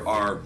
there are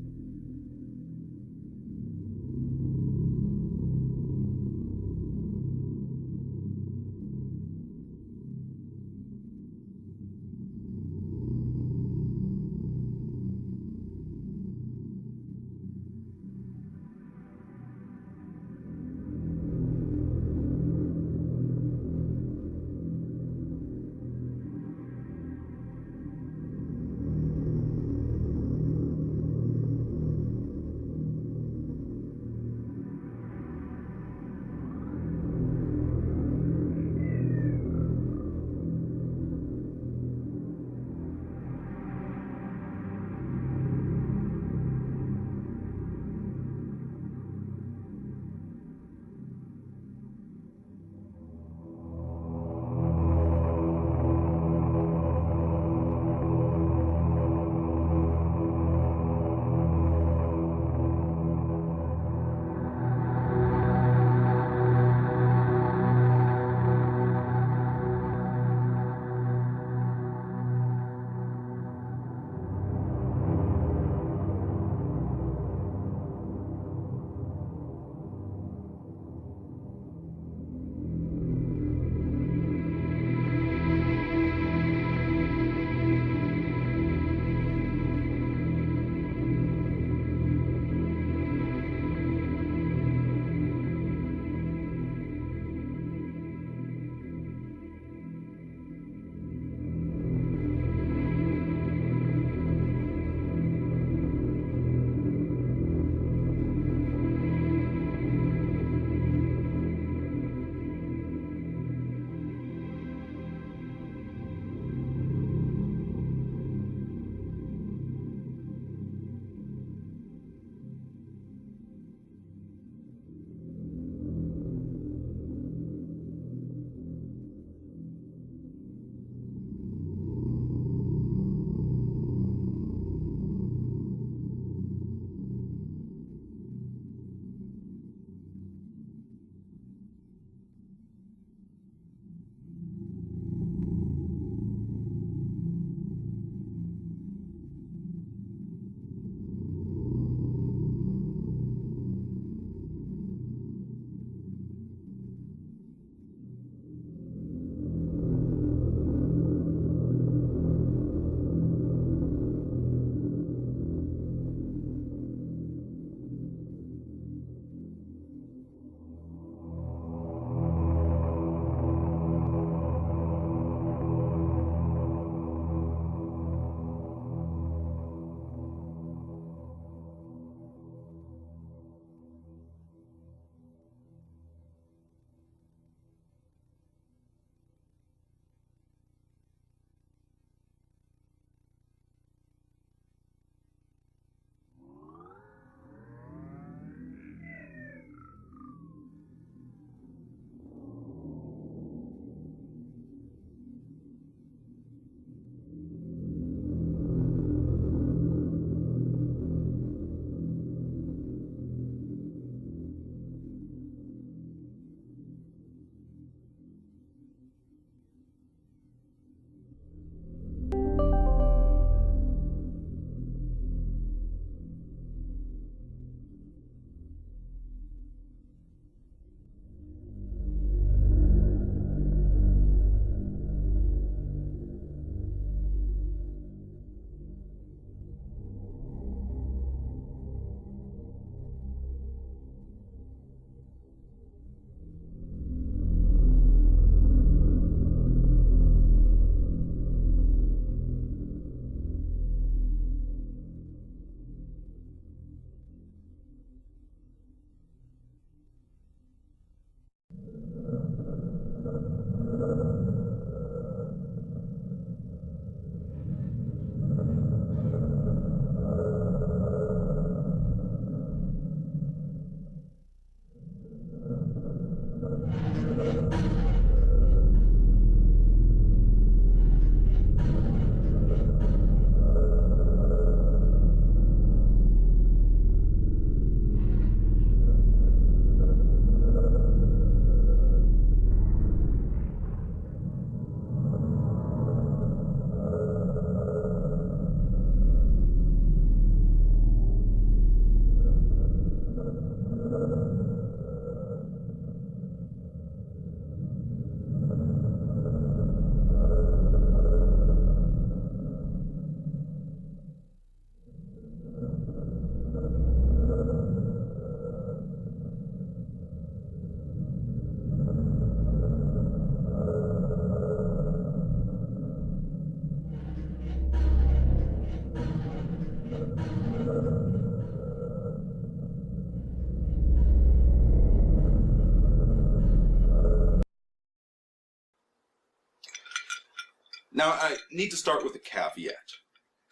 Now, I need to start with a caveat,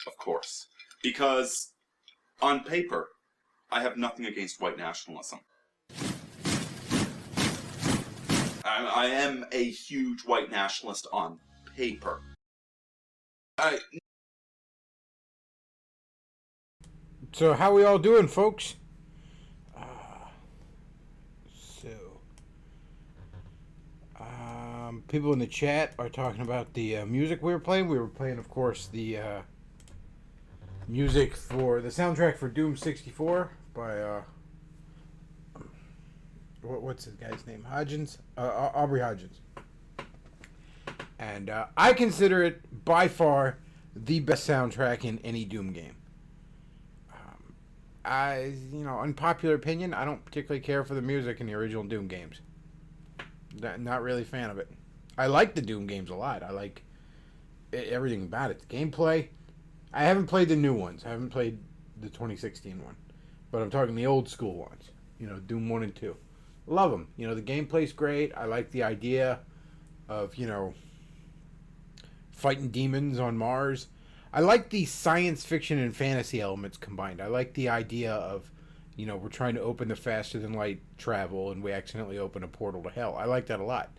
of course, because on paper, I have nothing against white nationalism. I am a huge white nationalist on paper. So how we all doing, folks? People in the chat are talking about the music we were playing. We were playing, of course, the music for the soundtrack for Doom 64 by what's the guy's name? Hodgins, Aubrey Hodgins. And I consider it by far the best soundtrack in any Doom game. Unpopular opinion, I don't particularly care for the music in the original Doom games. Not really a fan of it. I like the Doom games a lot. I like everything about it. The gameplay. I haven't played the new ones. I haven't played the 2016 one. But I'm talking the old school ones. Doom 1 and 2. Love them. The gameplay's great. I like the idea of, fighting demons on Mars. I like the science fiction and fantasy elements combined. I like the idea of, we're trying to open the faster than light travel and we accidentally open a portal to hell. I like that a lot.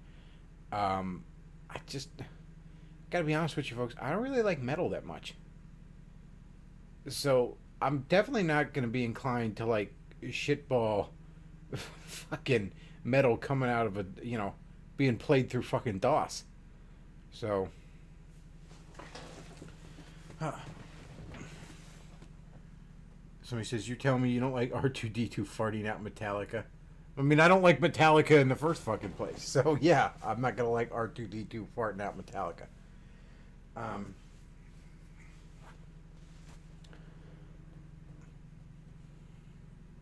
I just gotta be honest with you folks, I don't really like metal that much. So I'm definitely not gonna be inclined to like shitball fucking metal coming out of being played through fucking DOS. So somebody says, you're telling me you don't like R2-D2 farting out Metallica? I mean, I don't like Metallica in the first fucking place. So, yeah, I'm not going to like R2-D2 farting out Metallica.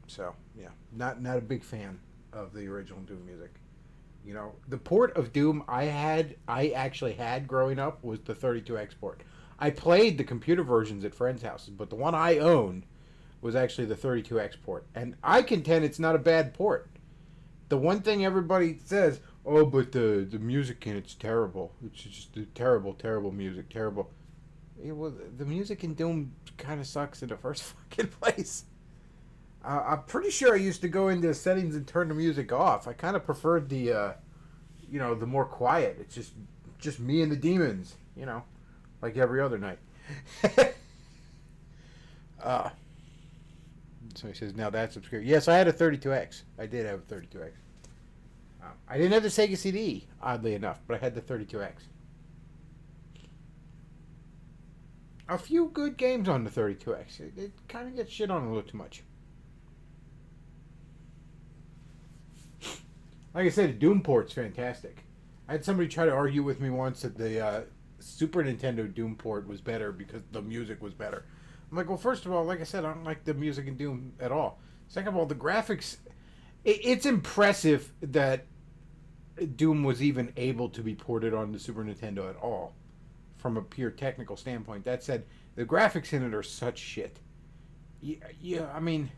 So, yeah, not a big fan of the original Doom music. The port of Doom I actually had growing up was the 32X port. I played the computer versions at friends' houses, but the one I owned was actually the 32X port. And I contend it's not a bad port. The one thing everybody says, oh, but the music in it's terrible. It's just terrible, terrible music, terrible. Well, the music in Doom kind of sucks in the first fucking place. I'm pretty sure I used to go into settings and turn the music off. I kind of preferred the, the more quiet. It's just me and the demons, like every other night. So he says, now that's obscure. Yes, I had a 32X. I did have a 32X. I didn't have the Sega CD, oddly enough, but I had the 32X. A few good games on the 32X. It kind of gets shit on a little too much. Like I said, the Doom port's fantastic. I had somebody try to argue with me once that the Super Nintendo Doom port was better because the music was better. I'm like, well, first of all, like I said, I don't like the music in Doom at all. Second of all, the graphics, it's impressive that Doom was even able to be ported on the Super Nintendo at all, from a pure technical standpoint. That said, the graphics in it are such shit. Yeah, I mean,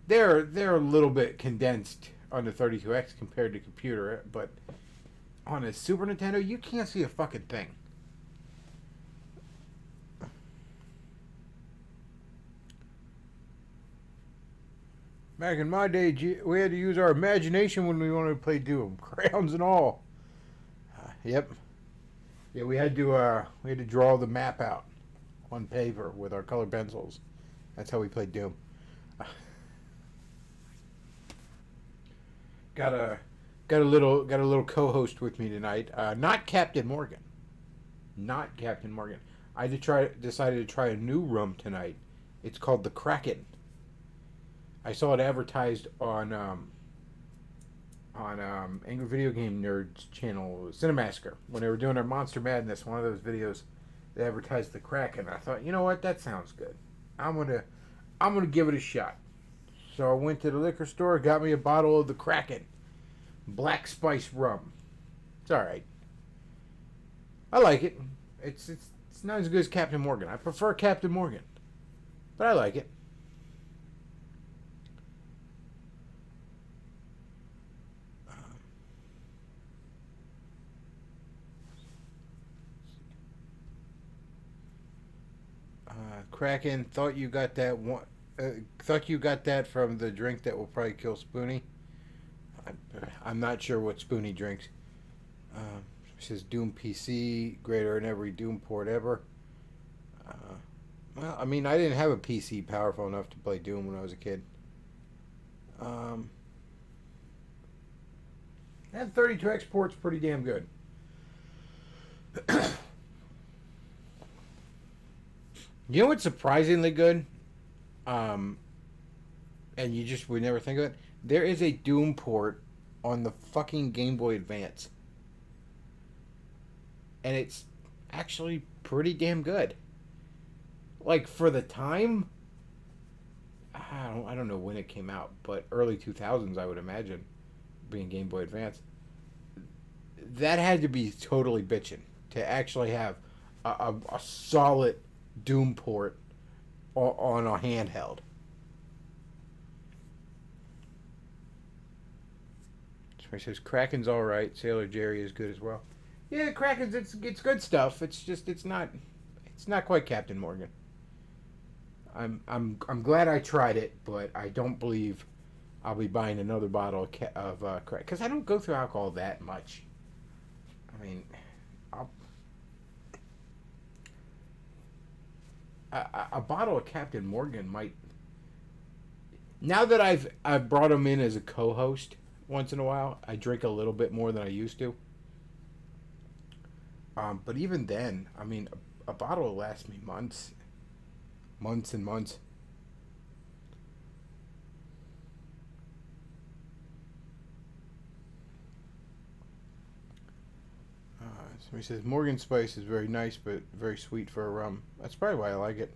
they're a little bit condensed on the 32X compared to computer, but on a Super Nintendo, you can't see a fucking thing. Back in my day, we had to use our imagination when we wanted to play Doom, crayons and all. Yep. Yeah, we had to draw the map out on paper with our colored pencils. That's how we played Doom. Got a little co-host with me tonight. Not Captain Morgan. Not Captain Morgan. I decided to try a new room tonight. It's called the Kraken. I saw it advertised on Angry Video Game Nerds channel, Cinemassacre, when they were doing their Monster Madness. One of those videos, they advertised the Kraken. I thought, you know what, that sounds good. I'm gonna give it a shot. So I went to the liquor store, got me a bottle of the Kraken, black spice rum. It's all right. I like it. It's not as good as Captain Morgan. I prefer Captain Morgan, but I like it. Kraken, thought you got that one. Thought you got that from the drink that will probably kill Spoonie. I'm not sure what Spoonie drinks. It says Doom PC, greater than every Doom port ever. Uh, well, I mean, I didn't have a PC powerful enough to play Doom when I was a kid. Um, and 32X port's pretty damn good. You know what's surprisingly good? Um, and you just would never think of it? There is a Doom port on the fucking Game Boy Advance. And it's actually pretty damn good. Like, for the time, I don't know when it came out, but early 2000s, I would imagine, being Game Boy Advance. That had to be totally bitching to actually have a solid Doom port on a handheld. Somebody says Kraken's all right. Sailor Jerry is good as well. Yeah, Kraken's it's good stuff. It's not quite Captain Morgan. I'm glad I tried it, but I don't believe I'll be buying another bottle of Kraken because I don't go through alcohol that much. I mean, a bottle of Captain Morgan might. Now that I've brought him in as a co-host once in a while, I drink a little bit more than I used to. But even then, I mean, a bottle will last me months and months. Somebody says Morgan Spice is very nice, but very sweet for a rum. That's probably why I like it.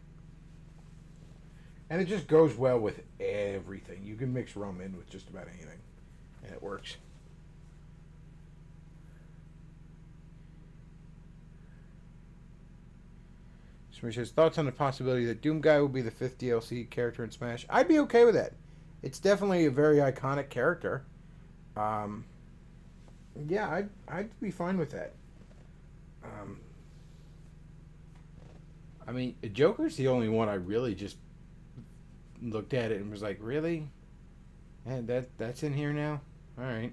And it just goes well with everything. You can mix rum in with just about anything, and it works. Somebody says, thoughts on the possibility that Doom Guy will be the 5th DLC character in Smash? I'd be okay with that. It's definitely a very iconic character. Yeah, I'd be fine with that. I mean, Joker's the only one I really just looked at it and was like, really? And that's in here now? All right.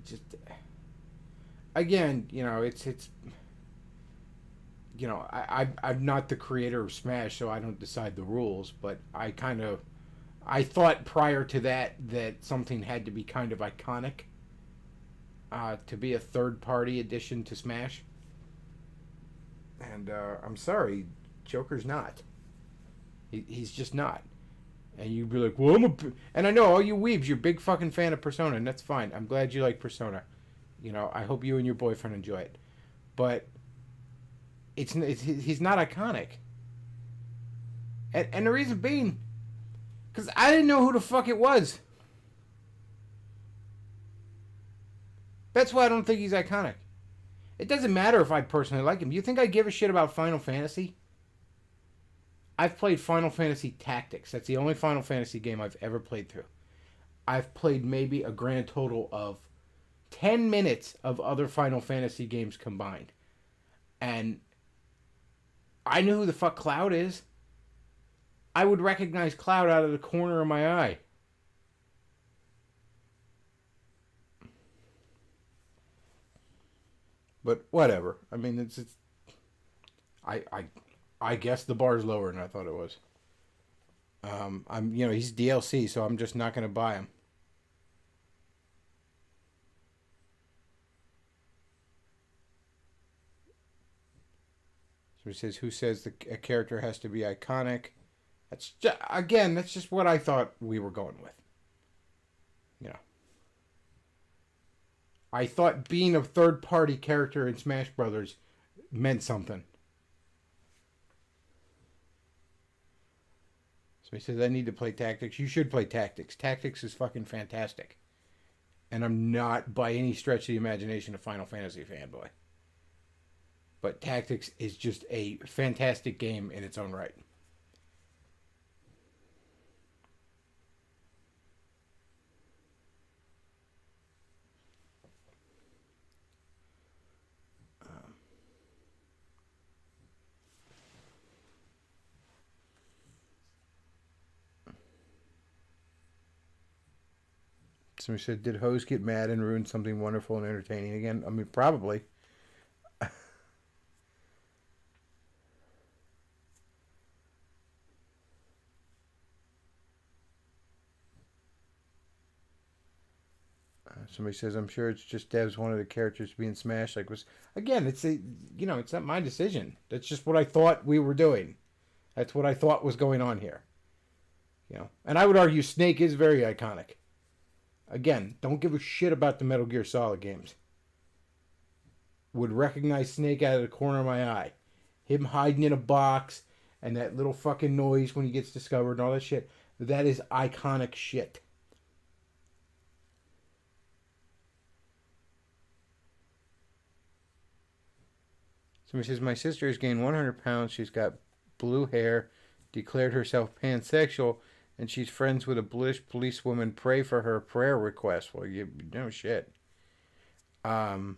Just again, it's I'm not the creator of Smash, so I don't decide the rules, but I thought prior to that something had to be kind of iconic to be a third-party addition to Smash. And I'm sorry, Joker's not. He's just not. And you'd be like, well, and I know all you weebs, you're a big fucking fan of Persona, and that's fine. I'm glad you like Persona. I hope you and your boyfriend enjoy it. But he's not iconic. And the reason being, because I didn't know who the fuck it was. That's why I don't think he's iconic. It doesn't matter if I personally like him. You think I give a shit about Final Fantasy? I've played Final Fantasy Tactics. That's the only Final Fantasy game I've ever played through. I've played maybe a grand total of 10 minutes of other Final Fantasy games combined. And I know who the fuck Cloud is. I would recognize Cloud out of the corner of my eye. But whatever. I mean, it's I guess the bar's lower than I thought it was. He's DLC, so I'm just not going to buy him. So he says, who says a character has to be iconic? That's just what I thought we were going with. I thought being a third-party character in Smash Brothers meant something. So he says, I need to play Tactics. You should play Tactics. Tactics is fucking fantastic. And I'm not, by any stretch of the imagination, a Final Fantasy fanboy. But Tactics is just a fantastic game in its own right. Somebody said, did Hose get mad and ruin something wonderful and entertaining again? I mean, probably. Somebody says, I'm sure it's just Dev's one of the characters being smashed. Like, was again, it's not my decision. That's just what I thought we were doing. That's what I thought was going on here. And I would argue Snake is very iconic. Again, don't give a shit about the Metal Gear Solid games. Would recognize Snake out of the corner of my eye. Him hiding in a box and that little fucking noise when he gets discovered and all that shit. That is iconic shit. Somebody says, my sister has gained 100 pounds. She's got blue hair, declared herself pansexual, and she's friends with a British policewoman. Pray for her prayer request. Well, you know shit. This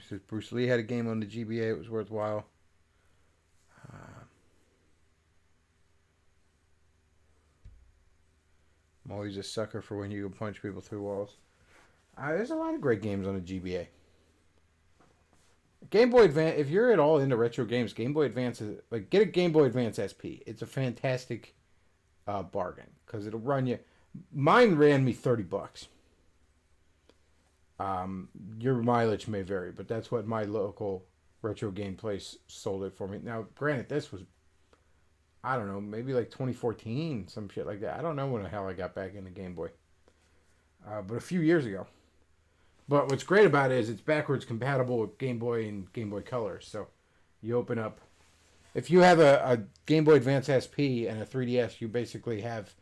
says, Bruce Lee had a game on the GBA. It was worthwhile. I'm always a sucker for when you can punch people through walls. There's a lot of great games on the GBA. Game Boy Advance, if you're at all into retro games, Game Boy Advance is like, get a Game Boy Advance SP. It's a fantastic bargain because it'll run you. Mine ran me $30. Your mileage may vary, but that's what my local retro game place sold it for me. Now, granted, this was, I don't know, maybe like 2014, some shit like that. I don't know when the hell I got back into Game Boy, but a few years ago. But what's great about it is it's backwards compatible with Game Boy and Game Boy Color. So you open up... If you have a Game Boy Advance SP and a 3DS, you basically have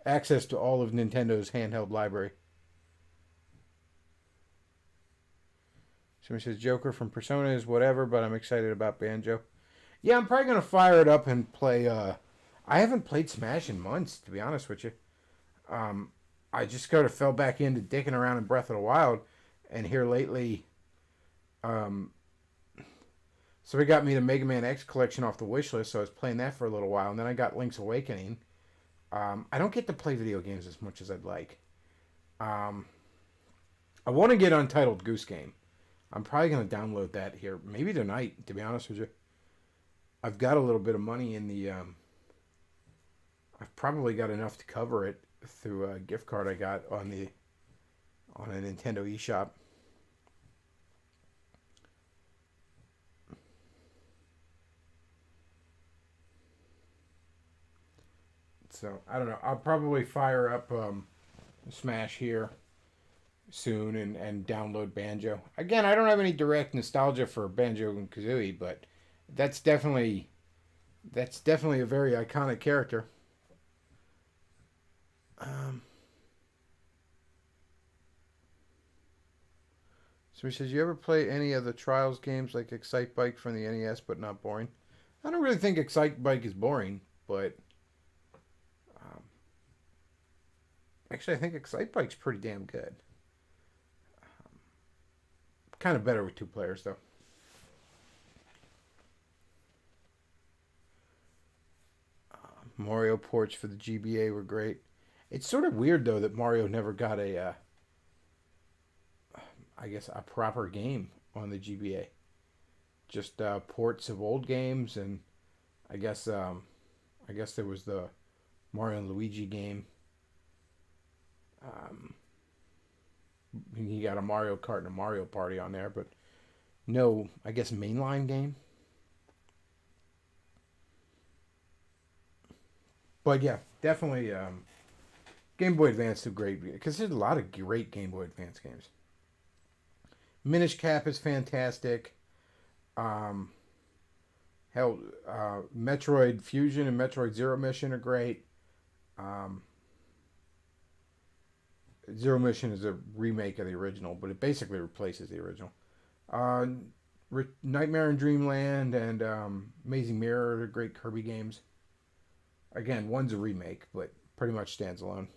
access to all of Nintendo's handheld library. Somebody says, Joker from Persona is whatever, but I'm excited about Banjo. Yeah, I'm probably going to fire it up and play... I haven't played Smash in months, to be honest with you. I just kind of fell back into dicking around in Breath of the Wild, and here lately, so he got me the Mega Man X collection off the wish list, so I was playing that for a little while, and then I got Link's Awakening. I don't get to play video games as much as I'd like. I want to get Untitled Goose Game. I'm probably going to download that here, maybe tonight, to be honest with you. I've got a little bit of money in the, I've probably got enough to cover it through a gift card I got on a Nintendo eShop. So I don't know. I'll probably fire up Smash here soon and download Banjo. Again, I don't have any direct nostalgia for Banjo and Kazooie, but that's definitely a very iconic character. So he says, you ever play any of the Trials games like Excite Bike from the NES but not boring? I don't really think Excite Bike is boring, but actually I think Excite Bike's pretty damn good. Kind of better with two players though. Mario ports for the GBA were great. It's sort of weird though that Mario never got a proper game on the GBA. Just ports of old games, and I guess there was the Mario and Luigi game. He got a Mario Kart and a Mario Party on there, but no, I guess mainline game. But yeah, definitely Game Boy Advance is great because there's a lot of great Game Boy Advance games. Minish Cap is fantastic. Metroid Fusion and Metroid Zero Mission are great. Zero Mission is a remake of the original, but it basically replaces the original. Nightmare in Dreamland and Amazing Mirror are great Kirby games. Again, one's a remake, but pretty much stands alone.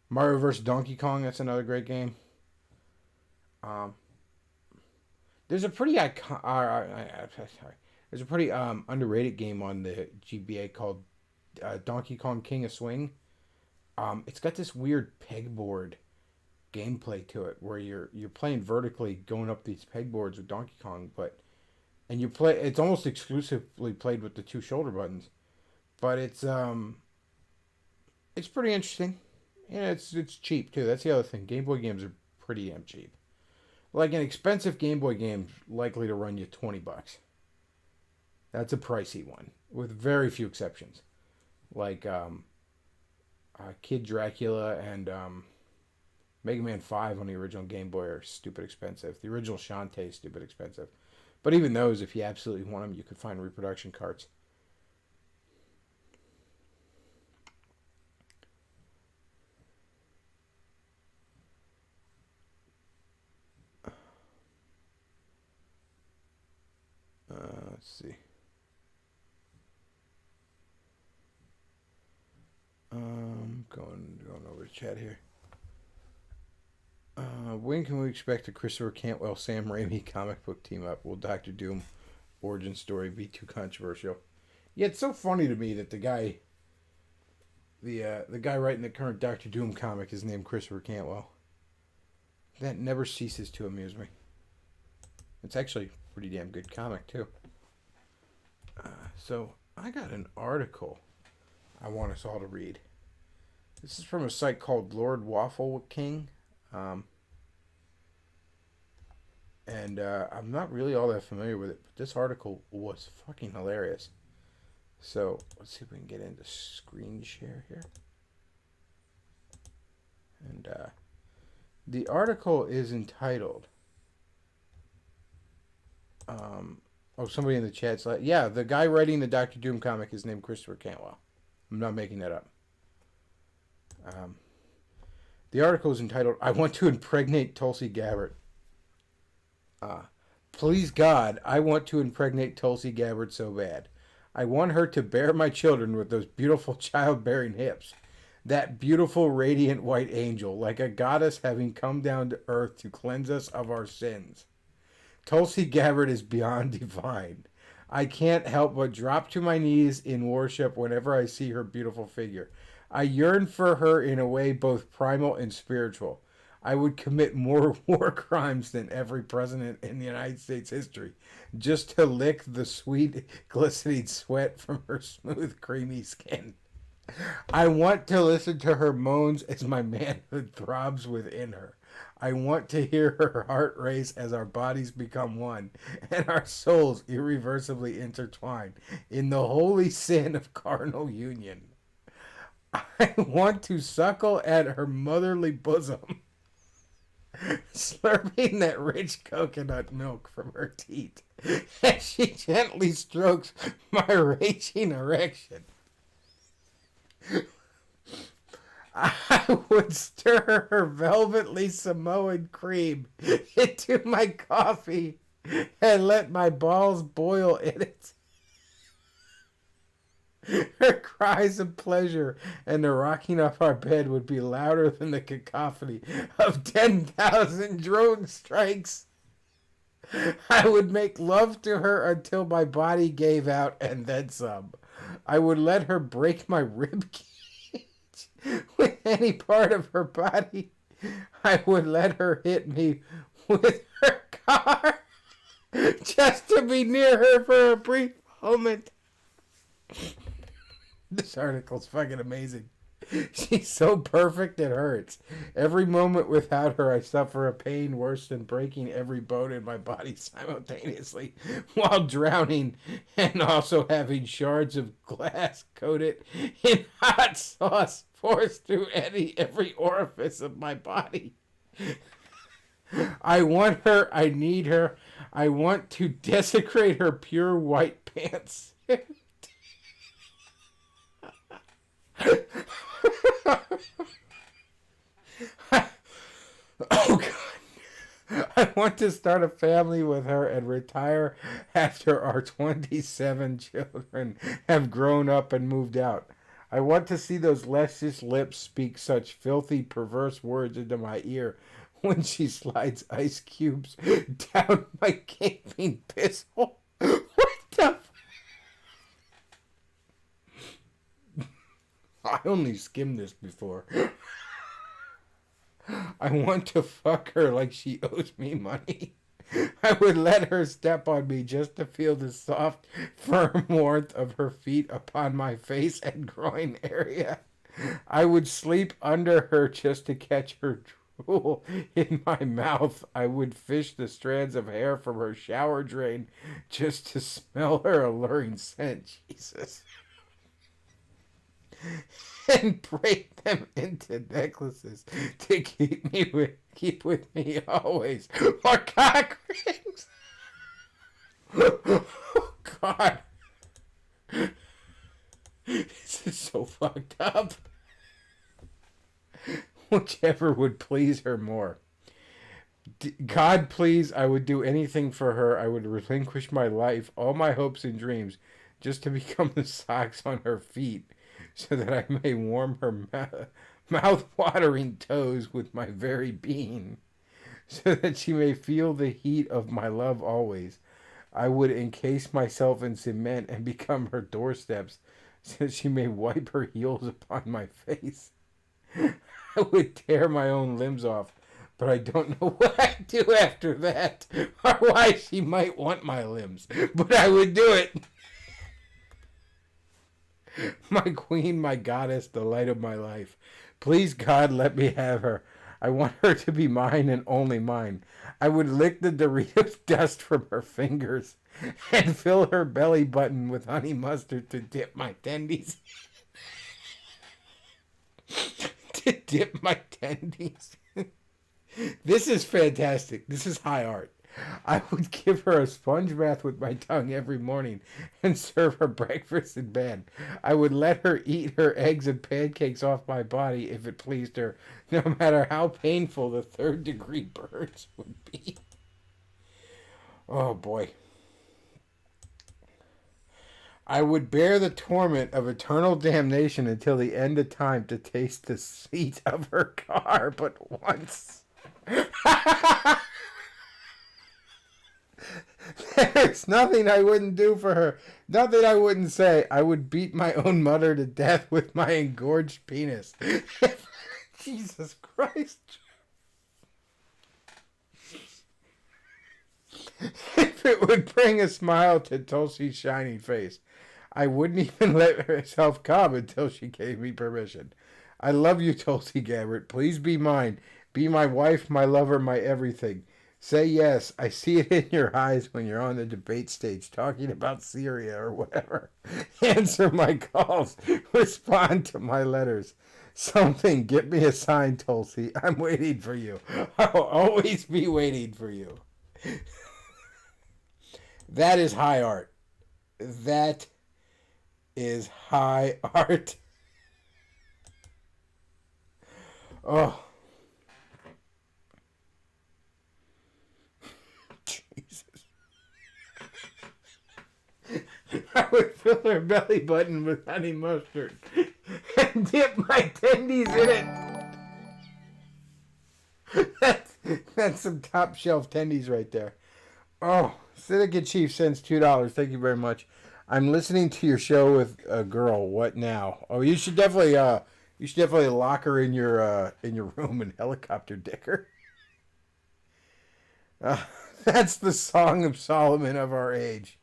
Mario vs. Donkey Kong, that's another great game. There's a pretty There's a pretty underrated game on the GBA called Donkey Kong King of Swing. It's got this weird pegboard gameplay to it where you're playing vertically, going up these pegboards with Donkey Kong, but and you play. It's almost exclusively played with the two shoulder buttons, but it's pretty interesting. Yeah, it's cheap too. That's the other thing. Game Boy games are pretty damn cheap. Like an expensive Game Boy game, likely to run you $20. That's a pricey one, with very few exceptions. Like Kid Dracula and Mega Man 5 on the original Game Boy are stupid expensive. The original Shantae is stupid expensive. But even those, if you absolutely want them, you could find reproduction carts. Let's see. Going over to chat here. When can we expect a Christopher Cantwell Sam Raimi comic book team up? Will Doctor Doom origin story be too controversial? Yeah, it's so funny to me that the guy writing the current Doctor Doom comic is named Christopher Cantwell. That never ceases to amuse me. It's actually a pretty damn good comic too. So I got an article I want us all to read. This is from a site called Lord Waffle King. And I'm not really all that familiar with it, but this article was fucking hilarious. So let's see if we can get into screen share here. And the article is entitled. Somebody in the chat's like, yeah, the guy writing the Doctor Doom comic is named Christopher Cantwell. I'm not making that up. The article is entitled, I Want to Impregnate Tulsi Gabbard. Please God, I want to impregnate Tulsi Gabbard so bad. I want her to bear my children with those beautiful childbearing hips. That beautiful radiant white angel, like a goddess having come down to earth to cleanse us of our sins. Tulsi Gabbard is beyond divine. I can't help but drop to my knees in worship whenever I see her beautiful figure. I yearn for her in a way both primal and spiritual. I would commit more war crimes than every president in the United States history just to lick the sweet, glistening sweat from her smooth, creamy skin. I want to listen to her moans as my manhood throbs within her. I want to hear her heart race as our bodies become one and our souls irreversibly intertwine in the holy sin of carnal union. I want to suckle at her motherly bosom, slurping that rich coconut milk from her teat as she gently strokes my raging erection. I would stir her velvetly Samoan cream into my coffee and let my balls boil in it. Her cries of pleasure and the rocking of our bed would be louder than the cacophony of 10,000 drone strikes. I would make love to her until my body gave out and then some. I would let her break my rib cage with any part of her body. I would let her hit me with her car just to be near her for a brief moment. This article's fucking amazing. She's so perfect it hurts. Every moment without her, I suffer a pain worse than breaking every bone in my body simultaneously while drowning and also having shards of glass coated in hot sauce forced through every orifice of my body. I want her. I need her. I want to desecrate her pure white pants. Oh God. I want to start a family with her and retire after our 27 children have grown up and moved out. I want to see those luscious lips speak such filthy, perverse words into my ear when she slides ice cubes down my gaping piss hole. What the I only skimmed this before. I want to fuck her like she owes me money. I would let her step on me just to feel the soft, firm warmth of her feet upon my face and groin area. I would sleep under her just to catch her drool in my mouth. I would fish the strands of hair from her shower drain just to smell her alluring scent. Jesus. And break them into necklaces to keep with me always. Or cock rings. Oh God, this is so fucked up. Whichever would please her more. God, please, I would do anything for her. I would relinquish my life, all my hopes and dreams, just to become the socks on her feet, so that I may warm her mouth-watering toes with my very being, so that she may feel the heat of my love always. I would encase myself in cement and become her doorsteps, so that she may wipe her heels upon my face. I would tear my own limbs off, but I don't know what I'd do after that, or why she might want my limbs, but I would do it. My queen, my goddess, the light of my life. Please, God, let me have her. I want her to be mine and only mine. I would lick the Doritos dust from her fingers and fill her belly button with honey mustard to dip my tendies. To dip my tendies. This is fantastic. This is high art. I would give her a sponge bath with my tongue every morning and serve her breakfast in bed. I would let her eat her eggs and pancakes off my body if it pleased her, no matter how painful the third-degree burns would be. Oh, boy. I would bear the torment of eternal damnation until the end of time to taste the seat of her car but once. There's nothing I wouldn't do for her. Nothing I wouldn't say. I would beat my own mother to death with my engorged penis. Jesus Christ. If it would bring a smile to Tulsi's shining face. I wouldn't even let herself come until she gave me permission. I love you, Tulsi Gabbard. Please be mine. Be my wife, my lover, my everything. Say yes. I see it in your eyes when you're on the debate stage talking about Syria or whatever. Answer my calls. Respond to my letters. Something. Get me a sign, Tulsi. I'm waiting for you. I'll always be waiting for you. That is high art. That is high art. Oh. Jesus. I would fill her belly button with honey mustard and dip my tendies in it. That's some top shelf tendies right there. Oh, Syndicate Chief sends $2. Thank you very much. I'm listening to your show with a girl. What now? Oh, you should definitely lock her in your room and helicopter dick her. That's the Song of Solomon of our age.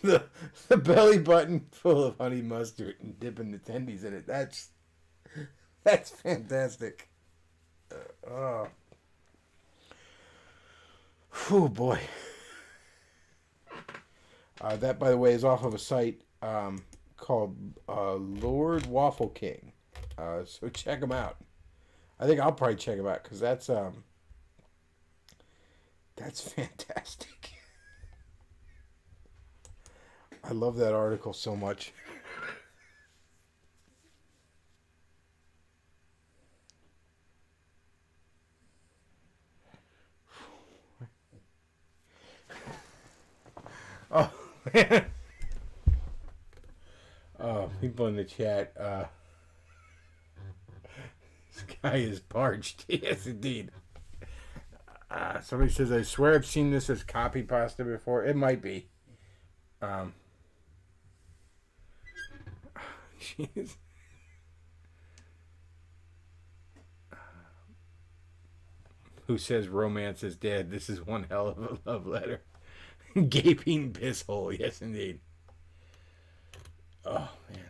the belly button full of honey mustard and dipping the tendies in it. That's fantastic. Oh boy. That, by the way, is off of a site called Lord Waffle King. So check them out. I think I'll probably check them out because that's fantastic. I love that article so much. Oh, man. Oh, people in the chat. This guy is parched. Yes, indeed. Somebody says, I swear I've seen this as copy pasta before. It might be. Jeez. Who says romance is dead? This is one hell of a love letter. Gaping piss hole. Yes, indeed. Oh, man.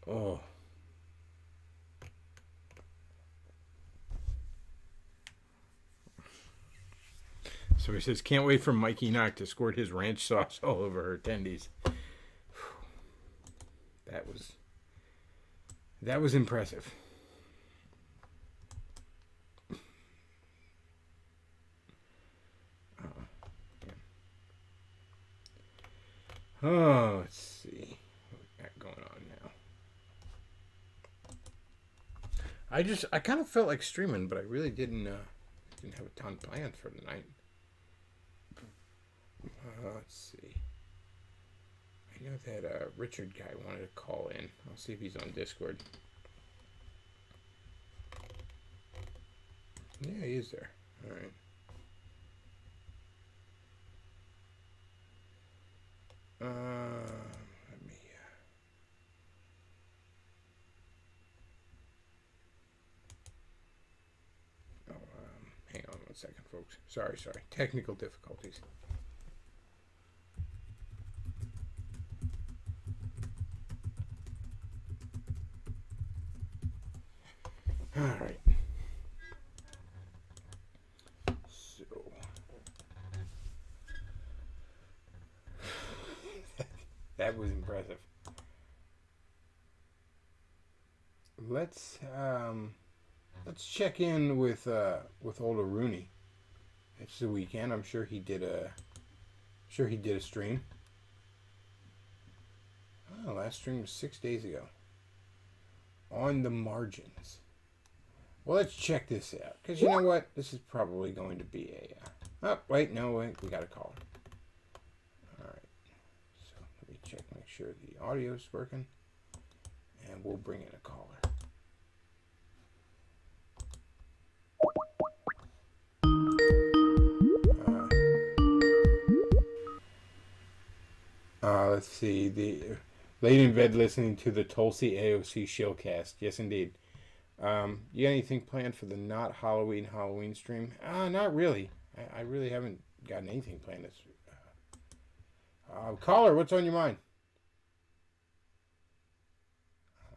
Oh. So he says, can't wait for Mikey Knock to squirt his ranch sauce all over her tendies. That was impressive. Oh, let's see what we got going on now. I kind of felt like streaming, but I really didn't have a ton planned for tonight. Let's see. I know that Richard guy wanted to call in. I'll see if he's on Discord. Yeah, he is there. All right. Let me. Hang on 1 second, folks. Sorry. Technical difficulties. All right. So. That was impressive. Let's check in with old Rooney. It's the weekend. I'm sure he did a stream. Oh, last stream was 6 days ago. On the margins. Well, let's check this out. Because you know what? This is probably going to be a... oh, wait. We got a caller. Alright. So, let me check, make sure the audio's working. And we'll bring in a caller. Let's see. The late in bed listening to the Tulsi AOC showcast. Yes, indeed. You got anything planned for the not Halloween stream? Not really. I really haven't gotten anything planned this week. Caller, what's on your mind?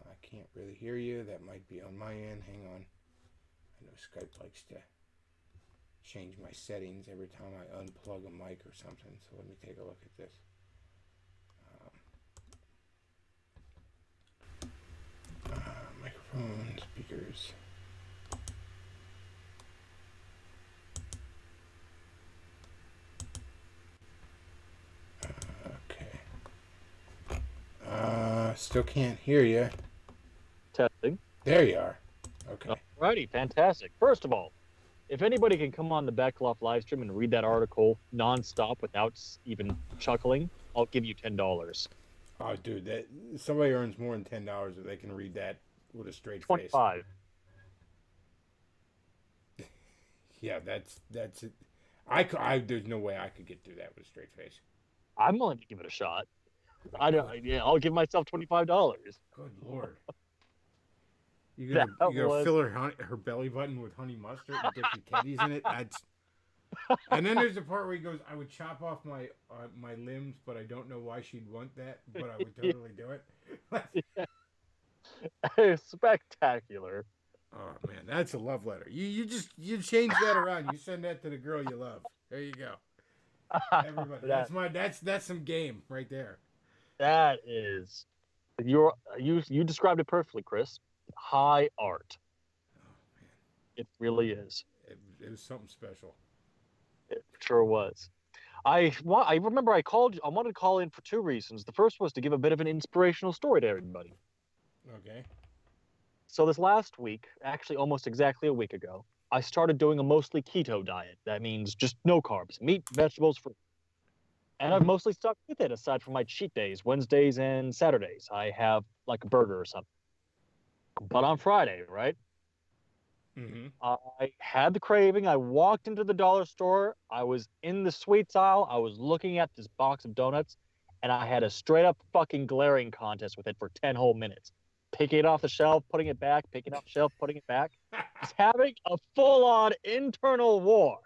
I can't really hear you. That might be on my end. Hang on. I know Skype likes to change my settings every time I unplug a mic or something. So let me take a look at this. Microphone, speakers. Okay. Still can't hear you. Testing. There you are. Okay. Alrighty, fantastic. First of all, if anybody can come on the Bechtloff live stream and read that article nonstop without even chuckling, I'll give you $10. Oh, dude, that somebody earns more than $10 if they can read that with a straight 25. face. Yeah, that's it. I there's no way I could get through that with a straight face. I'm willing to give it a shot. I'll give myself $25. Good Lord. You gonna fill her belly button with honey mustard and dip your teddies in it? And then there's the part where he goes, I would chop off my limbs, but I don't know why she'd want that, but I would totally do it. Spectacular. Oh man, that's a love letter. You change that around. You send that to the girl you love. There you go. Everybody, that's some game right there. That is, you described it perfectly, Chris. High art. Oh man, it really is. It was something special. It sure was. I remember I wanted to call in for two reasons. The first was to give a bit of an inspirational story to everybody. Okay. So this last week, actually almost exactly a week ago, I started doing a mostly keto diet. That means just no carbs, meat, vegetables, fruit. And I've mostly stuck with it aside from my cheat days, Wednesdays and Saturdays. I have like a burger or something. But on Friday, right? Mm-hmm. I had the craving. I walked into the dollar store. I was in the sweets aisle. I was looking at this box of donuts, and I had a straight up fucking glaring contest with it for 10 whole minutes. Picking it off the shelf, putting it back, picking it off the shelf, putting it back. Just having a full on internal war.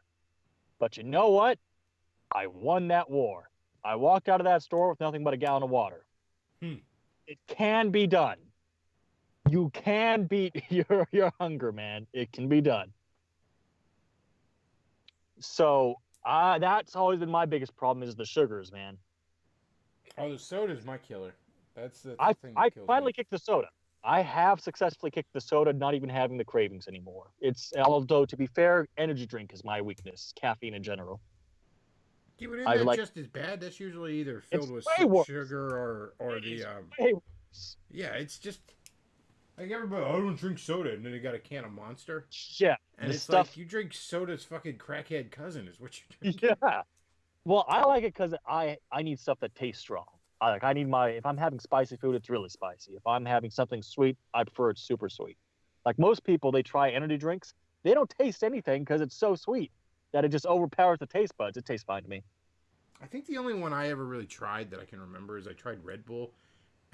But you know what? I won that war. I walked out of that store with nothing but a gallon of water. Hmm. It can be done. You can beat your hunger, man. It can be done. So that's always been my biggest problem is the sugars, man. Oh, the soda's my killer. That's the I thing that I kills me. finally kicked the soda. I have successfully kicked the soda, not even having the cravings anymore. It's although to be fair, energy drink is my weakness, caffeine in general. Yeah, but isn't I that like just as bad? That's usually either filled it's with way worse. sugar or It the is way worse. yeah. It's just like everybody. I don't drink soda, and then they got a can of Monster, Yeah, and the it's like stuff. you drink soda's fucking crackhead cousin is what you drink. Yeah. Well, I like it because I need stuff that tastes strong. I need my if I'm having spicy food, it's really spicy. If I'm having something sweet, I prefer it super sweet. Like most people, they try energy drinks, they don't taste anything because it's so sweet that it just overpowers the taste buds. It tastes fine to me. I think the only one I ever really tried that I can remember is I tried Red Bull,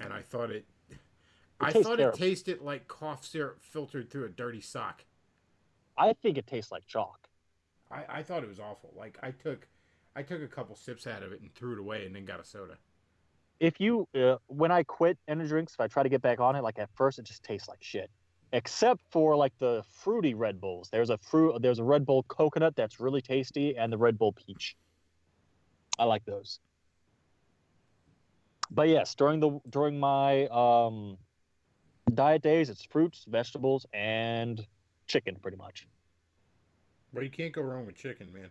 and It I tastes thought it terrible. tasted like cough syrup filtered through a dirty sock. I think it tastes like chalk. I thought it was awful. Like I took a couple sips out of it and threw it away, and then got a soda. If you when I quit energy drinks, if I try to get back on it, like at first it just tastes like shit. Except for like the fruity Red Bulls. There's a Red Bull coconut that's really tasty and the Red Bull peach. I like those. But yes, during my diet days, it's fruits, vegetables, and chicken pretty much. Well, you can't go wrong with chicken, man.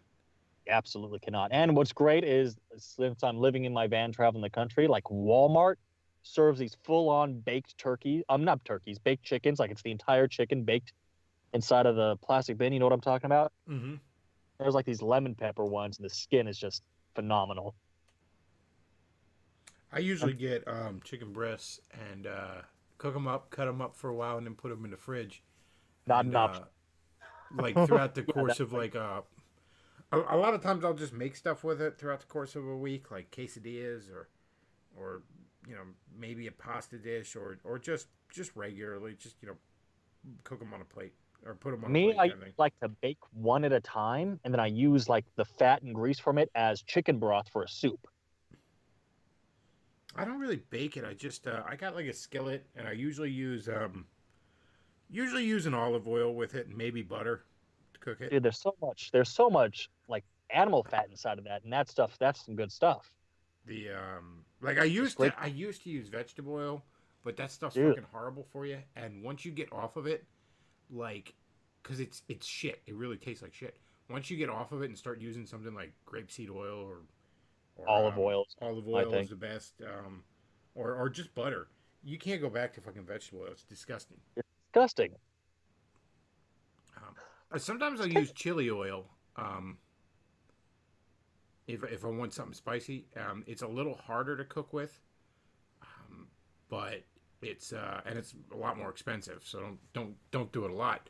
Absolutely cannot. And what's great is since I'm living in my van traveling the country, like Walmart serves these full-on baked turkey. I'm not turkeys, baked chickens. Like it's the entire chicken baked inside of the plastic bin. You know what I'm talking about? Mm-hmm. There's like these lemon pepper ones, and the skin is just phenomenal. I I'm usually get chicken breasts and cook them up, cut them up for a while, and then put them in the fridge. not And an option. like throughout the Yeah, course of like a lot of times I'll just make stuff with it throughout the course of a week, like quesadillas or you know maybe a pasta dish or just regularly, just cook them on a plate or put them on a me, plate I kind of thing. like to bake one at a time, and then I use like the fat and grease from it as chicken broth for a soup. I don't really bake it. I just I got like a skillet, and I usually use an olive oil with it and maybe butter to cook it. Dude, there's so much like animal fat inside of that, and that stuff, that's some good stuff. The Just great, I used to use vegetable oil, but that stuff's dude. fucking horrible for you. And once you get off of it, like, cause it's shit. It really tastes like shit. Once you get off of it and start using something like grapeseed oil Olive oils, olive I oil is think. the best, or just butter. You can't go back to fucking vegetable oil. It's disgusting. It's disgusting. Sometimes I'll use chili oil. Um, if I want something spicy, it's a little harder to cook with, but it's a lot more expensive. So don't do it a lot.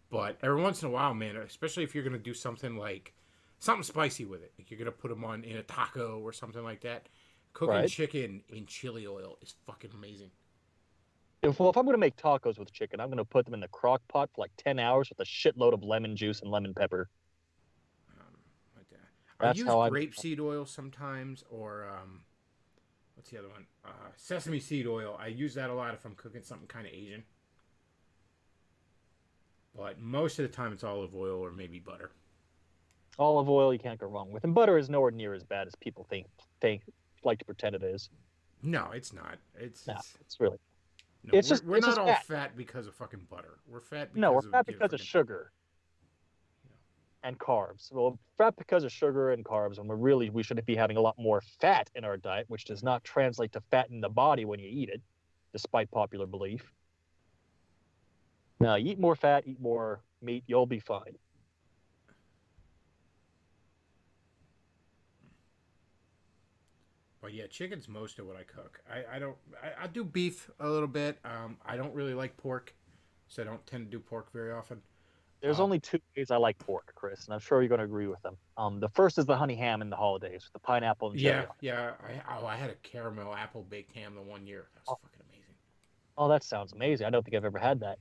But every once in a while, man, especially if you're gonna do something like something spicy with it, like you're gonna put them on in a taco or something like that. Cooking Right. chicken in chili oil is fucking amazing. If I'm gonna make tacos with chicken, I'm gonna put them in the crock pot for like 10 hours with a shitload of lemon juice and lemon pepper. Um, like that. I That's use how I'm. grapeseed oil sometimes, or what's the other one? Sesame seed oil. I use that a lot if I'm cooking something kind of Asian. But most of the time, it's olive oil or maybe butter. Olive oil, you can't go wrong with, and butter is nowhere near as bad as people think like to pretend it is. No, it's not. It's No, it's it's really. no. It's just We're it's not just all fat. fat because of fucking butter. We're fat No, we're because of fat because of fucking sugar and carbs. Well, fat because of sugar and carbs, and we should be having a lot more fat in our diet, which does not translate to fat in the body when you eat it, despite popular belief. Now, eat more fat, eat more meat, you'll be fine. But yeah, chicken's most of what I cook. I don't. I do beef a little bit. I don't really like pork, so I don't tend to do pork very often. There's only two ways I like pork, Chris, and I'm sure you're going to agree with them. The first is the honey ham in the holidays with the pineapple and cherry Yeah, on it. yeah. I had a caramel apple baked ham the one year. That was Oh, fucking amazing. oh, that sounds amazing. I don't think I've ever had that.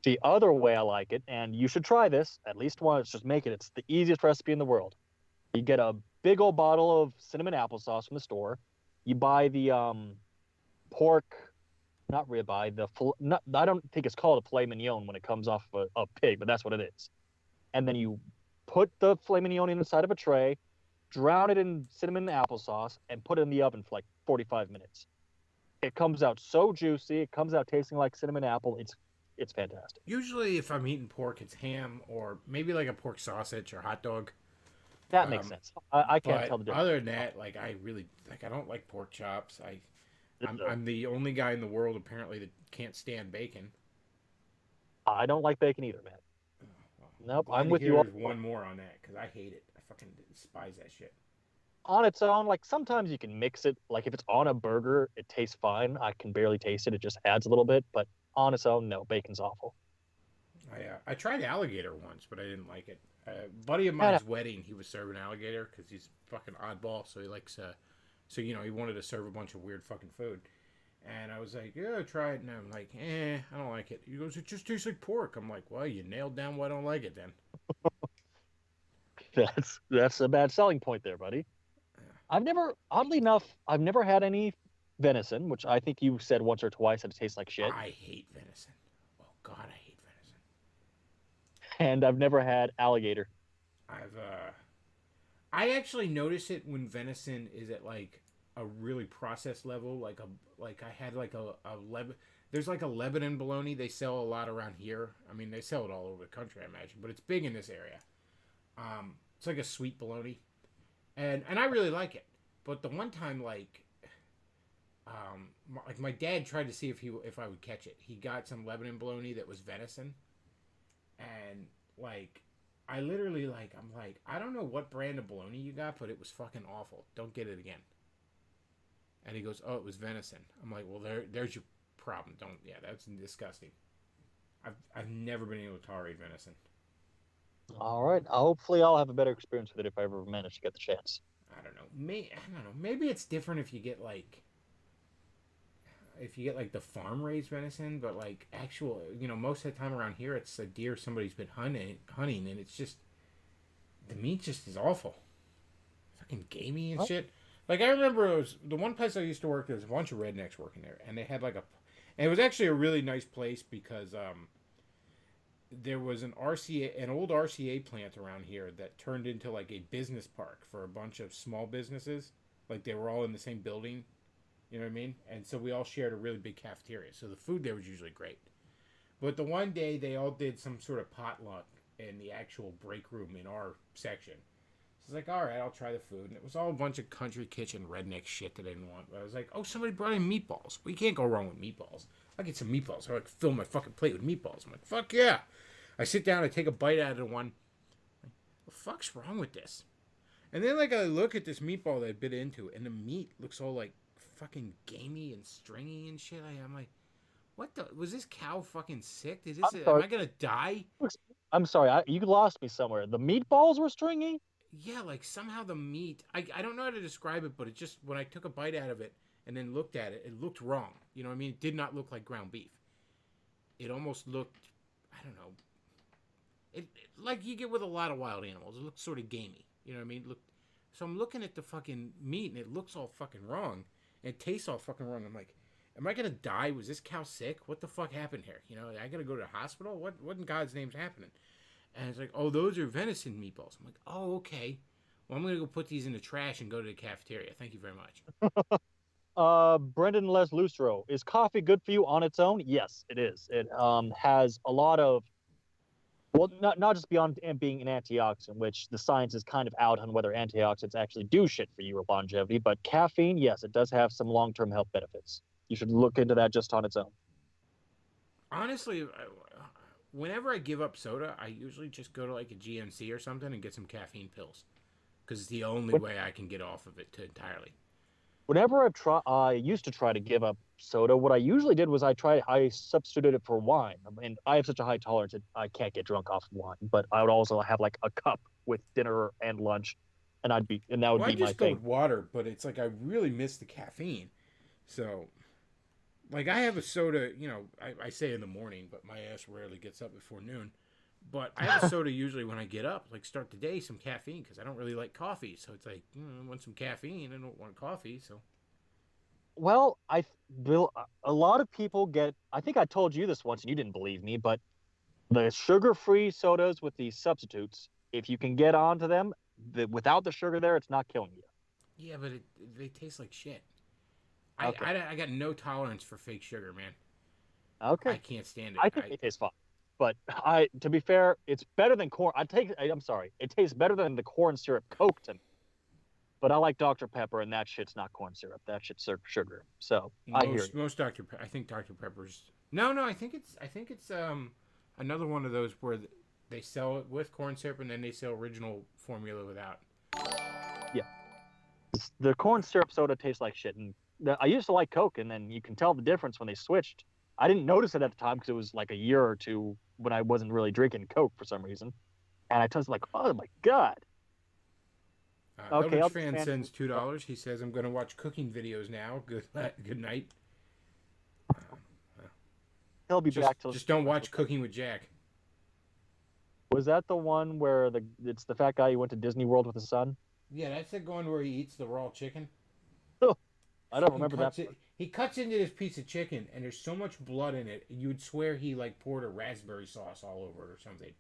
The other way I like it, and you should try this at least once, just make it. It's the easiest recipe in the world. You get a big old bottle of cinnamon applesauce from the store. You buy the pork, not ribeye, not, I don't think it's called a filet mignon when it comes off a pig, but that's what it is. And then you put the filet mignon inside of a tray, drown it in cinnamon applesauce, and put it in the oven for like 45 minutes. It comes out so juicy. It comes out tasting like cinnamon apple. It's fantastic. Usually, if I'm eating pork, it's ham or maybe like a pork sausage or hot dog. That makes Um, sense. I can't but tell the difference. other than that, like I really like I don't like pork chops. I'm the only guy in the world apparently that can't stand bacon. I don't like bacon either, man. Well, Nope, glad I'm to with hear you. there's one more on that because I hate it. I fucking despise that shit. On its own, like sometimes you can mix it. Like if it's on a burger, it tastes fine. I can barely taste it. It just adds a little bit. But on its own, no, bacon's awful. I tried alligator once, but I didn't like it. A buddy of Yeah, mine's wedding, he was serving alligator because he's fucking oddball. So he likes, so he wanted to serve a bunch of weird fucking food. And I was like, yeah, try it. And I'm like, I don't like it. He goes, it just tastes like pork. I'm like, well, you nailed down why I don't like it then. that's a bad selling point there, buddy. Oddly enough, I've never had any venison, which I think you said once or twice that it tastes like shit, I hate venison. Oh God, I hate venison. and I've never had alligator. I actually notice it when venison is at like a really processed level, like I had like there's like a Lebanon bologna they sell a lot around here. I mean, they sell it all over the country, I imagine, but it's big in this area. It's like a sweet bologna, and I really like it. But the one time, like my dad tried to see if I would catch it. He got some Lebanon bologna that was venison, and like I literally I'm like, I don't know what brand of bologna you got, but it was fucking awful. Don't get it again. And he goes, oh, it was venison. I'm like, well, there's your problem. Don't, yeah, that's disgusting. I've never been able to tolerate venison. All right, hopefully I'll have a better experience with it if I ever manage to get the chance. I don't know. I don't know. Maybe it's different if you get like the farm raised venison, but like actual, most of the time around here it's a deer somebody's been hunting, and it's just the meat just is awful, fucking gamey and shit. Like I remember it was the one place I used to work. There was a bunch of rednecks working there, and they had and it was actually a really nice place because there was an old RCA plant around here that turned into like a business park for a bunch of small businesses. Like they were all in the same building. You know what I mean? And so we all shared a really big cafeteria. So the food there was usually great. But the one day they all did some sort of potluck in the actual break room in our section. So I was like, all right, I'll try the food. And it was all a bunch of country kitchen redneck shit that I didn't want. But I was like, oh, somebody brought in meatballs. Well, you can't go wrong with meatballs. I get some meatballs. I like fill my fucking plate with meatballs. I'm like, fuck yeah. I sit down, I take a bite out of the one. Like, what the fuck's wrong with this? And then I look at this meatball that I bit into, and the meat looks all like fucking gamey and stringy and shit. I'm like, what the? Was this cow fucking sick? Am I gonna die? I'm sorry, you lost me somewhere. The meatballs were stringy? Yeah, like somehow the meat, I don't know how to describe it, but it just, when I took a bite out of it and then looked at it, it looked wrong. You know what I mean? It did not look like ground beef. It almost looked, I don't know, like you get with a lot of wild animals. It looked sort of gamey. You know what I mean? So I'm looking at the fucking meat and it looks all fucking wrong. And it tastes all fucking wrong. I'm like, am I gonna die? Was this cow sick? What the fuck happened here? I gotta go to the hospital? What in God's name's happening? And it's like, oh, those are venison meatballs. I'm like, oh, okay. Well, I'm going to go put these in the trash and go to the cafeteria. Thank you very much. Brendan Les Lucero, is coffee good for you on its own? Yes, it is. It has a lot of, well, not just beyond being an antioxidant, which the science is kind of out on whether antioxidants actually do shit for you with longevity, but caffeine, yes, it does have some long-term health benefits. You should look into that just on its own. Honestly, whenever I give up soda, I usually just go to like a GNC or something and get some caffeine pills. Because it's the only way I can get off of it entirely. whenever I used to try to give up soda. What I usually did was I substituted it for wine. I mean, I have such a high tolerance that I can't get drunk off of wine. But I would also have like a cup with dinner and lunch, and that would Well, I be my just go thing. with water, but it's like I really miss the caffeine. So, like, I have a soda, I say in the morning, but my ass rarely gets up before noon. But I have a soda usually when I get up, like start the day, some caffeine, because I don't really like coffee. So it's like, I want some caffeine. I don't want coffee. So, Well, Bill, a lot of people get. I think I told you this once, and you didn't believe me, but the sugar-free sodas with these substitutes, if you can get onto them, without the sugar there, it's not killing you. yeah, but they taste like shit. Okay, I got no tolerance for fake sugar, man. I okay. can't stand it. I think they taste fine, but to be fair, it's better than corn. I'm sorry, it tastes better than the corn syrup Coke to me. But I like Dr. Pepper, and that shit's not corn syrup. That shit's sugar. So I hear you. Most I think Dr Pepper's. No, I think it's another one of those where they sell it with corn syrup and then they sell original formula without. Yeah, the corn syrup soda tastes like shit, and I used to like Coke, and then you can tell the difference when they switched. I didn't notice it at the time because it was like a year or two when I wasn't really drinking Coke for some reason, and I was like, oh my god. Okay, Elbridge I'll be fan fan. sends $2. He says, "I'm going to watch cooking videos now. Good night. He'll be Just back till. just don't watch Cooking with Jack." Was that the one where it's the fat guy who went to Disney World with his son? Yeah, that's the one where he eats the raw chicken. I don't remember that. He cuts into this piece of chicken, and there's so much blood in it, you would swear he like poured a raspberry sauce all over it or something.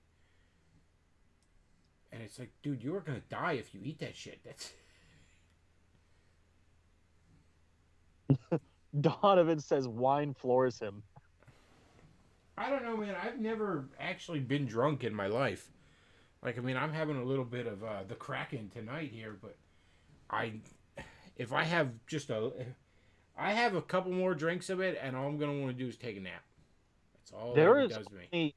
And it's like, dude, you are gonna die if you eat that shit. That's Donovan says wine floors him. I don't know, man. I've never actually been drunk in my life. Like, I mean, I'm having a little bit of the Kraken tonight here, but I, if I have I have a couple more drinks of it, and all I'm gonna want to do is take a nap. That's all it There ever is does to me. only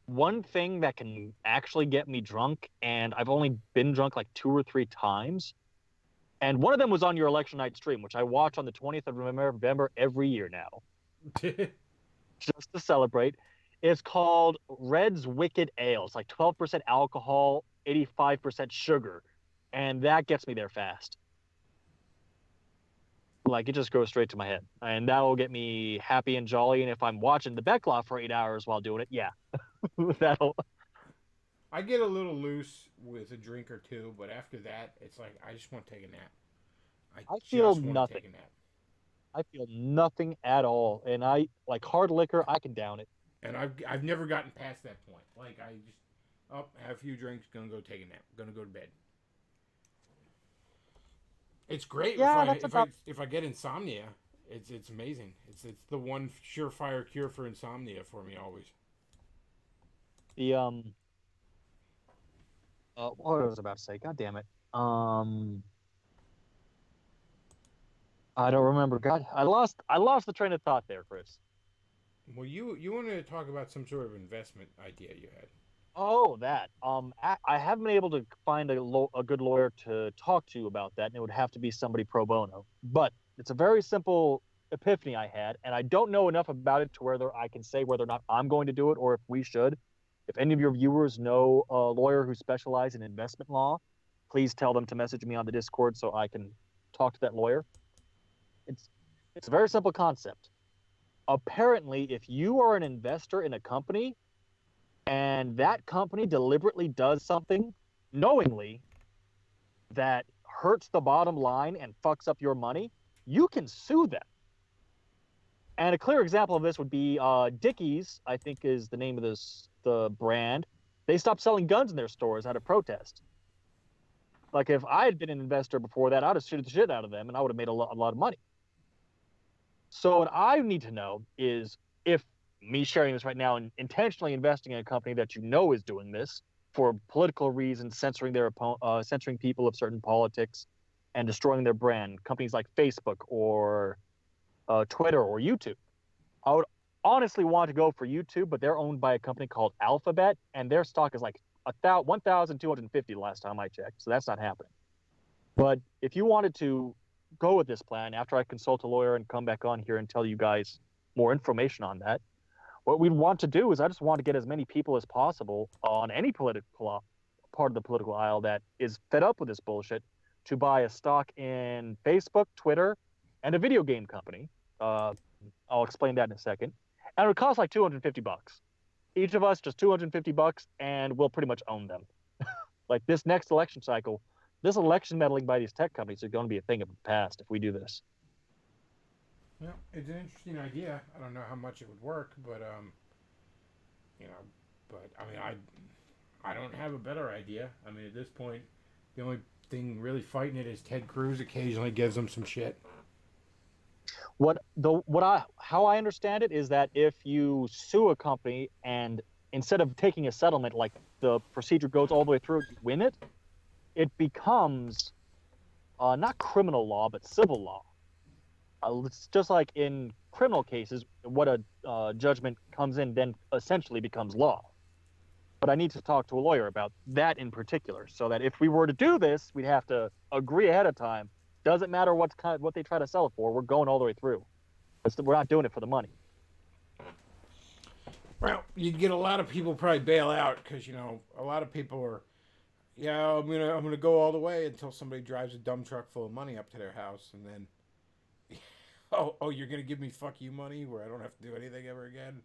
one thing that can actually get me drunk, and I've only been drunk like 2 or 3 times. And one of them was on your election night stream, which I watch on the 20th of November every year now, just to celebrate. It's called Red's Wicked Ale. It's like 12% alcohol, 85% sugar. And that gets me there fast. Like, it just goes straight to my head. And that'll get me happy and jolly. And if I'm watching the Bechtloff for 8 hours while doing it, yeah, that'll. I get a little loose with a drink or two, but after that, it's like I just want to take a nap. I feel just want to nothing. take a nap. I feel nothing at all. And I like hard liquor, I can down it. And I've never gotten past that point. Like I just have a few drinks, gonna go take a nap, gonna go to bed. It's great Yeah, that's about if I get insomnia. It's amazing. It's the one surefire cure for insomnia for me always. the. What was I about to say? God damn it. I don't remember. God, I lost the train of thought there, Chris. Well, you wanted to talk about some sort of investment idea you had. Oh, that. I haven't been able to find a good lawyer to talk to about that, and it would have to be somebody pro bono. But it's a very simple epiphany I had, and I don't know enough about it to whether I can say whether or not I'm going to do it or if we should. If any of your viewers know a lawyer who specializes in investment law, please tell them to message me on the Discord so I can talk to that lawyer. It's it's a very simple concept. Apparently, if you are an investor in a company and that company deliberately does something knowingly that hurts the bottom line and fucks up your money, you can sue them. And a clear example of this would be Dickies, I think is the name of the brand. They stopped selling guns in their stores out of protest. Like, if I had been an investor before that, I'd have sued the shit out of them and I would have made a lot of money. So what I need to know is, if me sharing this right now and intentionally investing in a company that you know is doing this for political reasons, censoring people of certain politics and destroying their brand, companies like Facebook or Twitter or YouTube. I would honestly want to go for YouTube, but they're owned by a company called Alphabet, and their stock is like 1,250 last time I checked, so that's not happening. But if you wanted to go with this plan after I consult a lawyer and come back on here and tell you guys more information on that. What we'd want to do is I just want to get as many people as possible on any political part of the political aisle that is fed up with this bullshit to buy a stock in Facebook, Twitter, and a video game company. I'll explain that in a second. And it would cost like $250. Each of us just $250, and we'll pretty much own them. Like this next election cycle, this election meddling by these tech companies is going to be a thing of the past if we do this. Well, it's an interesting idea. I don't know how much it would work, but I mean, I don't have a better idea. I mean, at this point, the only thing really fighting it is Ted Cruz occasionally gives them some shit. How I understand it is that if you sue a company and instead of taking a settlement, like the procedure goes all the way through, you win it, it becomes not criminal law but civil law. It's just like in criminal cases, what a judgment comes in then essentially becomes law. But I need to talk to a lawyer about that in particular, so that if we were to do this, we'd have to agree ahead of time. Doesn't matter what they try to sell it for. We're going all the way through. We're not doing it for the money. Well, you'd get a lot of people probably bail out because a lot of people are, I'm gonna go all the way until somebody drives a dump truck full of money up to their house, and then, you're gonna give me fuck you money where I don't have to do anything ever again.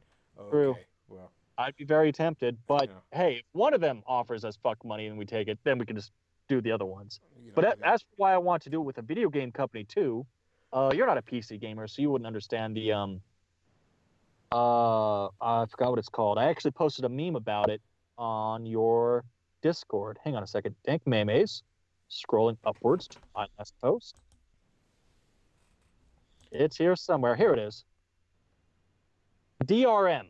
True. Okay, well, I'd be very tempted, but hey, if one of them offers us fuck money and we take it, then we can just do the other ones. But that's why I want to do it with a video game company too. You're not a PC gamer, so you wouldn't understand the I forgot what it's called. I actually posted a meme about it on your Discord. Hang on a second. Dank Memes. Scrolling upwards to my last post. It's here somewhere. Here it is. DRM.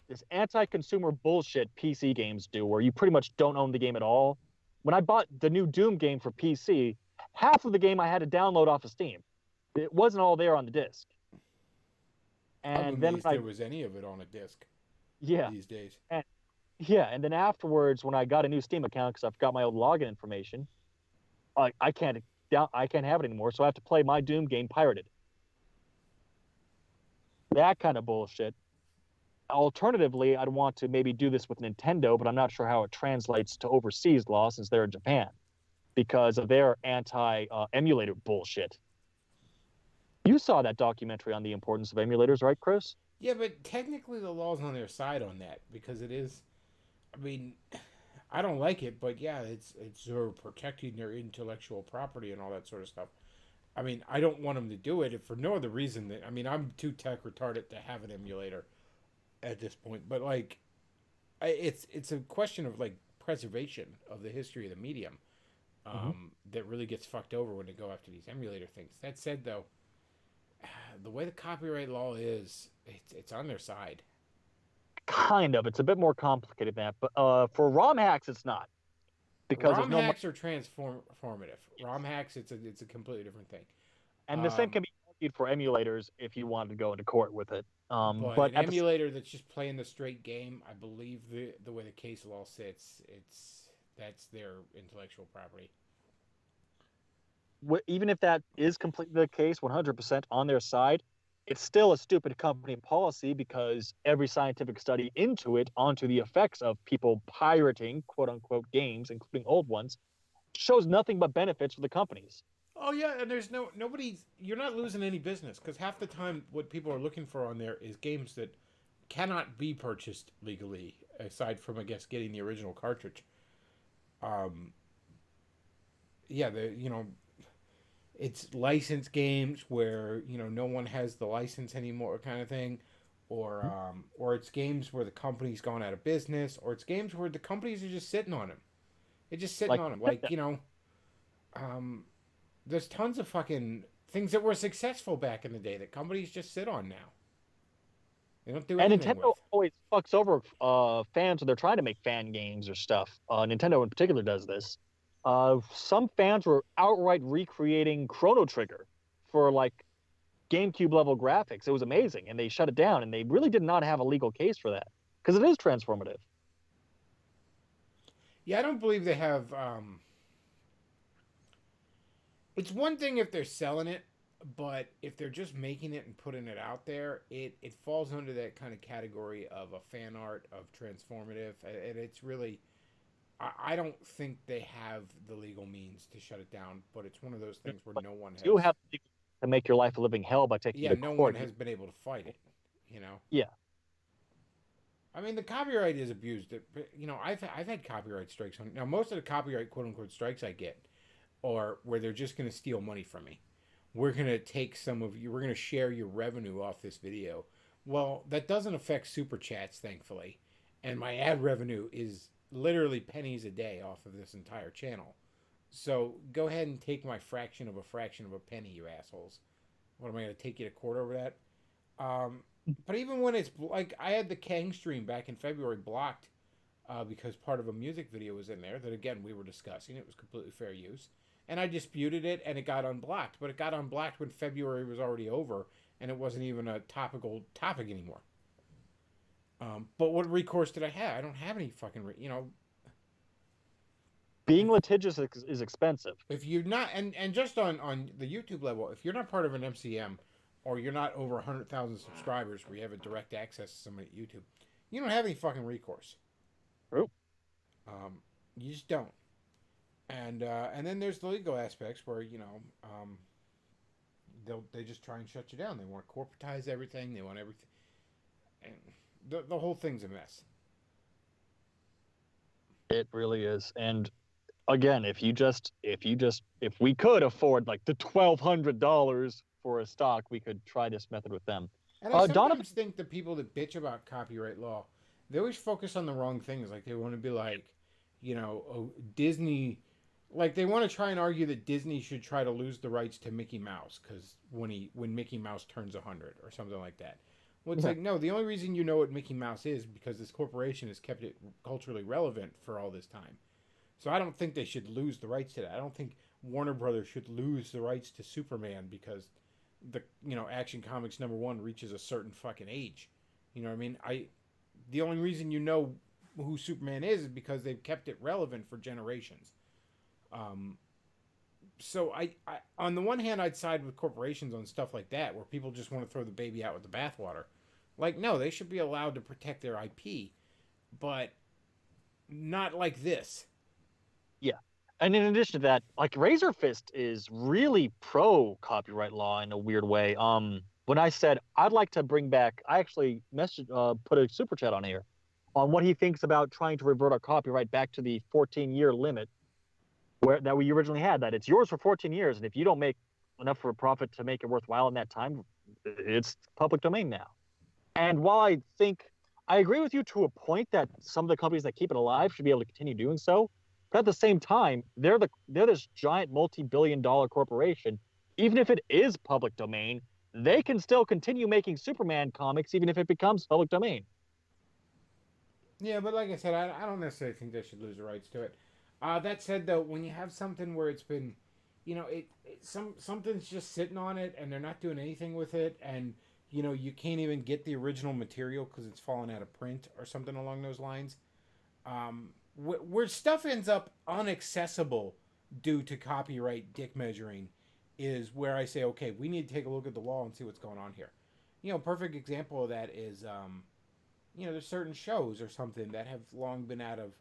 This anti-consumer bullshit PC games do, where you pretty much don't own the game at all. When I bought the new Doom game for PC, half of the game I had to download off of Steam. It wasn't all there on the disc. And then there was any of it on a disc. Yeah. These days. And then afterwards, when I got a new Steam account because I've got my old login information, I can't have it anymore, so I have to play my Doom game pirated. That kind of bullshit. Alternatively, I'd want to maybe do this with Nintendo, but I'm not sure how it translates to overseas law since they're in Japan because of their anti-emulator bullshit. You saw that documentary on the importance of emulators, right, Chris? Yeah, but technically the law's on their side on that because it is. I mean, I don't like it, but yeah, it's sort of protecting their intellectual property and all that sort of stuff. I mean, I don't want them to do it for no other reason than I'm too tech retarded to have an emulator at this point. But like, it's a question of like preservation of the history of the medium that really gets fucked over when they go after these emulator things. That said, though, the way the copyright law is, it's on their side. Kind of. It's a bit more complicated than that. But for ROM hacks, it's not. Because ROM hacks are transformative. Yes. ROM hacks, it's a completely different thing. And the same can be argued for emulators if you wanted to go into court with it. But an emulator that's just playing the straight game, I believe the way the case law sits, that's their intellectual property. Even if that is completely the case, 100% on their side, it's still a stupid company policy because every scientific study onto the effects of people pirating quote-unquote games, including old ones, shows nothing but benefits for the companies. Oh yeah, and there's you're not losing any business because half the time what people are looking for on there is games that cannot be purchased legally, aside from I guess getting the original cartridge. It's licensed games where no one has the license anymore, kind of thing, or it's games where the company's gone out of business, or it's games where the companies are just sitting on them. They're just sitting on them, there's tons of fucking things that were successful back in the day that companies just sit on now. They don't do anything. And Nintendo always fucks over fans when they're trying to make fan games or stuff. Nintendo in particular does this. Some fans were outright recreating Chrono Trigger for like GameCube level graphics. It was amazing, and they shut it down, and they really did not have a legal case for that because it is transformative. Yeah, I don't believe they have. It's one thing if they're selling it, but if they're just making it and putting it out there, it falls under that kind of category of a fan art of transformative, and it's really. I don't think they have the legal means to shut it down, but it's one of those things where But no one you has. have to make your life a living hell by taking you Yeah, to no one court. has been able to fight it. You know. Yeah. I mean, the copyright is abused. You know, I've had copyright strikes on. Now, most of the copyright quote unquote strikes I get are where they're just going to steal money from me. We're going to take some of you. We're going to share your revenue off this video. Well, that doesn't affect super chats, thankfully, and my ad revenue is literally pennies a day off of this entire channel. So go ahead and take my fraction of a penny, you assholes. What am I going to take you to court over that? But even when it's like I had the Kang stream back in February blocked because part of a music video was in there that again we were discussing. It was completely fair use, and I disputed it, and it got unblocked. But it got unblocked when February was already over, and it wasn't even a topical topic anymore. But what recourse did I have? I don't have any fucking Being litigious is expensive. if you're not and just on the YouTube level, if you're not part of an MCM or you're not over 100,000 subscribers where you have a direct access to somebody at YouTube, you don't have any fucking recourse. True. You just don't. And then there's the legal aspects where they just try and shut you down. They want to corporatize everything. They want everything, and the whole thing's a mess. It really is. And again, if we could afford like the $1,200 for a stock, we could try this method with them. And I sometimes Donovan, think the people that bitch about copyright law, they always focus on the wrong things. Like they want to be like, Disney. Like they want to try and argue that Disney should try to lose the rights to Mickey Mouse because when Mickey Mouse turns 100 or something like that. Well, it's like no. The only reason you know what Mickey Mouse is because this corporation has kept it culturally relevant for all this time. So I don't think they should lose the rights to that. I don't think Warner Brothers should lose the rights to Superman because Action Comics #1 reaches a certain fucking age. You know what I mean? The only reason you know who Superman is because they've kept it relevant for generations. So I on the one hand I'd side with corporations on stuff like that where people just want to throw the baby out with the bathwater. Like no, they should be allowed to protect their IP, but not like this. yeah. And in addition to that, like Razor Fist is really pro copyright law in a weird way. When I said I'd like to bring back, I actually put a super chat on here on what he thinks about trying to revert our copyright back to the 14-year limit that we originally had. That it's yours for 14 years, and if you don't make enough for a profit to make it worthwhile in that time, it's public domain now. And while I agree with you to a point that some of the companies that keep it alive should be able to continue doing so, but at the same time, they're this giant multi-billion-dollar corporation. Even if it is public domain, they can still continue making Superman comics even if it becomes public domain. Yeah, but like I said, I don't necessarily think they should lose the rights to it. That said, though, when you have something where it's been, something's just sitting on it and they're not doing anything with it, and you can't even get the original material because it's fallen out of print or something along those lines. Where stuff ends up inaccessible due to copyright dick measuring is where I say, okay, we need to take a look at the law and see what's going on here. Perfect example of that is, there's certain shows or something that have long been out of,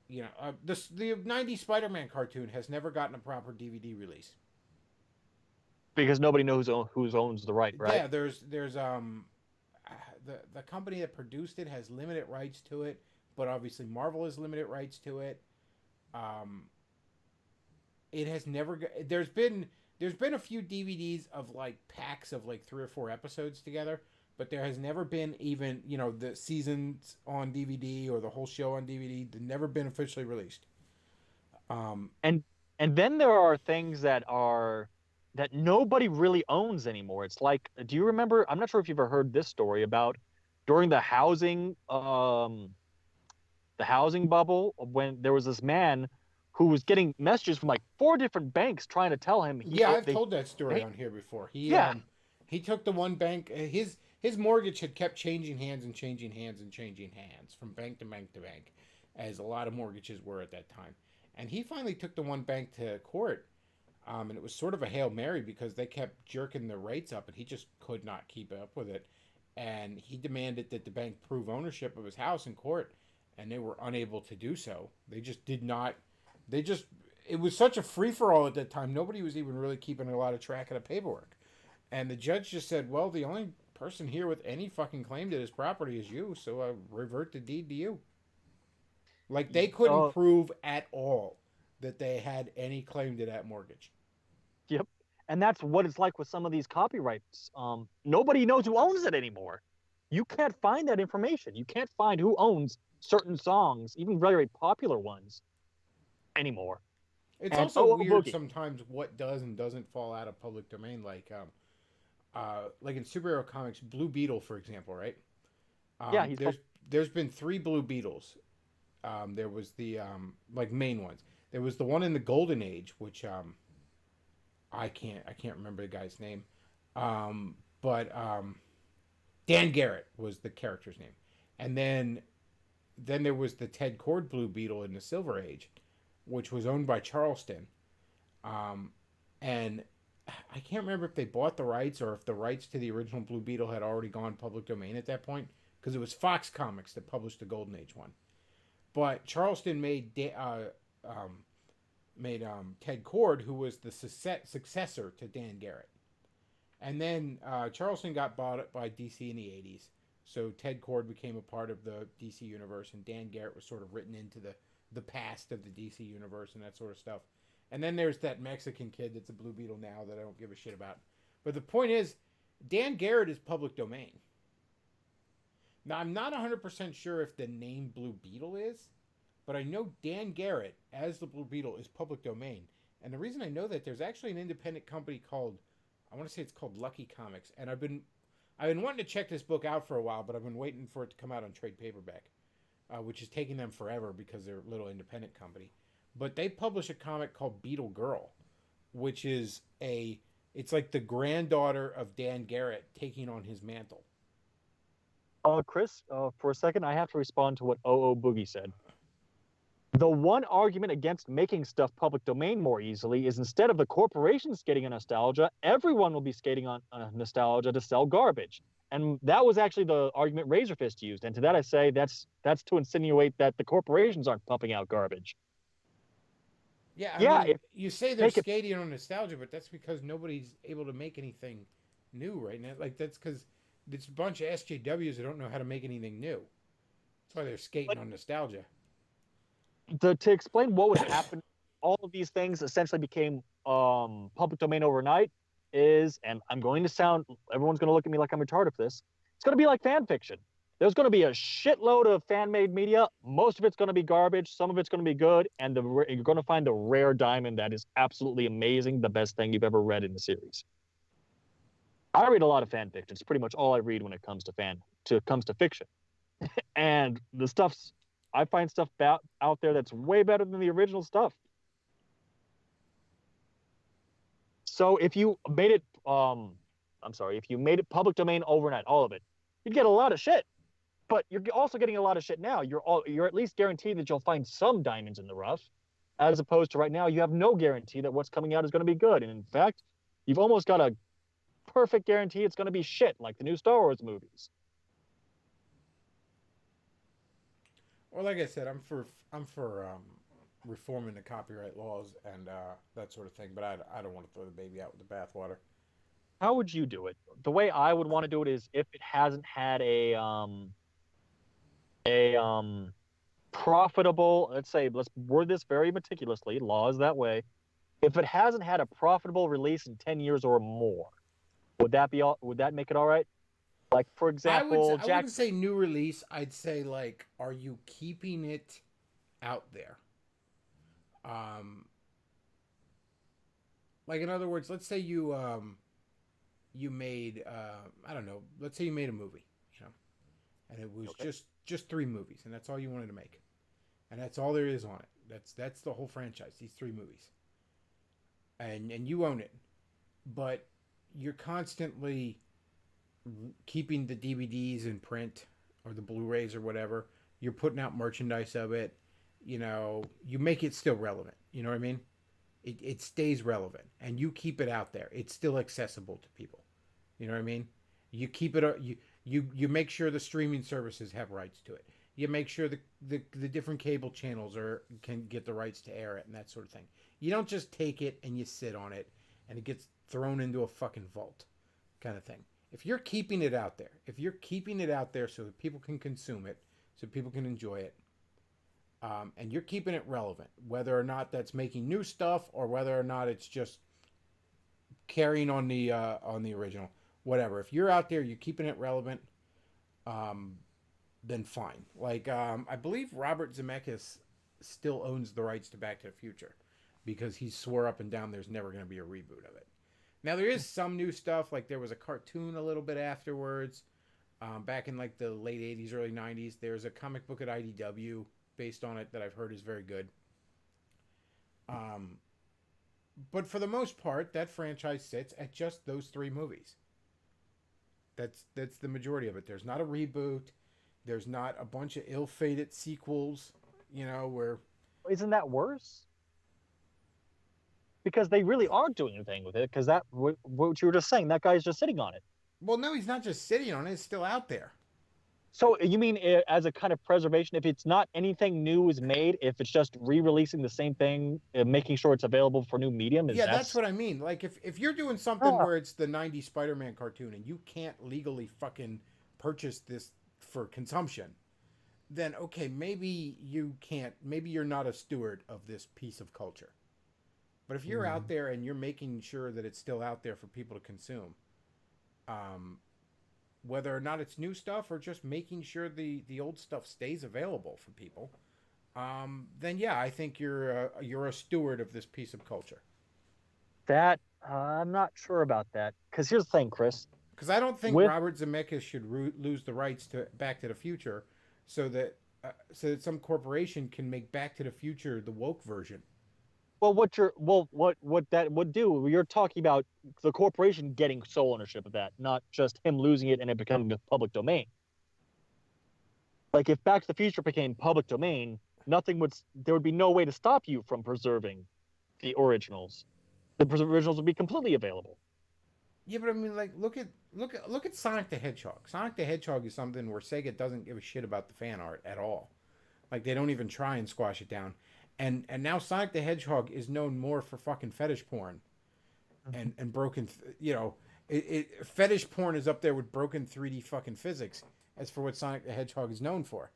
the '90s Spider-Man cartoon has never gotten a proper DVD release because nobody knows who owns the right. Yeah, there's the company that produced it has limited rights to it, but obviously Marvel has limited rights to it. It has never. There's been a few DVDs of like packs of like 3 or 4 episodes together, but there has never been even the seasons on DVD or the whole show on DVD. They've never been officially released. And then there are things that nobody really owns anymore. It's like, do you remember? I'm not sure if you've ever heard this story about during the housing bubble when there was this man who was getting messages from like 4 different banks trying to tell him. I've told that story on here before. He took the one bank. His mortgage had kept changing hands and changing hands and changing hands from bank to bank to bank, as a lot of mortgages were at that time. And he finally took the one bank to court And it was sort of a Hail Mary because they kept jerking the rates up and he just could not keep up with it. And he demanded that the bank prove ownership of his house in court, and they were unable to do so. They just did not. They just. It was such a free for all at that time. Nobody was even really keeping a lot of track of the paperwork. And the judge just said, well, the only person here with any fucking claim to this property is you, so I revert the deed to you. Like, they couldn't Uh, prove at all that they had any claim to that mortgage. yep. And that's what it's like with some of these copyrights. Nobody knows who owns it anymore. You can't find that information. You can't find who owns certain songs, even very, very popular ones, anymore. It's And also weird Boogie. sometimes what does and doesn't fall out of public domain. Like in superhero comics, Blue Beetle, for example, right? Yeah, Um, there's there's been three Blue Beetles. There was the like main ones. There was the one in the Golden Age, which I can't remember the guy's name, but Dan Garrett was the character's name, and then there was the Ted Cord Blue Beetle in the Silver Age, which was owned by Charleston, um, and I can't remember if they bought the rights or if the rights to the original Blue Beetle had already gone public domain at that point, because it was Fox Comics that published the Golden Age one. But Charleston made Ted Cord, who was the successor to Dan Garrett, and then Charleston got bought up by DC in the '80s. So Ted Cord became a part of the DC universe, and Dan Garrett was sort of written into the past of the DC universe and that sort of stuff. And then there's that Mexican kid that's a Blue Beetle now that I don't give a shit about. But the point is, Dan Garrett is public domain. Now, I'm not 100% sure if the name Blue Beetle is, but I know Dan Garrett as the Blue Beetle is public domain. And the reason I know that, there's actually an independent company called, I want to say it's called Lucky Comics, and I've been wanting to check this book out for a while, but I've been waiting for it to come out on trade paperback, which is taking them forever because they're a little independent company. But they publish a comic called Beetle Girl, which is it's like the granddaughter of Dan Garrett taking on his mantle. Chris, for a second, I have to respond to what OO Boogie said. The one argument against making stuff public domain more easily is instead of the corporations skating on nostalgia, everyone will be skating on nostalgia to sell garbage. And that was actually the argument Razorfist used. And to that I say that's to insinuate that the corporations aren't pumping out garbage. Yeah, I Yeah, mean, if you say they're take it, skating on nostalgia, but that's because nobody's able to make anything new right now. Like, that's because it's a bunch of SJWs that don't know how to make anything new. That's why they're skating but on nostalgia. to explain what would happen, all of these things essentially became public domain overnight. And I'm going to sound, everyone's going to look at me like I'm retarded for this. It's going to be like fan fiction. There's going to be a shitload of fan made media. Most of it's going to be garbage. Some of it's going to be good. And you're going to find the rare diamond that is absolutely amazing, the best thing you've ever read in the series. I read a lot of fan fiction. It's pretty much all I read when it comes to fiction. And I find stuff out there that's way better than the original stuff. So if you made it, if you made it public domain overnight, all of it, you'd get a lot of shit. But you're also getting a lot of shit now. You're at least guaranteed that you'll find some diamonds in the rough, as opposed to right now, you have no guarantee that what's coming out is going to be good. And in fact, you've almost got a perfect guarantee it's going to be shit, like the new Star Wars movies. Well, like I said, I'm for reforming the copyright laws and that sort of thing. But I don't want to throw the baby out with the bathwater. How would you do it? The way I would want to do it is if it hasn't had a profitable, let's word this very meticulously, law is that way. If it hasn't had a profitable release in 10 years or more, would that make it all right? Like, for example, I wouldn't say new release. I'd say, like, are you keeping it out there? Um, like, in other words, let's say you made I don't know, let's say you made a movie, and it was Okay. just three movies, and that's all you wanted to make, and that's all there is on it. That's the whole franchise. These three movies, and you own it, but you're constantly keeping the DVDs in print or the Blu-rays or whatever. You're putting out merchandise of it. You make it still relevant. You know what I mean? it stays relevant, and you keep it out there. It's still accessible to people. You know what I mean? You keep it. You make sure the streaming services have rights to it. You make sure the different cable channels can get the rights to air it and that sort of thing. You don't just take it and you sit on it and it gets thrown into a fucking vault, kind of thing. If you're keeping it out there, so that people can consume it, so people can enjoy it, and you're keeping it relevant, whether or not that's making new stuff or whether or not it's just carrying on the original, whatever. If you're out there, you're keeping it relevant, then fine. Like I believe Robert Zemeckis still owns the rights to Back to the Future because he swore up and down there's never going to be a reboot of it. Now there is some new stuff, like there was a cartoon a little bit afterwards, back in like the late 80s, early 90s. There's a comic book at IDW based on it that I've heard is very good. But for the most part, that franchise sits at just those 3 movies. That's the majority of it. There's not a reboot. There's not a bunch of ill-fated sequels, where... Isn't that worse? Because they really aren't doing anything with it, because that, what you were just saying, that guy's just sitting on it. Well, no, he's not just sitting on it. It's still out there. So you mean as a kind of preservation, if it's not anything new is made, if it's just re-releasing the same thing, making sure it's available for new medium? Yeah, that's what I mean. Like, if you're doing something where it's the 90s Spider-Man cartoon and you can't legally fucking purchase this for consumption, then okay, maybe you can't, maybe you're not a steward of this piece of culture. But if you're out there and you're making sure that it's still out there for people to consume, whether or not it's new stuff or just making sure the old stuff stays available for people, then yeah, I think you're a steward of this piece of culture. That I'm not sure about that, because here's the thing, Chris. Because I don't think Robert Zemeckis should lose the rights to Back to the Future, so that some corporation can make Back to the Future the woke version. Well, what that would do? You're talking about the corporation getting sole ownership of that, not just him losing it and it becoming the public domain. Like if Back to the Future became public domain, there would be no way to stop you from preserving the originals. The originals would be completely available. Yeah, but I mean, like, look at Sonic the Hedgehog. Sonic the Hedgehog is something where Sega doesn't give a shit about the fan art at all. Like, they don't even try and squash it down. And now Sonic the Hedgehog is known more for fucking fetish porn, and broken, fetish porn is up there with broken 3D fucking physics as for what Sonic the Hedgehog is known for.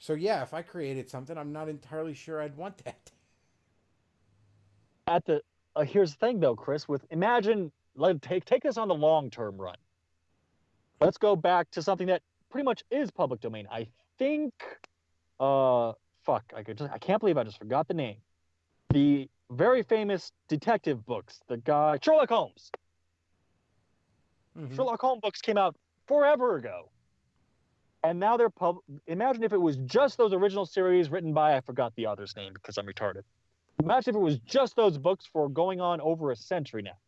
So yeah, if I created something, I'm not entirely sure I'd want that. Here's the thing though, Chris. Take this on the long-term run. Let's go back to something that pretty much is public domain. I think. I can't believe I just forgot the name. The very famous detective books, the guy Sherlock Holmes. Mm-hmm. Sherlock Holmes books came out forever ago, and now they're Imagine if it was just those original series written by, I forgot the author's name because I'm retarded. Imagine if it was just those books for going on over a century now.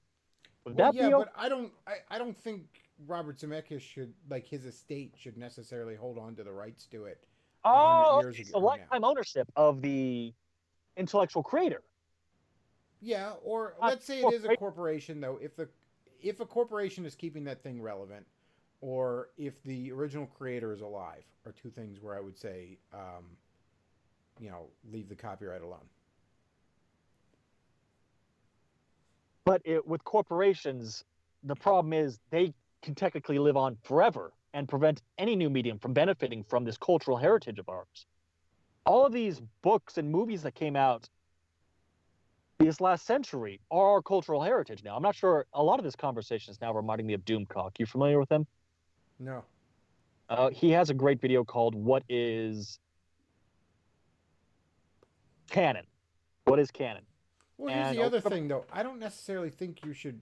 But I don't think Robert Zemeckis should, like, his estate should necessarily hold on to the rights to it. Oh, it's a lifetime ownership of the intellectual creator. Yeah, or let's say it is a corporation, though. If a corporation is keeping that thing relevant, or if the original creator is alive, are two things where I would say, leave the copyright alone. But with corporations, the problem is they can technically live on forever and prevent any new medium from benefiting from this cultural heritage of ours. All of these books and movies that came out this last century are our cultural heritage now. I'm not sure, a lot of this conversation is now reminding me of Doomcock. You familiar with him? No. He has a great video called What is Canon? What is canon? Well, here's the other thing, though. I don't necessarily think you should...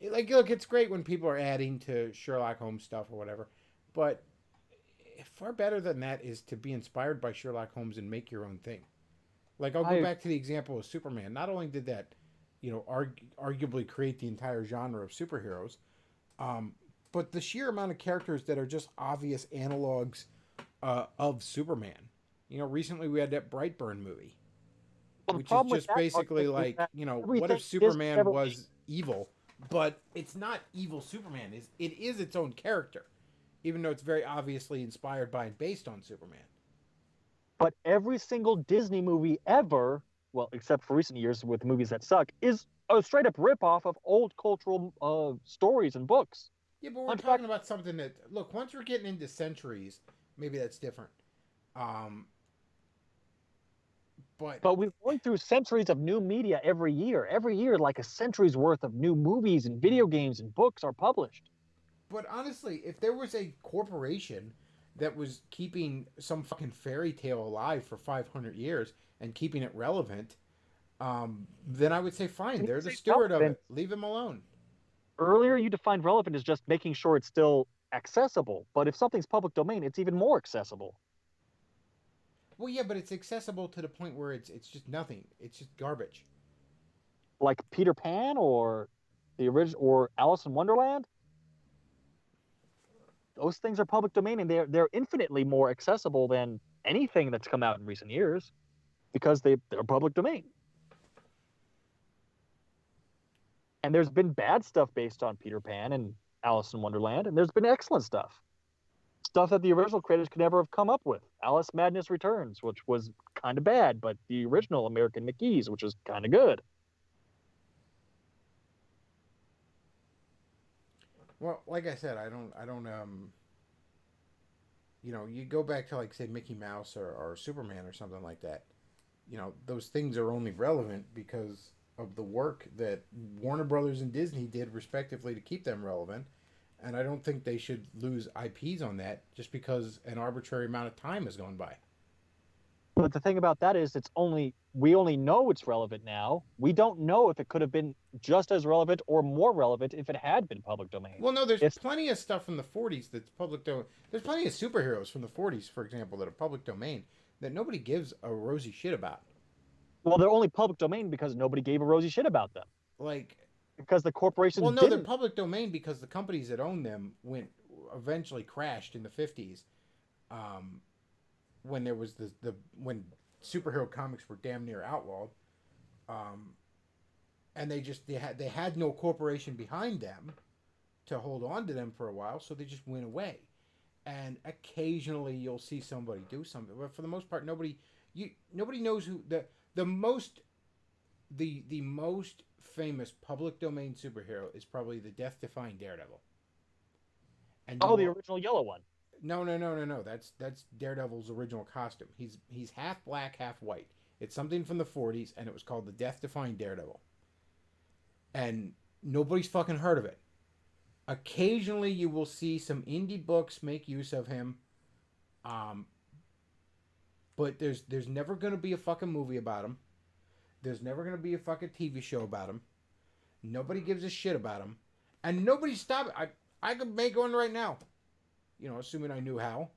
look, it's great when people are adding to Sherlock Holmes stuff or whatever, but far better than that is to be inspired by Sherlock Holmes and make your own thing. Like, I'll go back to the example of Superman. Not only did that, arguably create the entire genre of superheroes, but the sheer amount of characters that are just obvious analogs of Superman. Recently we had that Brightburn movie, Well, the which is problem with just that basically argument is like, that what everything if Disney Superman ever made, was evil, but it's not evil Superman. It is its own character, even though it's very obviously inspired by and based on Superman. but every single Disney movie ever, well, except for recent years with movies that suck, is a straight up ripoff of old cultural stories and books. Yeah, but we're Hunchback, talking about something that, look, once we're getting into centuries, maybe that's different. Um, but but we're going through centuries of new media every year. Every year, like a century's worth of new movies and video games and books are published. But honestly, if there was a corporation that was keeping some fucking fairy tale alive for 500 years and keeping it relevant, then I would say fine. When you They're the say steward of relevant, it. Leave them alone. earlier you defined relevant as just making sure it's still accessible. But if something's public domain, it's even more accessible. Well, yeah, but it's accessible to the point where it's just nothing. It's just garbage. Like Peter Pan or the original or Alice in Wonderland, those things are public domain and they're infinitely more accessible than anything that's come out in recent years because they're public domain. And there's been bad stuff based on Peter Pan and Alice in Wonderland, and there's been excellent stuff. Stuff that the original creators could never have come up with. Alice Madness Returns, which was kind of bad, but the original American McGee's, which is kind of good. Well, like I said, I don't. You go back to like say Mickey Mouse or Superman or something like that. Those things are only relevant because of the work that Warner Brothers and Disney did respectively to keep them relevant. And I don't think they should lose IPs on that just because an arbitrary amount of time has gone by. But the thing about that is we only know it's relevant now. We don't know if it could have been just as relevant or more relevant if it had been public domain. Well, no, there's It's plenty of stuff from the 40s that's public domain. There's plenty of superheroes from the 40s, for example, that are public domain that nobody gives a rosy shit about. well, they're only public domain because nobody gave a rosy shit about them. Like, Because the corporations well, no, they're didn't. public domain because the companies that own them eventually crashed in the 50s, um, when there was when superhero comics were damn near outlawed, um, and they had no corporation behind them to hold on to them for a while, so they just went away. And occasionally you'll see somebody do something, but for the most part, nobody knows who the most the most famous public domain superhero is probably the death-defying Daredevil. And Oh, the original yellow one. no. That's Daredevil's original costume. He's half black, half white. It's something from the 40s, and it was called the Death-Defying Daredevil. And nobody's fucking heard of it. Occasionally, you will see some indie books make use of him, but there's never gonna be a fucking movie about him. There's never gonna be a fucking TV show about him. Nobody gives a shit about him, and nobody stop. I could make one right now. Assuming I knew how.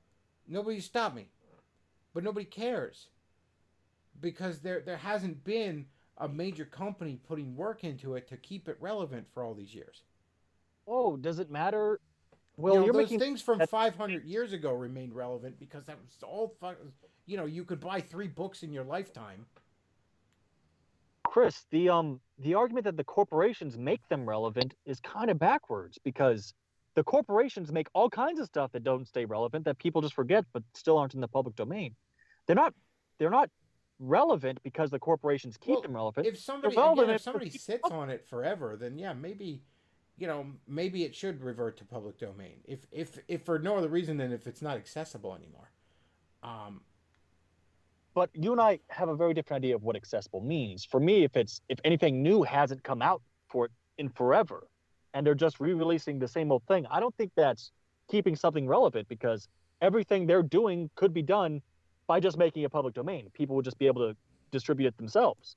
Nobody stopped me. But nobody cares. Because there hasn't been a major company putting work into it to keep it relevant for all these years. Oh, does it matter? Well, you're those making things from that 500 years ago remained relevant because that was all you could buy 3 books in your lifetime. Chris, the argument that the corporations make them relevant is kind of backwards because the corporations make all kinds of stuff that don't stay relevant that people just forget but still aren't in the public domain. They're not relevant because the corporations keep Well, them relevant. if They're somebody relevant again, if if they're somebody keep- sits on it forever, then yeah, maybe maybe it should revert to public domain. If for no other reason than if it's not accessible anymore. But you and I have a very different idea of what accessible means. For me, if anything new hasn't come out for it in forever, and they're just re-releasing the same old thing, I don't think that's keeping something relevant because everything they're doing could be done by just making it public domain. People would just be able to distribute it themselves.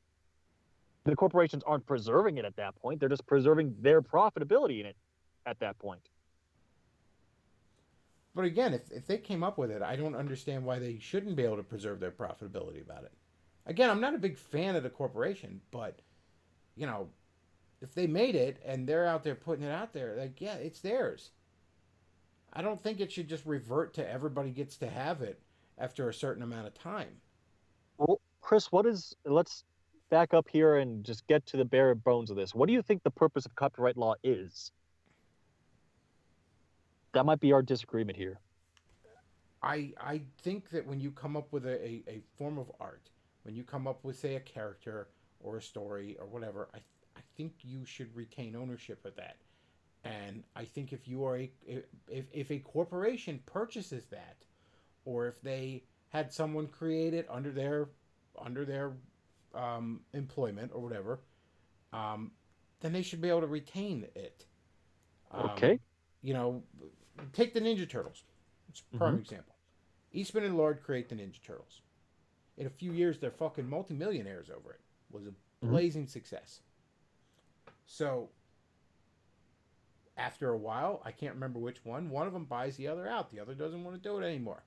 The corporations aren't preserving it at that point. They're just preserving their profitability in it at that point. But again, if they came up with it, I don't understand why they shouldn't be able to preserve their profitability about it. Again, I'm not a big fan of the corporation, but if they made it and they're out there putting it out there, like yeah, it's theirs. I don't think it should just revert to everybody gets to have it after a certain amount of time. Well, Chris, let's back up here and just get to the bare bones of this. What do you think the purpose of copyright law is? That might be our disagreement here. I think that when you come up with a form of art, when you come up with, say, a character or a story or whatever, I think you should retain ownership of that. And I think if you are if a corporation purchases that, or if they had someone create it under their employment or whatever, um, then they should be able to retain it. Um, Okay. you know, take the Ninja Turtles. It's a Hmm. prime example. Eastman and Lord create the Ninja Turtles. In a few years, they're fucking multimillionaires over it. It was a Hmm. blazing success. So after a while, I can't remember which one of them buys the other out. The other doesn't want to do it anymore.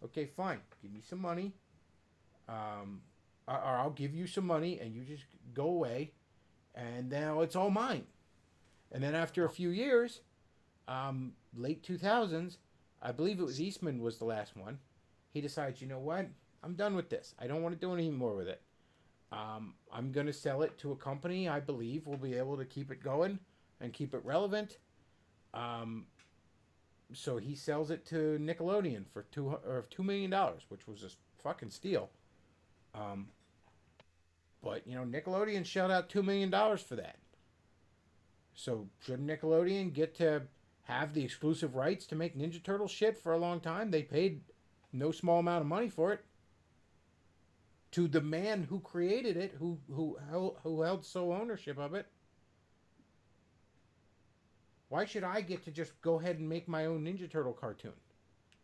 Okay, fine. Give me some money. Or I'll give you some money and you just go away. And now it's all mine. And then after a few years, late 2000s, I believe it was Eastman was the last one. He decides, you know what? I'm done with this. I don't want to do any more with it. I'm going to sell it to a company I believe will be able to keep it going and keep it relevant. Um, so he sells it to Nickelodeon for $2 million, which was a fucking steal. Um, but you know, Nickelodeon shelled out $2 million for that. So should Nickelodeon get to have the exclusive rights to make Ninja Turtle shit for a long time? They paid no small amount of money for it. To the man who created it, who held sole ownership of it. Why should I get to just go ahead and make my own Ninja Turtle cartoon?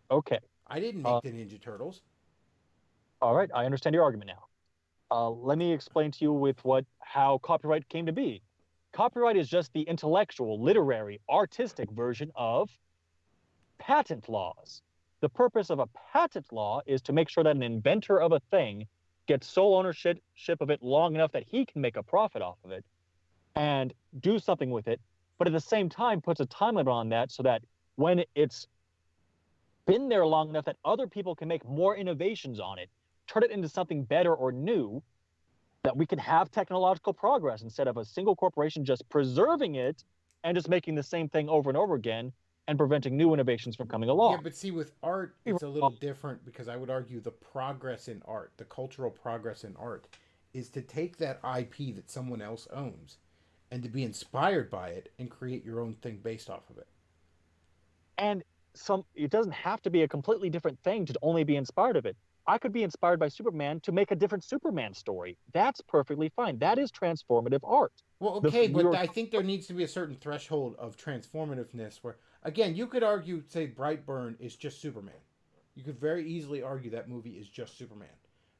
Okay. I didn't Uh, make the Ninja Turtles. all right. I understand your argument now. Let me explain to you with how copyright came to be. Copyright is just the intellectual, literary, artistic version of patent laws. The purpose of a patent law is to make sure that an inventor of a thing gets sole ownership of it long enough that he can make a profit off of it and do something with it, but at the same time puts a time limit on that so that when it's been there long enough that other people can make more innovations on it, turn it into something better or new, that we can have technological progress instead of a single corporation just preserving it and just making the same thing over and over again and preventing new innovations from coming Yeah, along. but see, with art, it's a little different because I would argue the progress in art, the cultural progress in art, is to take that IP that someone else owns and to be inspired by it and create your own thing based off of it. And it doesn't have to be a completely different thing to only be inspired of it. I could be inspired by Superman to make a different Superman story. That's perfectly fine. That is transformative art. Well, The okay, we but were I think there needs to be a certain threshold of transformativeness where, again, you could argue, say, Brightburn is just Superman. You could very easily argue that movie is just Superman.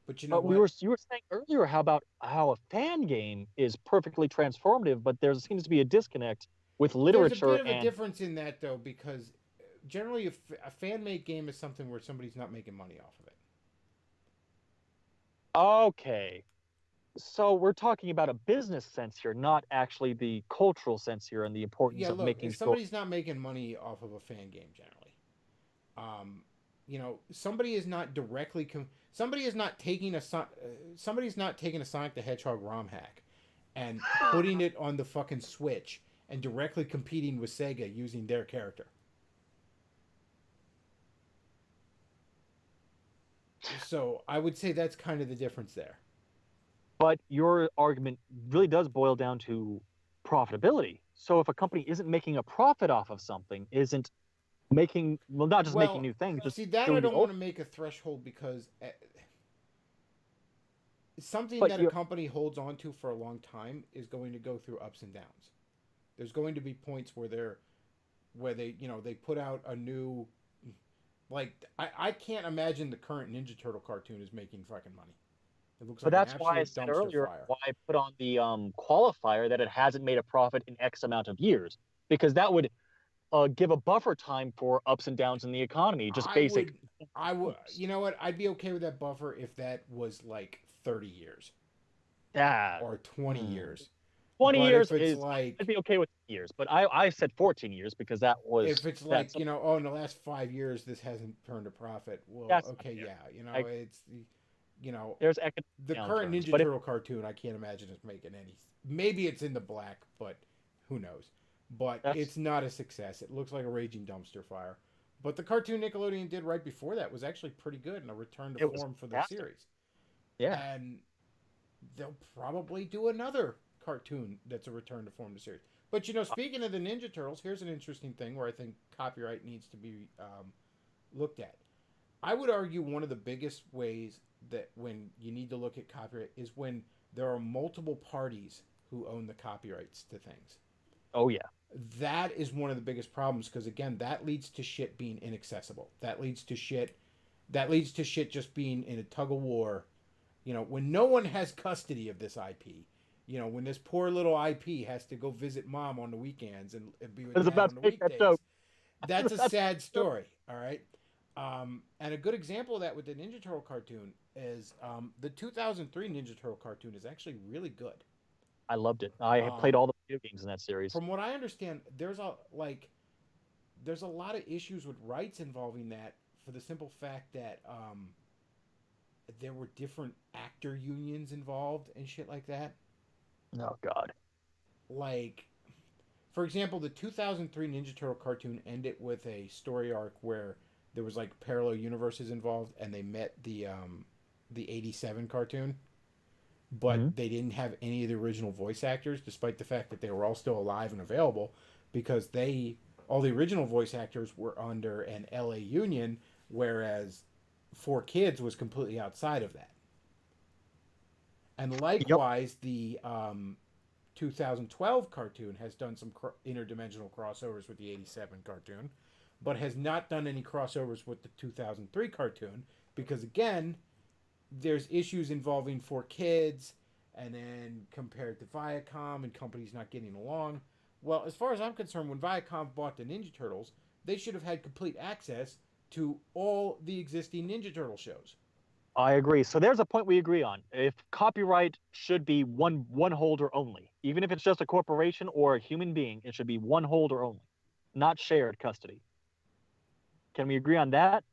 But you know But what? you were saying earlier how a fan game is perfectly transformative, but there seems to be a disconnect with There's a literature bit of a and difference in that, though, because generally a fan made game is something where somebody's not making money off of it. okay. So we're talking about a business sense here, not actually the cultural sense here and the importance Yeah, of look, making if stories. somebody's not making money off of a fan game, generally, um, you know, somebody is not directly somebody is not taking somebody's not taking a Sonic the Hedgehog ROM hack and putting it on the fucking Switch and directly competing with Sega using their character. So I would say that's kind of the difference there. But your argument really does boil down to profitability. So if a company isn't making a profit off of something, isn't making, well, not just making Well, new things, just see that I doing the don't old. want to make a threshold because something But that a you're company holds on to for a long time is going to go through ups and downs. There's going to be points where they you know they put out a new like I can't imagine the current Ninja Turtle cartoon is making fucking money. It looks But like an that's why I absolute said dumpster earlier fire. why I put on the qualifier that it hasn't made a profit in X amount of years, because that would give a buffer time for ups and downs in the economy, just I basic. would you know what? I'd be okay with that buffer if that was like 30 years Ah, or 20 hmm. years. 20 But years if it's is, I'd like, be okay with years, but I said 14 years because if it's that's like, oh, in the last 5 years this hasn't turned a profit. Well, that's not okay, fair. yeah, I, it's, you know, there's economic the current downturns, Ninja but if Turtle cartoon, I can't imagine it's making any. Maybe it's in the black, but who knows? But that's it's not a success. It looks like a raging dumpster fire. But the cartoon Nickelodeon did right before that was actually pretty good and a return to it was form for the fantastic. series. Yeah. And they'll probably do another cartoon that's a return to form to series. But speaking of the Ninja Turtles, here's an interesting thing where I think copyright needs to be looked at. I would argue one of the biggest ways that when you need to look at copyright is when there are multiple parties who own the copyrights to things. Oh yeah. That is one of the biggest problems because again, that leads to shit being inaccessible. That leads to shit. That leads to shit just being in a tug of war. When no one has custody of this IP. When this poor little IP has to go visit mom on the weekends and be I with was dad about on to the make that weekdays. joke. That's a That's sad story. All right. And a good example of that with the Ninja Turtle cartoon is the 2003 Ninja Turtle cartoon is actually really good. I loved it. I have played Um, all the video games in that series. from what I understand, there's a lot of issues with rights involving that for the simple fact that there were different actor unions involved and shit like that. Oh God. Like, for example, the 2003 Ninja Turtle cartoon ended with a story arc where there was like parallel universes involved, and they met the '87 cartoon, but Hmm. they didn't have any of the original voice actors, despite the fact that they were all still alive and available, because all the original voice actors were under an LA union, whereas Four Kids was completely outside of that. And Yep. likewise, the 2012 cartoon has done some interdimensional crossovers with the '87 cartoon, but has not done any crossovers with the 2003 cartoon because, again, there's issues involving Four Kids and then compared to Viacom and companies not getting along. Well, as far as I'm concerned, when Viacom bought the Ninja Turtles, they should have had complete access to all the existing Ninja Turtle shows. I agree. So there's a point we agree on. If copyright should be one holder only, even if it's just a corporation or a human being, it should be one holder only, not shared custody. Can we agree on that?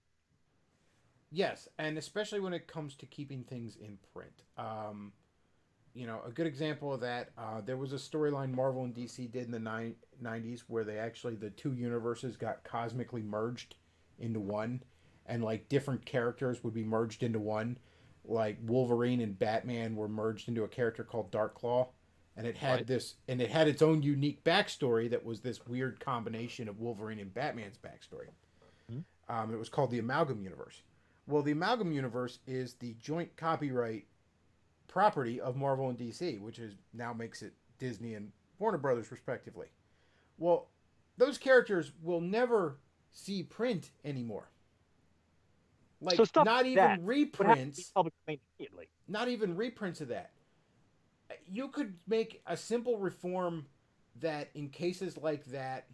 Yes, and especially when it comes to keeping things in print. A good example of that, there was a storyline Marvel and DC did in the 90s where the two universes got cosmically merged into one, and like different characters would be merged into one. Like Wolverine and Batman were merged into a character called Dark Claw, and Right. it had its own unique backstory that was this weird combination of Wolverine and Batman's backstory. Mhm. It was called the Amalgam Universe. Well, the Amalgam Universe is the joint copyright property of Marvel and DC, which is now makes it Disney and Warner Brothers respectively. Well, those characters will never see print anymore. So Like stuff like that would have to be public domain immediately. not even reprints of that. You could make a simple reform that in cases like that,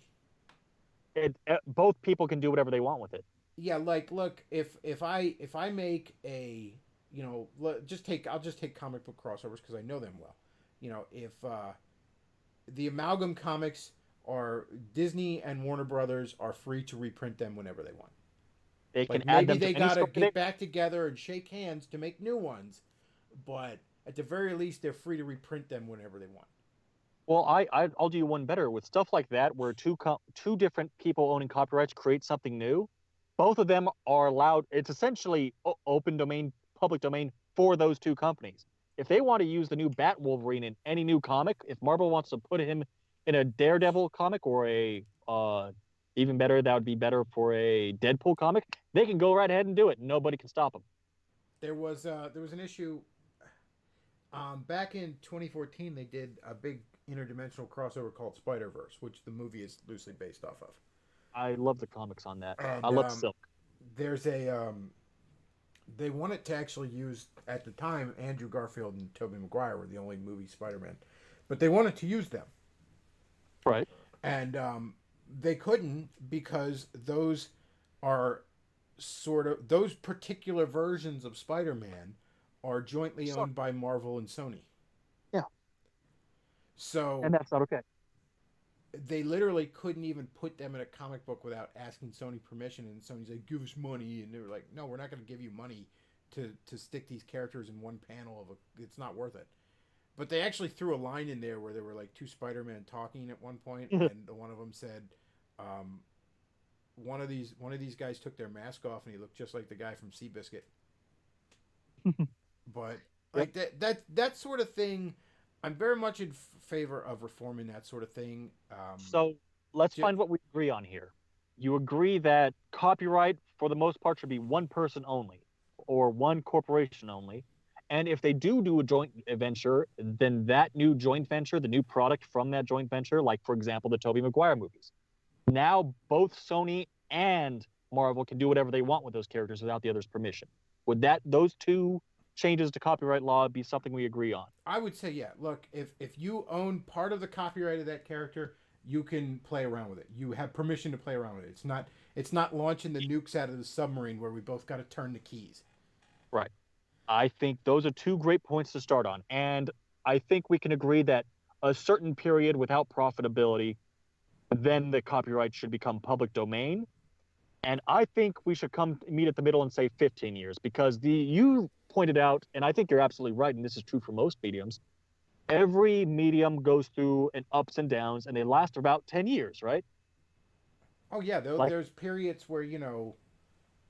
Both people can do whatever they want with it. yeah, like look, if I make a, I'll just take comic book crossovers because I know them well. If the Amalgam comics are Disney and Warner Brothers are free to reprint them whenever they want. They can Like add maybe them to they any gotta story they get back together and shake hands to make new ones, but at the very least they're free to reprint them whenever they want. Well, I'll do you one better with stuff like that, where two different people owning copyrights create something new. Both of them are allowed. It's essentially open domain, public domain for those two companies. If they want to use the new Bat Wolverine in any new comic, if Marvel wants to put him in a Daredevil comic or a even better, that would be better for a Deadpool comic. They can go right ahead and do it. Nobody can stop them. There was an issue back in 2014. They did a big interdimensional crossover called Spider Verse, which the movie is loosely based off of. I love the comics on that. I And love Silk. there's a they wanted to actually use at the time Andrew Garfield and Tobey Maguire were the only movie Spider-Man, but they wanted to use them, Right. and they couldn't because are those particular versions of Spider-Man are jointly So, owned by Marvel and Sony. yeah. So And that's not okay. they literally couldn't even put them in a comic book without asking Sony permission. And Sony's like, "Give us money," and they were like, "No, we're not going to give you money to stick these characters in one panel of a. It's not worth it." But they actually threw a line in there where there were like two Spider-Man talking at one point, and one of them said, "One of these guys took their mask off, and he looked just like the guy from Seabiscuit." But Yep. like that sort of thing, I'm very much in favor of reforming that sort of thing. So let's J- find what we agree on here. You agree that copyright, for the most part, should be one person only or one corporation only. And if they do a joint venture, then that new joint venture, the new product from that joint venture, like for example the Tobey Maguire movies, now both Sony and Marvel can do whatever they want with those characters without the other's permission. Would those two changes to copyright law be something we agree on? I would say, yeah. Look, if you own part of the copyright of that character, you can play around with it. You have permission to play around with it. It's not launching the nukes out of the submarine where we both got to turn the keys. Right. I think those are two great points to start on. And I think we can agree that a certain period without profitability, then the copyright should become public domain. And I think we should come meet at the middle and say 15 years because you pointed out, and I think you're absolutely right, and this is true for most mediums. Every medium goes through an ups and downs, and they last about 10 years, right? Oh yeah, Like there's periods where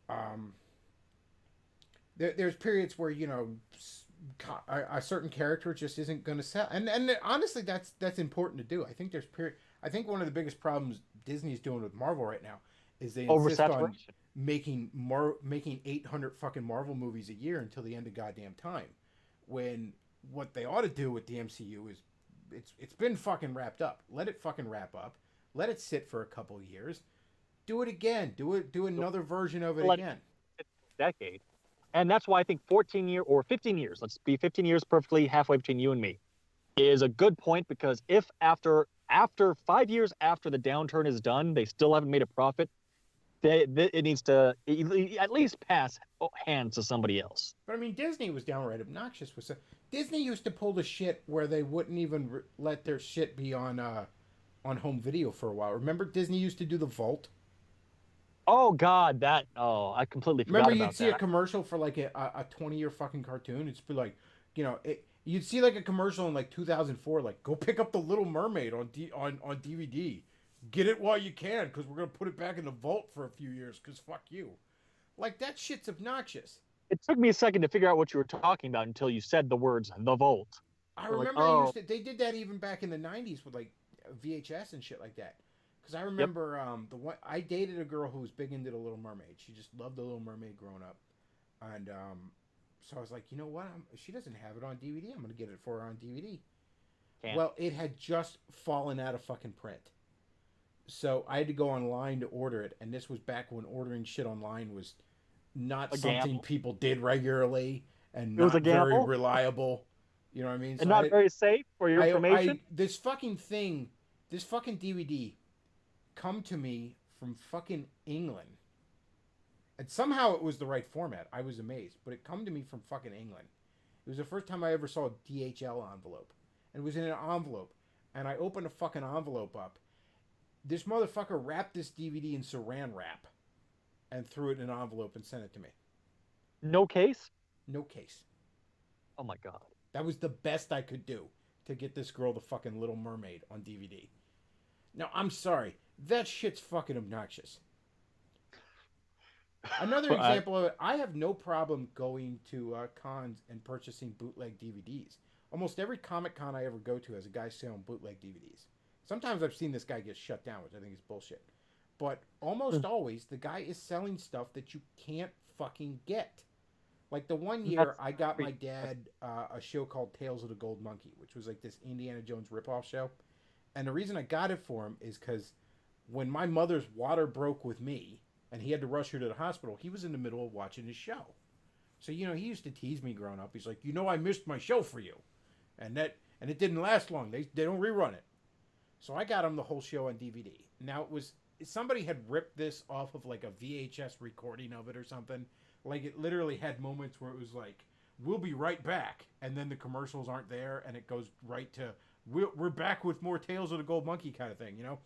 um, there's periods where a certain character just isn't going to sell, and honestly, that's important to do. I think one of the biggest problems Disney's doing with Marvel right now is they insist on oversaturation. making 800 fucking Marvel movies a year until the end of goddamn time, when what they ought to do with the MCU is it's been fucking wrapped up. Let it fucking wrap up. Let it sit for a couple years. Do it again. Do another version of it Let again. it decade. And that's why I think 14 year or 15 years, let's be 15 years perfectly halfway between you and me, is a good point because if after 5 years after the downturn is done, they still haven't made a profit, it needs to at least pass hands to somebody else. But I mean, Disney was downright obnoxious with Disney used to pull the shit where they wouldn't even let their shit be on home video for a while. Remember, Disney used to do the Vault. Oh God, I completely Remember, forgot you'd about see a that. commercial for like a 20-year fucking cartoon. It's be like, you'd see like a commercial in like 2004, like go pick up the Little Mermaid on DVD. Get it while you can, because we're gonna put it back in the vault for a few years. Because fuck you. Like that shit's obnoxious. It took me a second to figure out what you were talking about until you said the words "the Vault." I We're like, remember oh, they did that even back in the 90s with like VHS and shit like that. Because I yep. remember the one I dated a girl who was big into the Little Mermaid. She just loved the Little Mermaid growing up, and so I was like, you know what? She doesn't have it on DVD. I'm gonna get it for her on DVD. Can't. Well, it had just fallen out of fucking print, so I had to go online to order it. And this was back when ordering shit online was not A something gamble. people did regularly and It was a not very gamble reliable. You know what I mean? and So I not had very safe for your information. this fucking thing, this fucking DVD, come to me from fucking England, and somehow it was the right format. I was amazed, but it come to me from fucking England. It was the first time I ever saw a DHL envelope, and it was in an envelope. And I opened a fucking envelope up. This motherfucker wrapped this DVD in Saran wrap and threw it in an envelope and sent it to me. No case. No case. Oh my God. That was the best I could do to get this girl the fucking Little Mermaid on DVD. Now, I'm sorry. That shit's fucking obnoxious. Another I, example of it, I have no problem going to cons and purchasing bootleg DVDs. Almost every Comic Con I ever go to has a guy selling bootleg DVDs. Sometimes I've seen this guy get shut down, which I think is bullshit. But almost always, the guy is selling stuff that you can't fucking get. Like the one year, that's I got my dad a show called Tales of the Gold Monkey, which was like this Indiana Jones ripoff show. And the reason I got it for him is because when my mother's water broke with me and he had to rush her to the hospital, he was in the middle of watching his show. So, he used to tease me growing up. He's like, I missed my show for you. And it didn't last long. They don't rerun it. So I got him the whole show on DVD. Now it was somebody had ripped this off of like a VHS recording of it or something. Like it literally had moments where it was like, "We'll be right back," and then the commercials aren't there, and it goes right to we're back with more Tales of the Gold Monkey kind of thing, you know.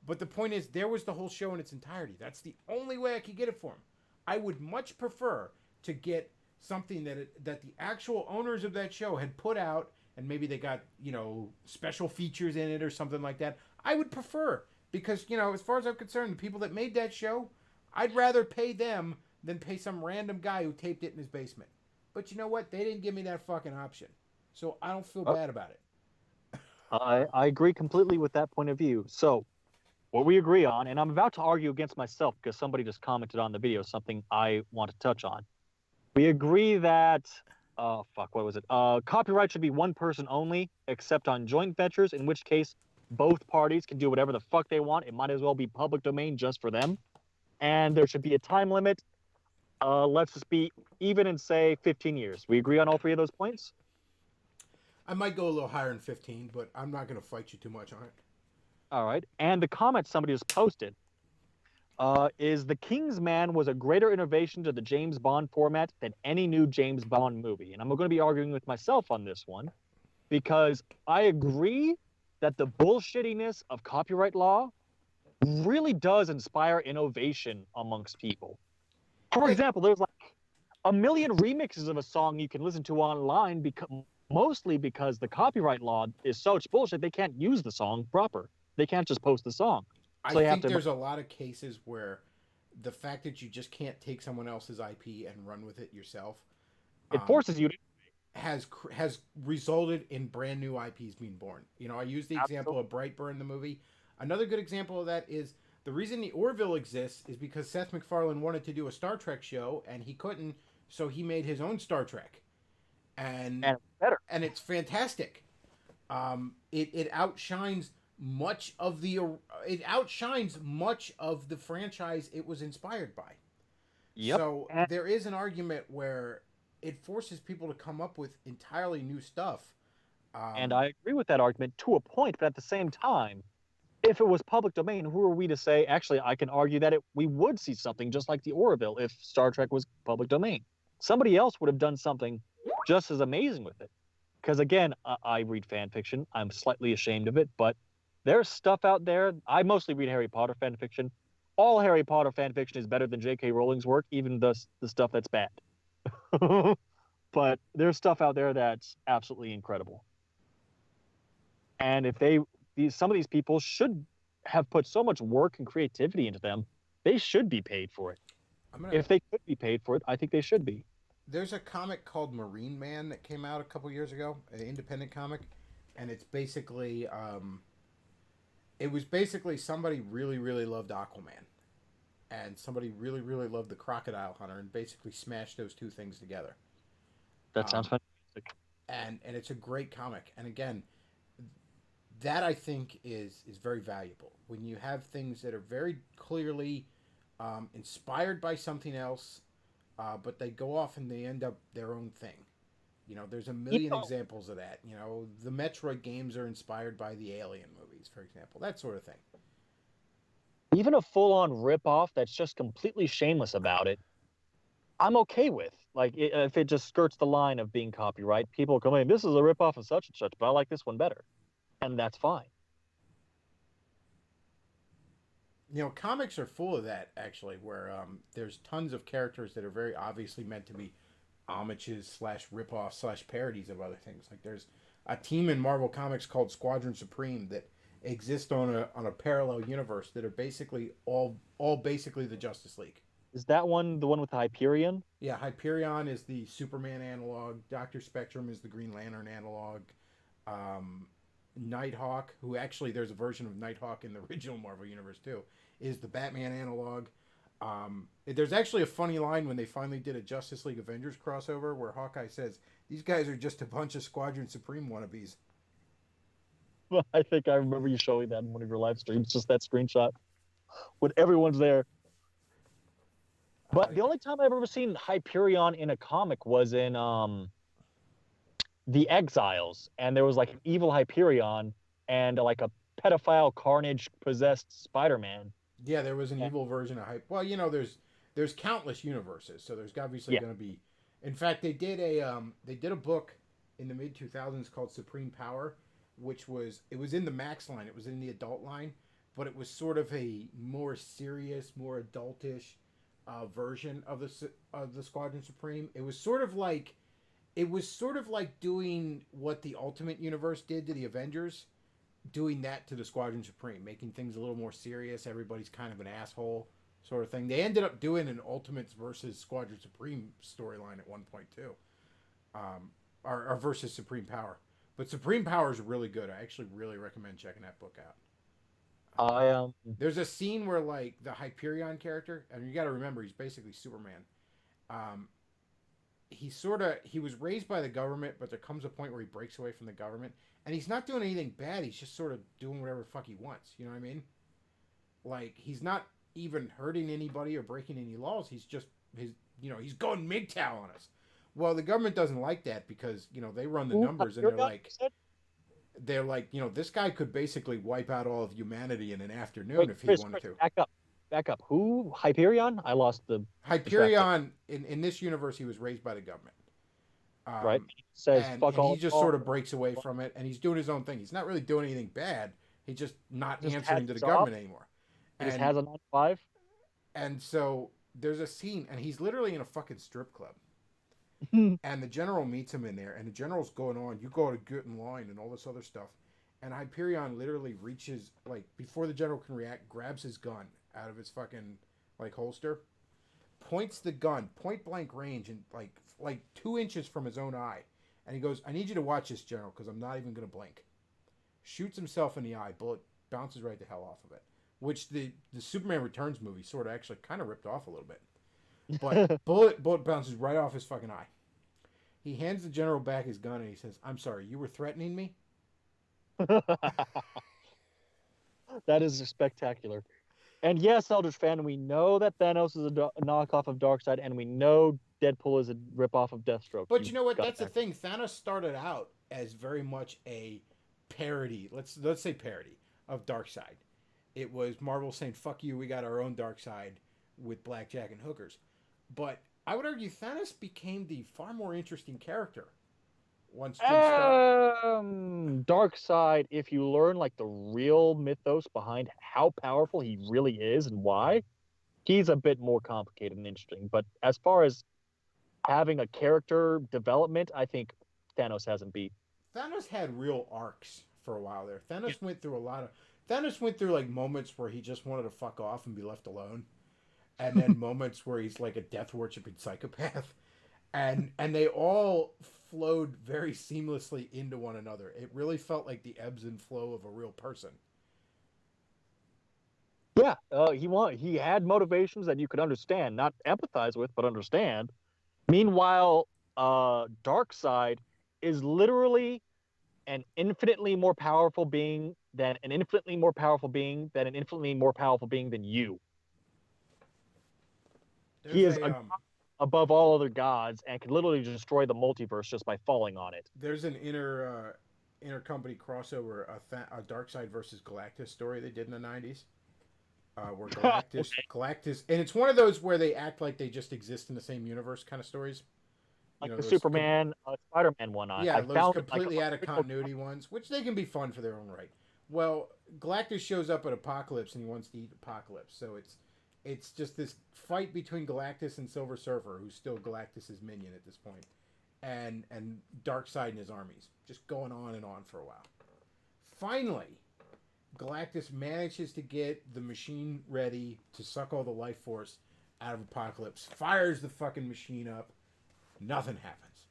But the point is, there was the whole show in its entirety. That's the only way I could get it for him. I would much prefer to get something that the actual owners of that show had put out, and maybe they got, you know, special features in it or something like that. I would prefer, because, you know, as far as I'm concerned, the people that made that show, I'd rather pay them than pay some random guy who taped it in his basement. But you know what? They didn't give me that fucking option, so I don't feel bad about it. I agree completely with that point of view. So, what we agree on, and I'm about to argue against myself because somebody just commented on the video something I want to touch on. We agree that, what was it? Copyright should be one person only, except on joint ventures, in which case both parties can do whatever the fuck they want. It might as well be public domain just for them. And there should be a time limit. Let's just be even and say 15 years. We agree on all three of those points? I might go a little higher than 15, but I'm not going to fight you too much on it. All right. And the comment somebody just posted is The King's Man was a greater innovation to the James Bond format than any new James Bond movie. And I'm going to be arguing with myself on this one because I agree that the bullshittiness of copyright law really does inspire innovation amongst people. For example, there's like a million remixes of a song you can listen to online mostly because the copyright law is such bullshit they can't use the song proper. They can't just post the song. So I think there's a lot of cases where the fact that you just can't take someone else's IP and run with it yourself, it forces you to has resulted in brand new IPs being born. You know, I use the example of Brightburn, the movie. Another good example of that is the reason the Orville exists is because Seth MacFarlane wanted to do a Star Trek show and he couldn't, so he made his own Star Trek, and better, and it's fantastic. It outshines much of the franchise it was inspired by. Yep. So there is an argument where it forces people to come up with entirely new stuff. And I agree with that argument to a point, but at the same time, if it was public domain, who are we to say? Actually, I can argue that we would see something just like the Orville if Star Trek was public domain. Somebody else would have done something just as amazing with it. Because again, I read fan fiction. I'm slightly ashamed of it, but there's stuff out there. I mostly read Harry Potter fan fiction. All Harry Potter fan fiction is better than J.K. Rowling's work, even the stuff that's bad. But there's stuff out there that's absolutely incredible. And if some of these people should have put so much work and creativity into them, they should be paid for it. If they could be paid for it, I think they should be. There's a comic called Marine Man that came out a couple years ago, an independent comic, and it's basically somebody really, really loved Aquaman, and somebody really, really loved the Crocodile Hunter, and basically smashed those two things together. That sounds fantastic. And it's a great comic. And again, that I think is very valuable when you have things that are very clearly inspired by something else, but they go off and they end up their own thing. You know, there's a million examples of that. You know, the Metroid games are inspired by the Alien movies, for example, that sort of thing. Even a full-on ripoff that's just completely shameless about it, I'm okay with. Like, if it just skirts the line of being copyright, people come in, this is a ripoff of such and such, but I like this one better. And that's fine. You know, comics are full of that, actually, where there's tons of characters that are very obviously meant to be homages / ripoffs / parodies of other things. Like, there's a team in Marvel Comics called Squadron Supreme that exist on a parallel universe that are basically all basically the Justice League. Is that one the one with Hyperion? Yeah, Hyperion is the Superman analog. Dr. Spectrum is the Green Lantern analog. Nighthawk, who actually there's a version of Nighthawk in the original Marvel Universe too, is the Batman analog. There's actually a funny line when they finally did a Justice League Avengers crossover where Hawkeye says, "These guys are just a bunch of Squadron Supreme wannabes." Well, I think I remember you showing that in one of your live streams, just that screenshot when everyone's there. But the only time I've ever seen Hyperion in a comic was in The Exiles, and there was like an evil Hyperion and like a pedophile Carnage possessed Spider-Man. Yeah, there was an evil version of Hype. Well, you know, there's countless universes, so there's obviously going to be. In fact, they did a book in the mid 2000s called Supreme Power, it was in the Max line, it was in the adult line, but it was sort of a more serious, more adultish version of the Squadron Supreme. It was sort of like doing what the Ultimate Universe did to the Avengers, doing that to the Squadron Supreme, making things a little more serious. Everybody's kind of an asshole sort of thing. They ended up doing an Ultimates versus Squadron Supreme storyline at one point too, or versus Supreme Power. But Supreme Power is really good. I actually really recommend checking that book out. I There's a scene where like the Hyperion character, and you got to remember he's basically Superman. Um, he was raised by the government, but there comes a point where he breaks away from the government, and he's not doing anything bad. He's just sort of doing whatever the fuck he wants. You know what I mean? Like he's not even hurting anybody or breaking any laws. He's just he's going MGTOW on us. Well, the government doesn't like that because they run the numbers and they're like this guy could basically wipe out all of humanity in an afternoon if he wanted to. Back up. Who? Hyperion? I lost the Hyperion in this universe he was raised by the government. Right. Says and fuck all. He just sort of breaks away from it and he's doing his own thing. He's not really doing anything bad. He's just not answering to the government anymore. He just has a 9 to 5. And so there's a scene and he's literally in a fucking strip club. And the general meets him in there, and the general's going on, you go to get in line and all this other stuff. And Hyperion literally reaches, like, before the general can react, grabs his gun out of his fucking, like, holster, points the gun, point blank range, and, like 2 inches from his own eye. And he goes, I need you to watch this, general, because I'm not even going to blink. Shoots himself in the eye, bullet bounces right the hell off of it. Which the Superman Returns movie sort of actually kind of ripped off a little bit. But bullet bounces right off his fucking eye. He hands the general back his gun and he says, I'm sorry, you were threatening me? That is spectacular. And yes, Eldritch fan, we know that Thanos is a knockoff of Darkseid, and we know Deadpool is a ripoff of Deathstroke. But you know what? That's the thing. Thanos started out as very much a parody. Let's say parody of Darkseid. It was Marvel saying, fuck you, we got our own Darkseid with blackjack and hookers. But I would argue Thanos became the far more interesting character once Darkseid, if you learn like the real mythos behind how powerful he really is and why, he's a bit more complicated and interesting. But as far as having a character development, I think Thanos hasn't beat. Thanos had real arcs for a while there. Thanos went through like moments where he just wanted to fuck off and be left alone. And then moments where he's like a death worshipping psychopath. And they all flowed very seamlessly into one another. It really felt like the ebbs and flow of a real person. Yeah, he had motivations that you could understand, not empathize with, but understand. Meanwhile, Darkseid is literally an infinitely more powerful being than an infinitely more powerful being than an infinitely more powerful being than you. He is above all other gods and can literally destroy the multiverse just by falling on it. There's an intercompany crossover, a Darkseid versus Galactus story they did in the 90s. Where Galactus, and it's one of those where they act like they just exist in the same universe kind of stories. Like the Superman, Spider-Man one. Yeah, those completely out of continuity ones, which they can be fun for their own right. Well, Galactus shows up at Apocalypse and he wants to eat Apocalypse, so it's just this fight between Galactus and Silver Surfer, who's still Galactus's minion at this point, and Darkseid and his armies, just going on and on for a while. Finally, Galactus manages to get the machine ready to suck all the life force out of Apocalypse, fires the fucking machine up, nothing happens.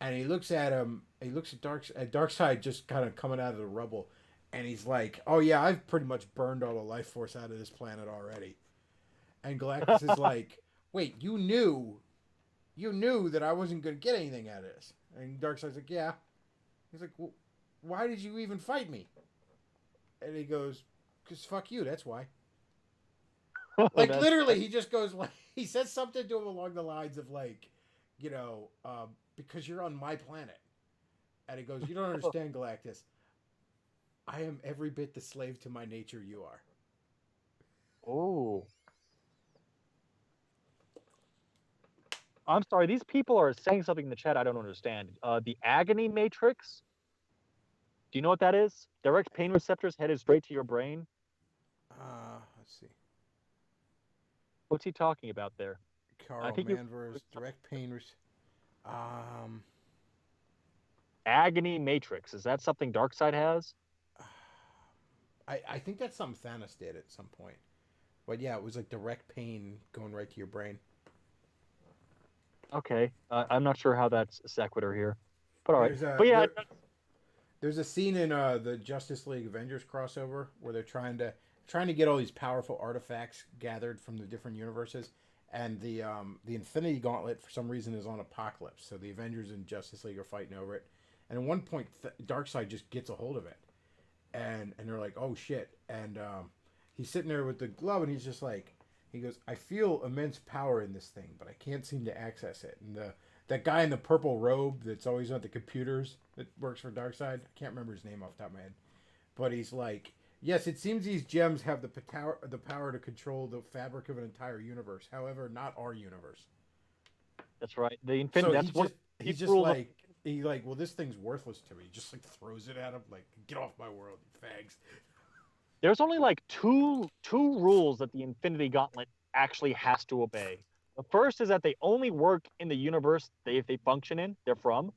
And he looks at him, he looks at Darkseid just kind of coming out of the rubble, and he's like, oh yeah, I've pretty much burned all the life force out of this planet already. And Galactus is like, wait, you knew that I wasn't going to get anything out of this. And Darkseid's like, yeah. He's like, well, why did you even fight me? And he goes, because fuck you, that's why. Like, literally, he just goes, like, he says something to him along the lines of, like, because you're on my planet. And he goes, you don't understand, Galactus. I am every bit the slave to my nature you are. Oh. I'm sorry, these people are saying something in the chat I don't understand. The Agony Matrix Do you know what that is? Direct pain receptors headed straight to your brain. Let's see. What's he talking about there? I Carl think you Manver's direct pain. Um, agony matrix. Is that something Darkseid has? I think that's something Thanos did at some point. But yeah, it was like direct pain going right to your brain. Okay, I'm not sure how that's a sequitur here, but all right. There's a But yeah, there's a scene in the Justice League Avengers crossover where they're trying to get all these powerful artifacts gathered from the different universes, and the Infinity Gauntlet for some reason is on Apocalypse, so the Avengers and Justice League are fighting over it, and at one point Darkseid just gets a hold of it, and they're like, oh shit, and he's sitting there with the glove, and he's just like, he goes, I feel immense power in this thing, but I can't seem to access it, and that guy in the purple robe that's always on the computers that works for Darkseid. I can't remember his name off the top of my head. But he's like, yes, it seems these gems have the power to control the fabric of an entire universe. However, not our universe. that's right. The Infinity. So That's what he's just rules like, well, this thing's worthless to me. He just like throws it at him, like, get off my world, you fags. There's only like two rules that the Infinity Gauntlet actually has to obey. The first is that they only work in the universe they function in, they're from,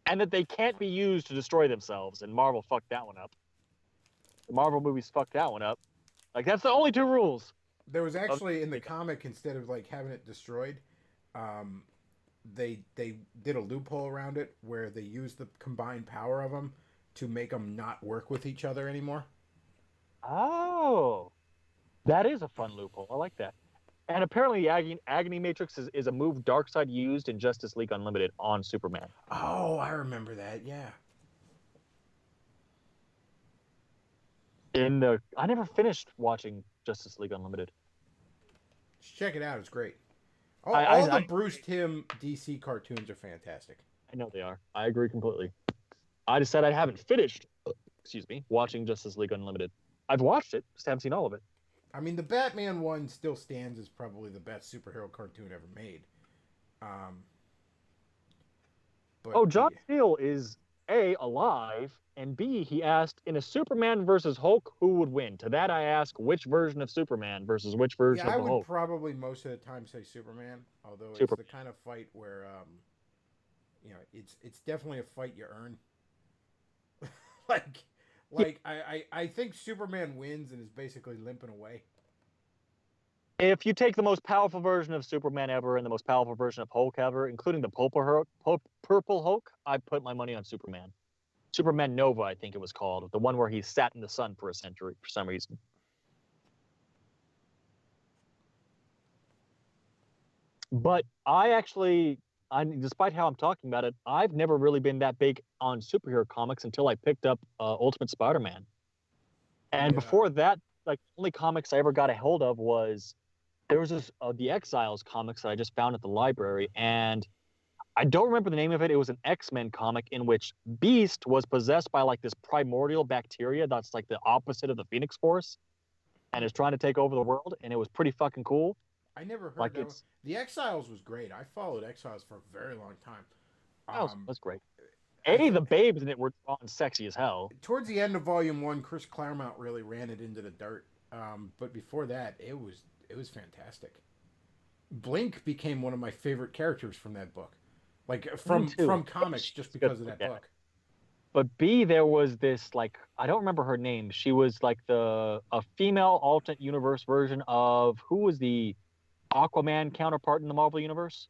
and that they can't be used to destroy themselves. And Marvel fucked that one up. The Marvel movies fucked that one up. Like that's the only two rules. There was actually in the comic, instead of like having it destroyed, they did a loophole around it where they used the combined power of them to make them not work with each other anymore. Oh, that is a fun loophole. I like that. And apparently, the Agony Matrix is a move Darkseid used in Justice League Unlimited on Superman. Oh, I remember that. Yeah. I never finished watching Justice League Unlimited. Just check it out. It's great. All the Bruce Timm DC cartoons are fantastic. I know they are. I agree completely. I just said I haven't finished, watching Justice League Unlimited. I've watched it, just haven't seen all of it. I mean, the Batman one still stands as probably the best superhero cartoon ever made. John Steele is A, alive, and B, he asked, in a Superman versus Hulk, who would win? To that I ask, which version of Superman versus which version of the Hulk? I would probably most of the time say Superman, although it's the kind of fight where, it's definitely a fight you earn. I think Superman wins and is basically limping away. If you take the most powerful version of Superman ever and the most powerful version of Hulk ever, including the Purple Hulk, I put my money on Superman. Superman Nova, I think it was called. The one where he sat in the sun for a century for some reason. But despite how I'm talking about it, I've never really been that big on superhero comics until I picked up Ultimate Spider-Man. And before that, like, the only comics I ever got a hold of was there was this the Exiles comics that I just found at the library, and I don't remember the name of it. It was an X-Men comic in which Beast was possessed by like this primordial bacteria that's like the opposite of the Phoenix Force, and is trying to take over the world. And it was pretty fucking cool. I never heard that one. The Exiles was great. I followed Exiles for a very long time. That's great. The babes in it were drawn sexy as hell. Towards the end of Volume 1, Chris Claremont really ran it into the dirt. But before that, it was fantastic. Blink became one of my favorite characters from that book. Like, from comics, just because of that book. But B, there was this, like, I don't remember her name. She was like a female alternate universe version of, who was the Aquaman counterpart in the Marvel Universe?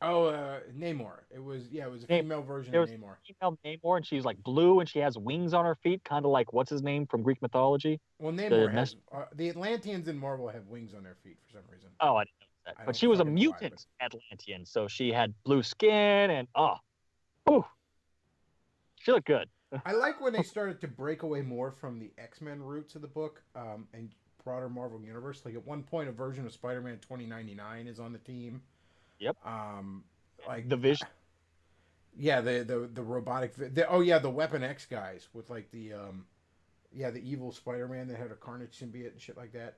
Oh, Namor. It was a female version of Namor. Female Namor, and she's like blue, and she has wings on her feet, kind of like, what's his name from Greek mythology? Well, Namor has, the Atlanteans in Marvel have wings on their feet for some reason. Oh, I didn't know that. But she was a mutant Atlantean, so she had blue skin, and she looked good. I like when they started to break away more from the X-Men roots of the book, and broader Marvel universe. Like, at one point, a version of Spider-Man 2099 is on the team. Yep. Like the Vision. Yeah, the robotic. The Weapon X guys with like the evil Spider-Man that had a Carnage symbiote and shit like that.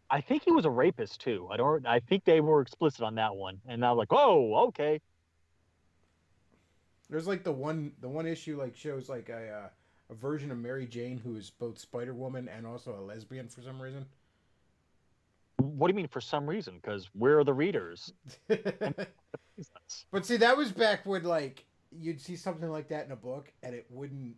I think he was a rapist too. I think they were explicit on that one, and I was like, oh, okay. There's like the one issue like shows like a a version of Mary Jane who is both Spider Woman and also a lesbian for some reason. What do you mean for some reason? Because we're the readers. And But see, that was back when like you'd see something like that in a book, and it wouldn't.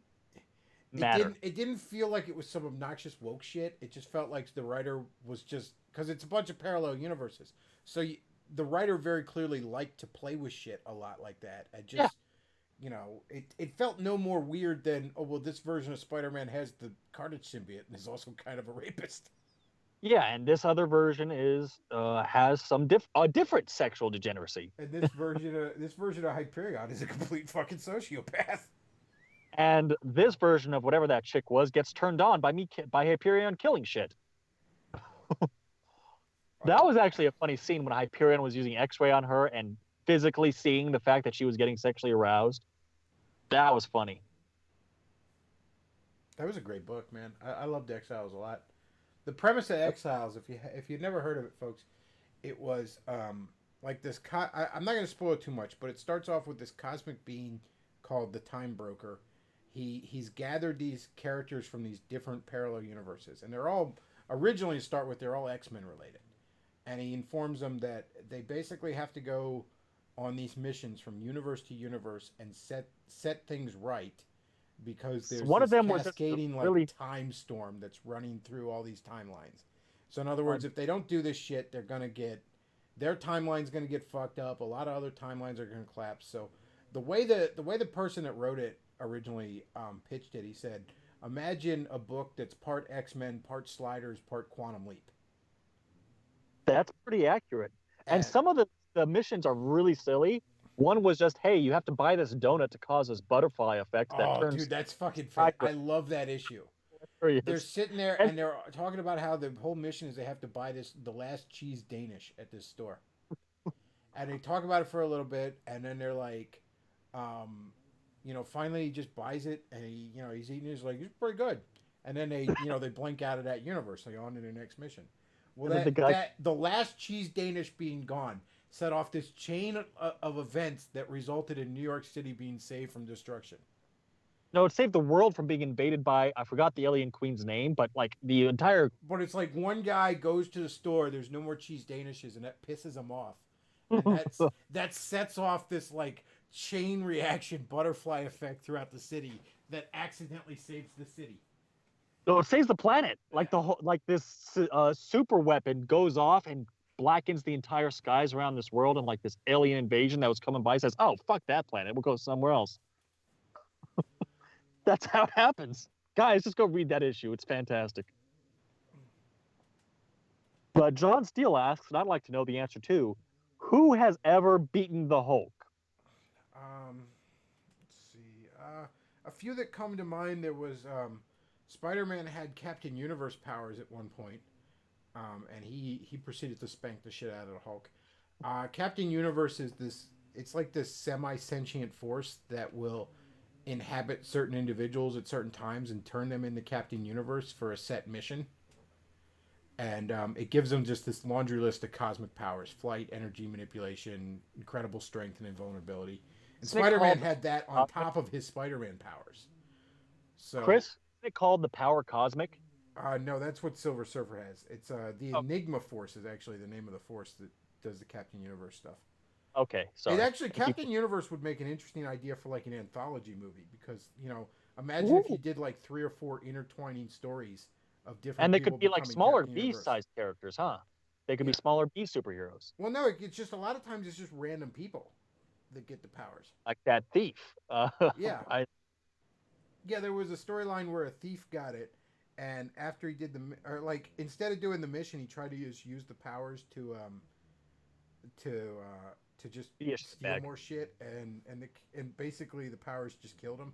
It matter. didn't. It didn't feel like it was some obnoxious woke shit. It just felt like the writer was just because it's a bunch of parallel universes. So the writer very clearly liked to play with shit a lot like that, and Yeah. just it felt no more weird than, oh well, this version of Spider-Man has the Carnage symbiote and is also kind of a rapist. Yeah, and this other version is has some different sexual degeneracy. And this version of Hyperion is a complete fucking sociopath. And this version of whatever that chick was gets turned on by by Hyperion killing shit. That was actually a funny scene when Hyperion was using X-ray on her and physically seeing the fact that she was getting sexually aroused. That was funny. That was a great book, man. I loved Exiles a lot. The premise of Exiles, if you've never heard of it, folks, it was like this. I'm not going to spoil it too much, but it starts off with this cosmic being called the Time Broker. He's gathered these characters from these different parallel universes, and they're all originally to start with they're all X-Men related, and he informs them that they basically have to go on these missions from universe to universe and set things right because there's One of this them was just cascading like really time storm that's running through all these timelines. So in other words, if they don't do this shit, they're gonna get their timeline's gonna get fucked up. A lot of other timelines are gonna collapse. So the way the person that wrote it originally pitched it, he said, imagine a book that's part X-Men, part Sliders, part Quantum Leap. that's pretty accurate. And And some of the missions are really silly. One was just, hey, you have to buy this donut to cause this butterfly effect that oh, turns dude, that's fucking fan. I sideways. love that issue. They're Hilarious. sitting there And and they're talking about how the whole mission is they have to buy the last cheese Danish at this store. And they talk about it for a little bit, and then they're like, finally he just buys it, and he's eating it. He's like, it's pretty good. And then they blink out of that universe, like on to their next mission. Well, and then the guy, the last cheese Danish being gone set off this chain of events that resulted in New York City being saved from destruction. no, it saved the world from being invaded by, I forgot the alien queen's name, but like the entire. But it's like one guy goes to the store, there's no more cheese Danishes, and that pisses him off. And that sets off this like chain reaction butterfly effect throughout the city that accidentally saves the city. No, it saves the planet. Like the whole, like this super weapon goes off and blackens the entire skies around this world, and like this alien invasion that was coming by says, "Oh, fuck that planet. We'll go somewhere else." That's how it happens. Guys, just go read that issue. It's fantastic. But John Steele asks, and I'd like to know the answer too, who has ever beaten the Hulk? Let's see. A few that come to mind. There was Spider-Man had Captain Universe powers at one point, and he proceeded to spank the shit out of the Hulk. Captain Universe is this. It's like this semi-sentient force that will inhabit certain individuals at certain times and turn them into Captain Universe for a set mission. And it gives them just this laundry list of cosmic powers: flight, energy manipulation, incredible strength, and invulnerability. And Spider-Man had that on top of his Spider-Man powers. So, Chris, is it called the Power Cosmic? no, that's what Silver Surfer has. It's the Enigma Force is actually the name of the force that does the Captain Universe stuff. Okay, sorry. It actually, Captain Universe would make an interesting idea for like an anthology movie because imagine if you did like 3 or 4 intertwining stories of different. And they people could be like becoming smaller Captain Universe. B-sized characters, huh? They could be smaller B superheroes. Well, no, it's just a lot of times it's just random people that get the powers. Like that thief. Yeah. Yeah, there was a storyline where a thief got it, and after he did instead of doing the mission, he tried to use the powers to just steal more shit, and basically the powers just killed him.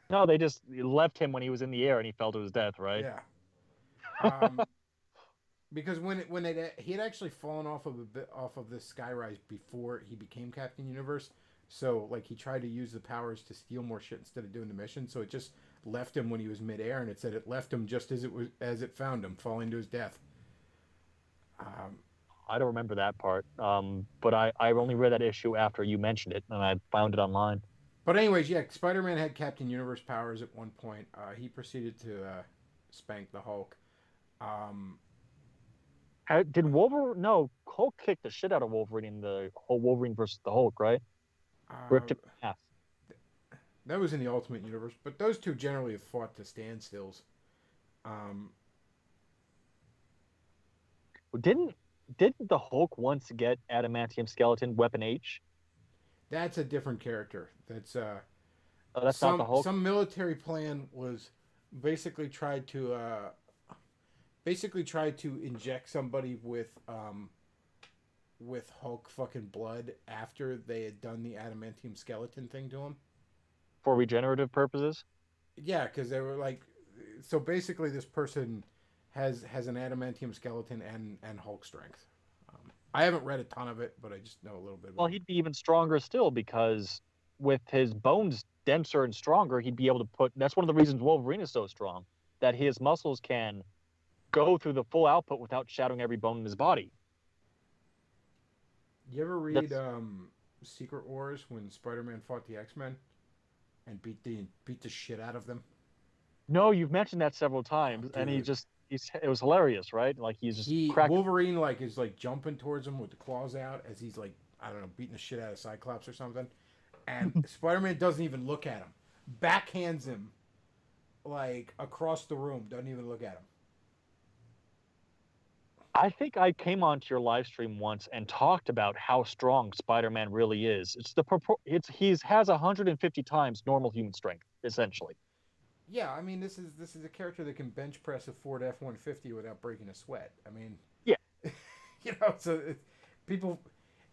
No, they just left him when he was in the air and he fell to his death, right? Yeah. Because he had actually fallen off of this skyrise before he became Captain Universe, so like he tried to use the powers to steal more shit instead of doing the mission. So it just left him when he was midair, and it said it left him just as it found him, falling to his death. I don't remember that part, but I only read that issue after you mentioned it, and I found it online. But anyways, yeah, Spider-Man had Captain Universe powers at one point. He proceeded to spank the Hulk. Um, Did Wolverine? No, Hulk kicked the shit out of Wolverine in the whole Wolverine versus the Hulk, right? uh, Ripped him in half. that was in the Ultimate Universe, but those two generally have fought to standstills. Um, Didn't didn't the Hulk once get adamantium skeleton weapon H? that's a different character. That's Oh, that's not the Hulk. some military plan was basically tried to inject somebody with Hulk fucking blood after they had done the adamantium skeleton thing to him. For regenerative purposes. Yeah, because they were like, so basically this person has an adamantium skeleton and Hulk strength. I haven't read a ton of it, but I just know a little bit Well, about it. he'd be even stronger still because with his bones denser and stronger, he'd be able to put. That's one of the reasons Wolverine is so strong, that his muscles can go through the full output without shattering every bone in his body. You ever read That's Secret Wars when Spider-Man fought the X-Men and beat the shit out of them? no, you've mentioned that several Oh, times, and dude. it was hilarious, right? Like he's just He cracking. Wolverine like is like jumping towards him with the claws out as he's like, I don't know, beating the shit out of Cyclops or something, and Spider-Man doesn't even look at him, backhands him like across the room, doesn't even look at him. I think I came onto your live stream once and talked about how strong Spider-Man really is. He's has 150 times normal human strength, essentially. Yeah, I mean this is a character that can bench press a Ford F-150 without breaking a sweat. I mean, Yeah. so people,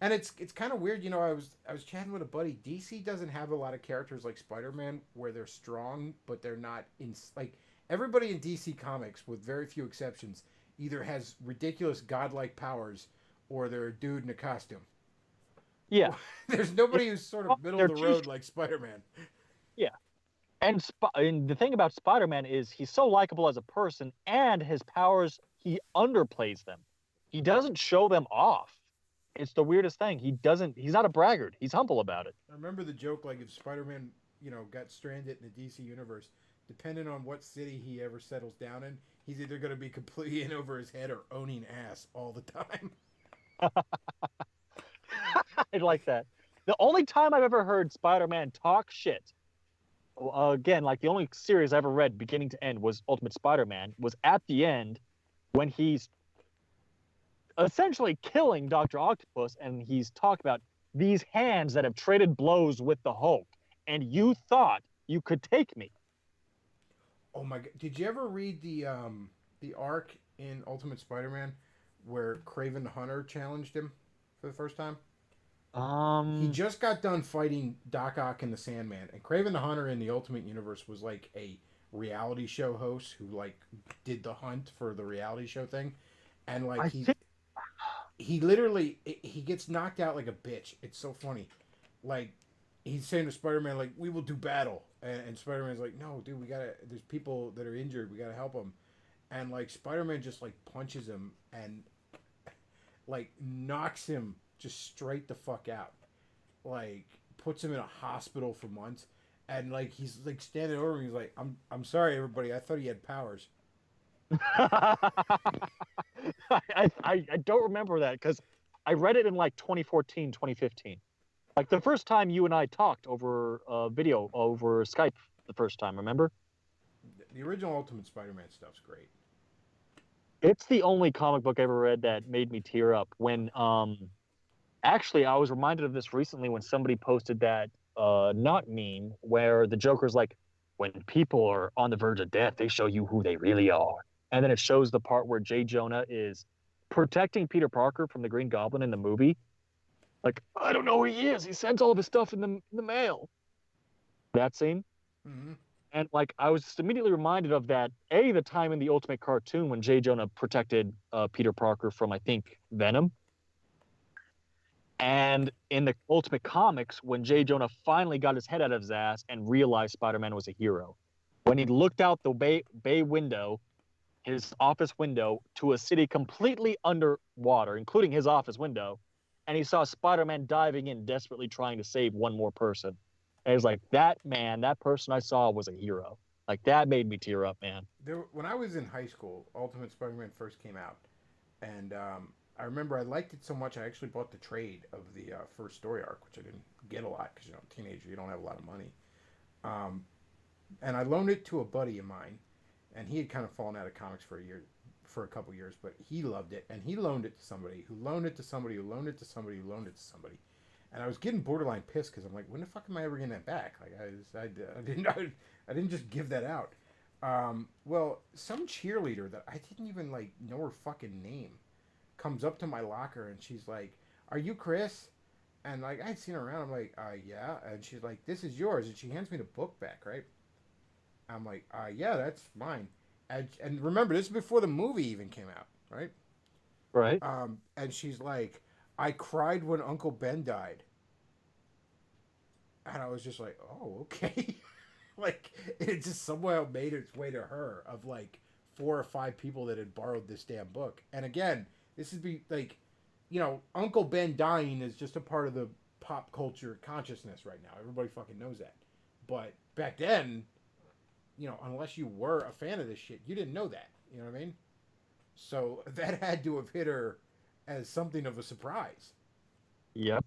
and it's kind of weird. I was chatting with a buddy. DC doesn't have a lot of characters like Spider-Man where they're strong, but they're not in like everybody in DC Comics, with very few exceptions, either has ridiculous godlike powers or they're a dude in a costume. Yeah. There's nobody who's sort of middle of They're the too road like Spider-Man. Yeah. And the thing about Spider-Man is he's so likable as a person, and his powers, he underplays them. He doesn't show them off. It's the weirdest thing. He's not a braggart. He's humble about it. I remember the joke, like if Spider-Man, got stranded in the DC universe, depending on what city he ever settles down in, he's either going to be completely in over his head or owning ass all the time. I like that. The only time I've ever heard Spider-Man talk shit, again, like the only series I ever read beginning to end was Ultimate Spider-Man, was at the end when he's essentially killing Dr. Octopus, and he's talking about these hands that have traded blows with the Hulk, and you thought you could take me. Oh my god! Did you ever read the arc in Ultimate Spider-Man where Craven the Hunter challenged him for the first time? He Um, just got done fighting Doc Ock and the Sandman, and Craven the Hunter in the Ultimate Universe was like a reality show host who like did the hunt for the reality show thing, and like I he think he literally he gets knocked out like a bitch. It's so funny. Like he's saying to Spider-Man like, "We will do battle," and Spider-Man's like, "No, dude, we gotta. There's people that are injured. We gotta help them." And like Spider-Man just like punches him and like knocks him just straight the fuck out. Like puts him in a hospital for months. And like he's like standing over me, he's like, I'm sorry everybody, I thought he had powers. I don't remember that because I read it in like 2014, 2015. Like the first time you and I talked over video over Skype the first time, remember? The original Ultimate Spider-Man stuff's great. It's the only comic book I ever read that made me tear up. When actually I was reminded of this recently when somebody posted that not meme where the Joker's like, when people are on the verge of death, they show you who they really are. And then it shows the part where Jay Jonah is protecting Peter Parker from the Green Goblin in the movie. Like, I don't know who he is. He sends all of his stuff in the mail. That scene. Mm-hmm. And like I was just immediately reminded of that, the time in the Ultimate cartoon when Jay Jonah protected Peter Parker from, I think, Venom. And in the Ultimate Comics, when Jay Jonah finally got his head out of his ass and realized Spider-Man was a hero, when he looked out the bay window, his office window, to a city completely underwater, including his office window, and he saw Spider-Man diving in, desperately trying to save one more person. And it's like that man, that person I saw was a hero. Like that made me tear up, man. When I was in high school, Ultimate Spider-Man first came out, and I remember I liked it so much I actually bought the trade of the first story arc, which I didn't get a lot because teenager, you don't have a lot of money. Um, and I loaned it to a buddy of mine, and he had kind of fallen out of comics for a couple years, but he loved it, and he loaned it to somebody who loaned it to somebody who loaned it to somebody who loaned it to somebody, and I was getting borderline pissed because I'm like, when the fuck am I ever getting that back? Like I didn't just give that out. Well, some cheerleader that I didn't even like know her fucking name comes up to my locker and she's like, "Are you Chris?" And like I'd seen her around, I'm like, yeah. And she's like, "This is yours," and she hands me the book back, right? I'm like, yeah, that's mine. And remember, this is before the movie even came out, right? Right? And she's like, "I cried when Uncle Ben died," and I was just like, "Oh, okay." Like it just somehow made its way to her of like 4 or 5 people that had borrowed this damn book. And again, this would be like, Uncle Ben dying is just a part of the pop culture consciousness right now. Everybody fucking knows that. But back then, unless you were a fan of this shit, you didn't know that. You know what I mean? So that had to have hit her as something of a surprise. Yep.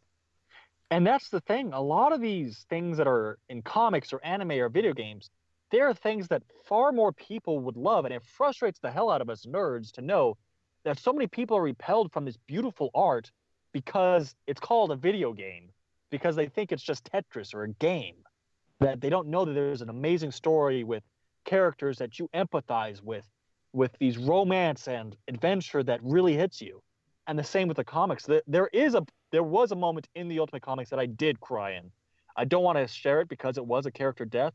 And that's the thing. A lot of these things that are in comics or anime or video games, there are things that far more people would love. And it frustrates the hell out of us nerds to know that so many people are repelled from this beautiful art because it's called a video game, because they think it's just Tetris or a game, that they don't know that there's an amazing story with characters that you empathize with these romance and adventure that really hits you. And the same with the comics. There was a moment in the Ultimate Comics that I did cry in. I don't want to share it because it was a character death,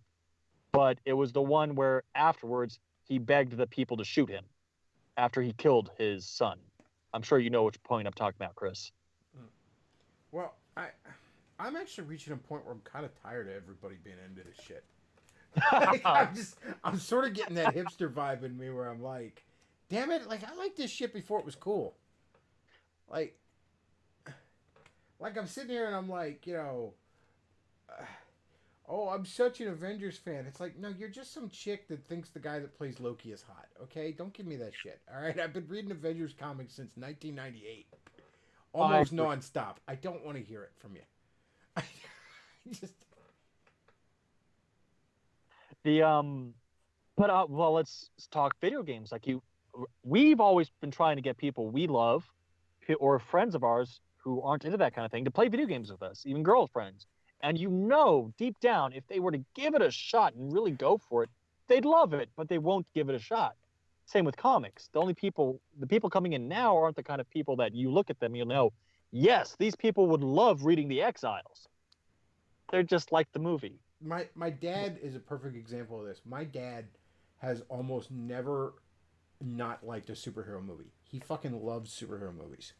but it was the one where afterwards he begged the people to shoot him after he killed his son. I'm sure you know which point I'm talking about, Chris. Well, I'm actually reaching a point where I'm kind of tired of everybody being into this shit. Like, I'm sort of getting that hipster vibe in me where I'm like, damn it, like I liked this shit before it was cool. Like, I'm sitting here and I'm like, oh, I'm such an Avengers fan. It's like, no, you're just some chick that thinks the guy that plays Loki is hot. Okay, don't give me that shit. All right, I've been reading Avengers comics since 1998, almost nonstop. I don't want to hear it from you. I just The but well, let's talk video games. We've always been trying to get people we love or friends of ours who aren't into that kind of thing to play video games with us, even girlfriends. And deep down, if they were to give it a shot and really go for it, they'd love it, but they won't give it a shot. Same with comics. The people coming in now aren't the kind of people that you look at them, you'll know, yes, these people would love reading The Exiles. They're just like the movie. my dad is a perfect example of this. My dad has almost never not liked a superhero movie. He fucking loves superhero movies.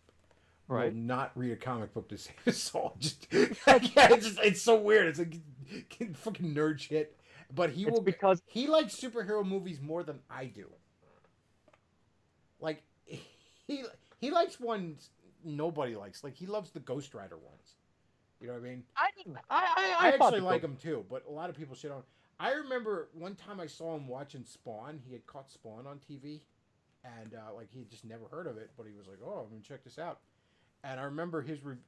Will Right? not read a comic book to save his soul. It's so weird. It's like fucking nerd shit. But It's because he likes superhero movies more than I do. Like he he likes ones nobody likes. Like he loves the Ghost Rider ones. You know what I mean? I didn't. I thought actually like him too, but a lot of people shit on. I remember one time I saw him watching Spawn. He had caught Spawn on TV, and like he had just never heard of it, but he was like, "Oh, I'm gonna check this out." And I remember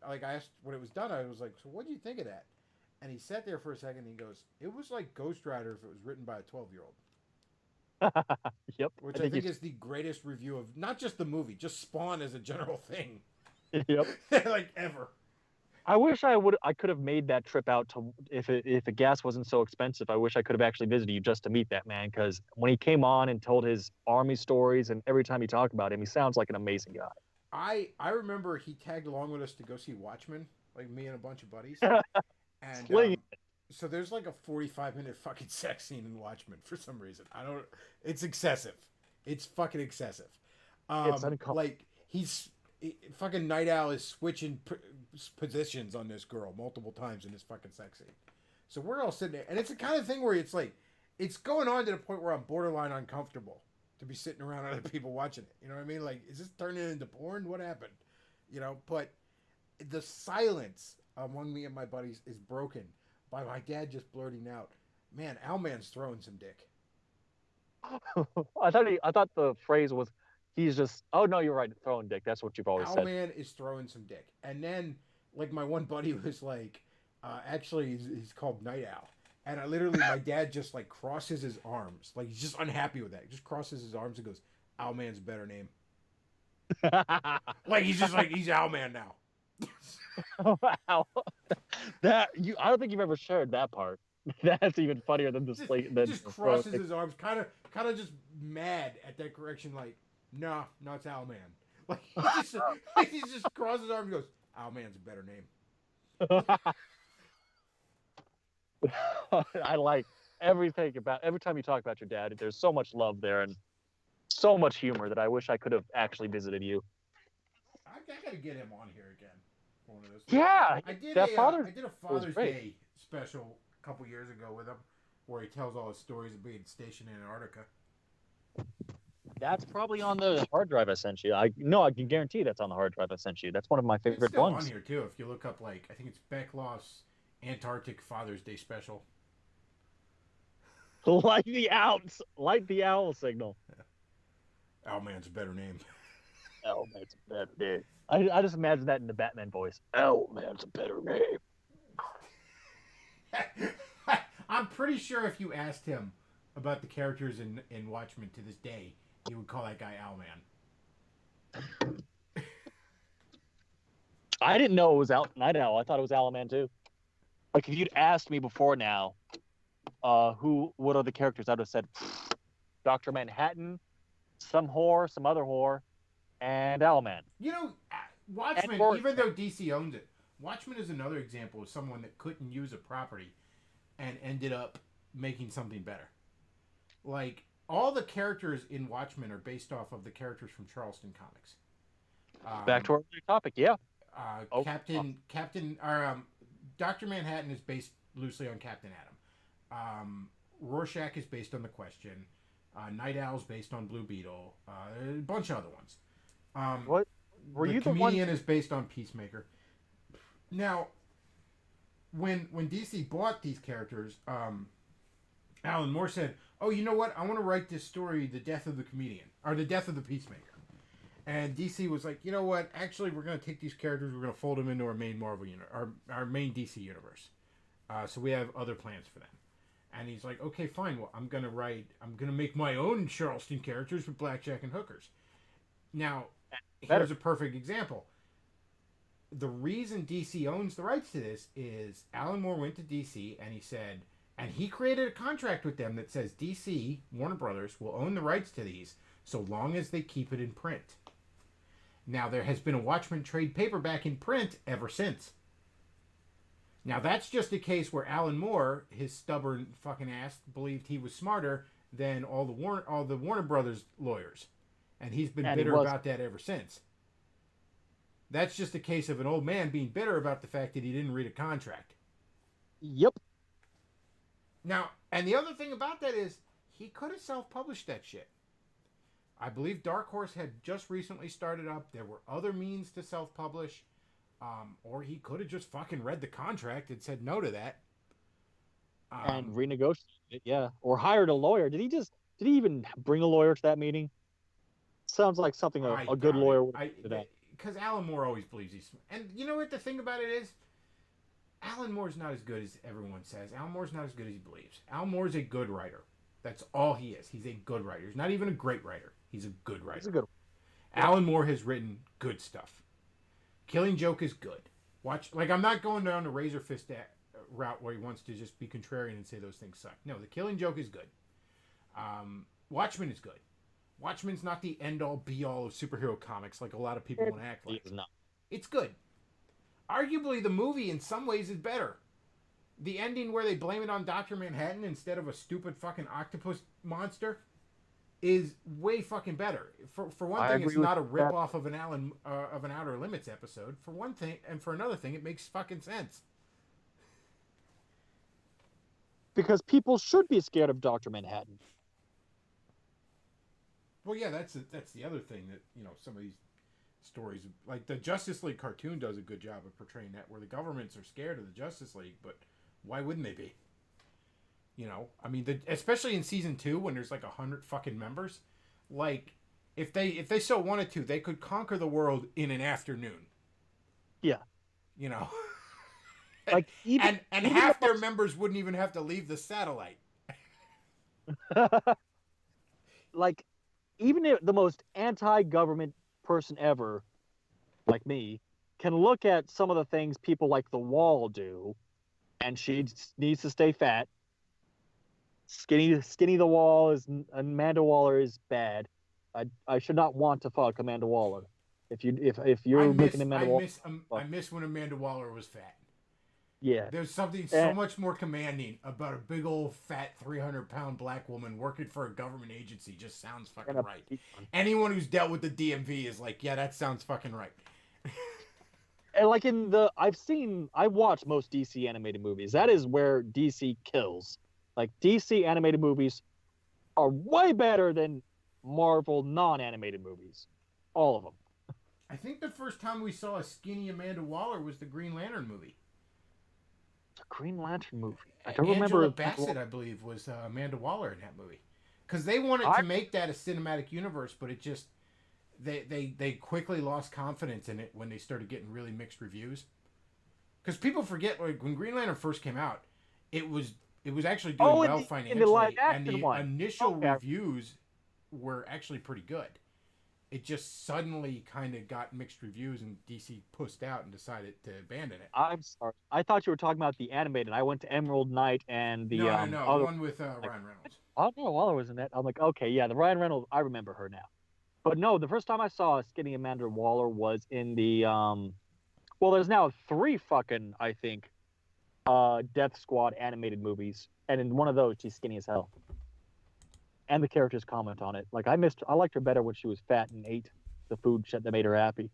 like I asked when it was done, I was like, "So what do you think of that?" And he sat there for a second. and He goes, "It was like Ghost Rider if it was written by a 12-year-old." Yep. Which I think is the greatest review of not just the movie, just Spawn as a general thing, Yep. like ever. I wish I could have made that trip out to if the gas wasn't so expensive. I wish I could have actually visited you just to meet that man, because when he came on and told his army stories, and every time he talked about him, he sounds like an amazing guy. I remember he tagged along with us to go see Watchmen, like me and a bunch of buddies. And Sling. so there's like a 45-minute fucking sex scene in Watchmen for some reason. I don't. It's excessive. It's fucking excessive. It's uncomfortable. Like fucking Night Owl is switching positions on this girl multiple times in this fucking sex scene. So we're all sitting there, and it's the kind of thing where it's like it's going on to the point where I'm borderline uncomfortable to be sitting around other people watching it. You know what I mean? Like, is this turning into porn? What happened? But the silence among me and my buddies is broken by my dad just blurting out, "Man, Owlman's throwing some dick." I thought the phrase was, he's just. Oh no, you're right. Throwing dick. That's what you've always said. Owlman is throwing some dick. And then, like, my one buddy was like, actually, he's called Night Owl. And I literally, my dad just, like, crosses his arms. Like, he's just unhappy with that. He just crosses his arms and goes, Owlman's a better name. Like, he's just like, he's Owlman now. Wow. I don't think you've ever shared that part. That's even funnier than the He just crosses his arms, kind of just mad at that correction, like, no, it's Owlman. Like, he just crosses his arms and goes, Owlman's a better name. I like everything about every time you talk about your dad. There's so much love there and so much humor that I wish I could have actually visited you. I gotta get him on here again. One of those. Yeah, I did that I did a Father's was great. Day special a couple years ago with him, where he tells all his stories of being stationed in Antarctica. That's probably on the hard drive I sent you. I can guarantee that's on the hard drive I sent you. That's one of my It's favorite still ones. on here too. If you look up, like, I think it's Bechtloff's Antarctic Father's Day special. Like the owl signal. Owlman's a better name. Owlman's a better name. I just imagine that in the Batman voice. Owlman's a better name. I'm pretty sure if you asked him about the characters in Watchmen to this day, he would call that guy Owlman. I didn't know it was Night Owl. I thought it was Owlman too. Like, if you'd asked me before now, what are the characters, I would have said Dr. Manhattan, some other whore, and Owlman. You know, Watchmen, even though DC owns it, Watchmen is another example of someone that couldn't use a property and ended up making something better. Like, all the characters in Watchmen are based off of the characters from Charleston Comics. Back to our topic, yeah. Dr. Manhattan is based loosely on Captain Atom. Rorschach is based on The Question. Night Owl is based on Blue Beetle. A bunch of other ones. What? Were you the one? Comedian is based on Peacemaker. Now, when DC bought these characters, Alan Moore said, "Oh, you know what? I want to write this story, The Death of the Comedian, or The Death of the Peacemaker." And DC was like, "You know what? Actually, we're going to take these characters, we're going to fold them into our main Marvel our main DC universe. So we have other plans for them." And he's like, "Okay, fine. Well, I'm going to make my own Charleston characters with blackjack and hookers." Now, here's a perfect example. The reason DC owns the rights to this is Alan Moore went to DC and he said, and he created a contract with them that says DC, Warner Brothers, will own the rights to these so long as they keep it in print. Now, there has been a Watchmen trade paperback in print ever since. Now, that's just a case where Alan Moore, his stubborn fucking ass, believed he was smarter than all the Warner Brothers lawyers. And he's been bitter about that ever since. That's just a case of an old man being bitter about the fact that he didn't read a contract. Yep. Now, and the other thing about that is, he could have self-published that shit. I believe Dark Horse had just recently started up. There were other means to self-publish. Or he could have just fucking read the contract and said no to that. And renegotiated it, yeah. Or hired a lawyer. Did he even bring a lawyer to that meeting? Sounds like something a good lawyer would do that. Because Alan Moore always believes he's... And you know what the thing about it is? Alan Moore's not as good as everyone says. Alan Moore's not as good as he believes. Alan Moore's a good writer. That's all he is. He's a good writer. He's not even a great writer. He's a good writer. He's a good. Alan Moore has written good stuff. Killing Joke is good. I'm not going down the Razor Fist route where he wants to just be contrarian and say those things suck. No, The Killing Joke is good. Watchmen is good. Watchmen's not the end-all, be-all of superhero comics like a lot of people want to act like. It's not. It's good. Arguably, the movie in some ways is better. The ending where they blame it on Dr. Manhattan instead of a stupid fucking octopus monster is way fucking better. For one thing, it's not a rip-off of an Outer Limits episode. For one thing, and for another thing, it makes fucking sense. Because people should be scared of Dr. Manhattan. Well, yeah, that's the other thing that, some of these stories, like the Justice League cartoon does a good job of portraying that, where the governments are scared of the Justice League, but Why wouldn't they be? You know, I mean, especially in season 2 when there's like 100 fucking members, like if they so wanted to, they could conquer the world in an afternoon. Yeah. You know, Like and even half their members wouldn't even have to leave the satellite. like even if the most anti-government person ever, like me, can look at some of the things people like the Wall do, and she needs to stay fat. Skinny the Wall is Amanda Waller is bad. I should not want to fuck Amanda Waller. If I you're making miss Amanda I Waller, miss I fuck, miss when Amanda Waller was fat. yeah. There's something so And, much more commanding about a big old fat 300-pound black woman working for a government agency. Just sounds fucking and a, right. Anyone who's dealt with the DMV is like, yeah, that sounds fucking right. and like I've watched most DC animated movies. That is where DC kills. Like DC animated movies are way better than Marvel non-animated movies. All of them. I think the first time we saw a skinny Amanda Waller was the Green Lantern movie. It's a Green Lantern movie. I don't Angela remember. Bassett, I believe, was Amanda Waller in that movie. Because they wanted I to make that a cinematic universe, but it just they quickly lost confidence in it when they started getting really mixed reviews. Because people forget, like when Green Lantern first came out, it was actually doing well in the live financially, and action the one. initial Okay. reviews were actually pretty good. It just suddenly kind of got mixed reviews, and DC pushed out and decided to abandon it. I'm sorry. I thought you were talking about the animated. I went to Emerald Knight and the No, the other. one with Like, Ryan Reynolds. oh no, Waller was in that. I'm like, okay, yeah, the Ryan Reynolds. I remember her now. But no, the first time I saw Skinny Amanda Waller was in the Well, there's now 3 fucking I think Death Squad animated movies, and in one of those she's skinny as hell. And the characters comment on it. Like I liked her better when she was fat and ate the food shit that made her happy.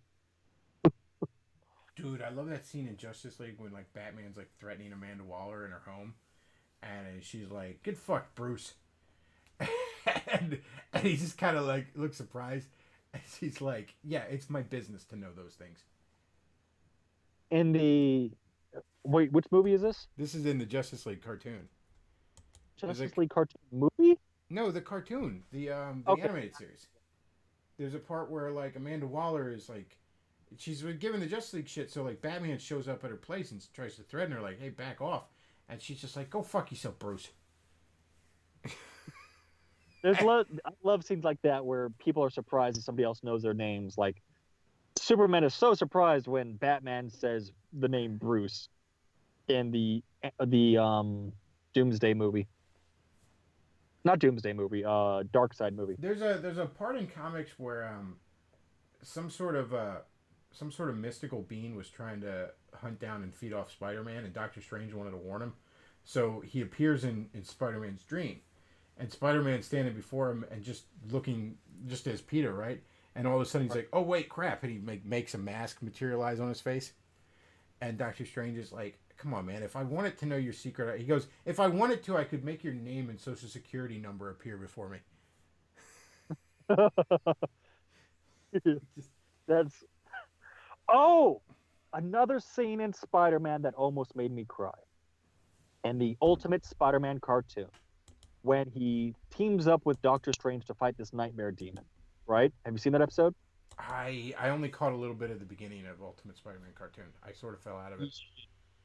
Dude, I love that scene in Justice League when like Batman's like threatening Amanda Waller in her home, and she's like, "Get fucked, Bruce," and he just kind of like looks surprised, and she's like, "Yeah, it's my business to know those things." In the Wait, which movie is this? This is in the Justice League cartoon. There's Justice like League cartoon movie? no, the cartoon, the Okay. animated series. There's a part where like Amanda Waller is like, she's given the Justice League shit, so like Batman shows up at her place and tries to threaten her, like, "Hey, back off," and she's just like, "Go fuck yourself, Bruce." I love scenes like that where people are surprised that somebody else knows their names. Like Superman is so surprised when Batman says the name Bruce in the Doomsday movie. Not Doomsday movie, Dark Side movie. There's a part in comics where some sort of some sort of mystical being was trying to hunt down and feed off Spider-Man, and Doctor Strange wanted to warn him, so he appears in Spider-Man's dream, and Spider-Man's standing before him and just looking just as Peter, right? And all of a sudden he's like, "Oh wait, crap!" And he makes a mask materialize on his face, and Doctor Strange is like, "Come on, man! If I wanted to know your secret," he goes, "If I wanted to, I could make your name and social security number appear before me." Just That's Oh, another scene in Spider-Man that almost made me cry. In the Ultimate Spider-Man cartoon, when he teams up with Doctor Strange to fight this nightmare demon, right? Have you seen that episode? I only caught a little bit of the beginning of Ultimate Spider-Man cartoon. I sort of fell out of You it.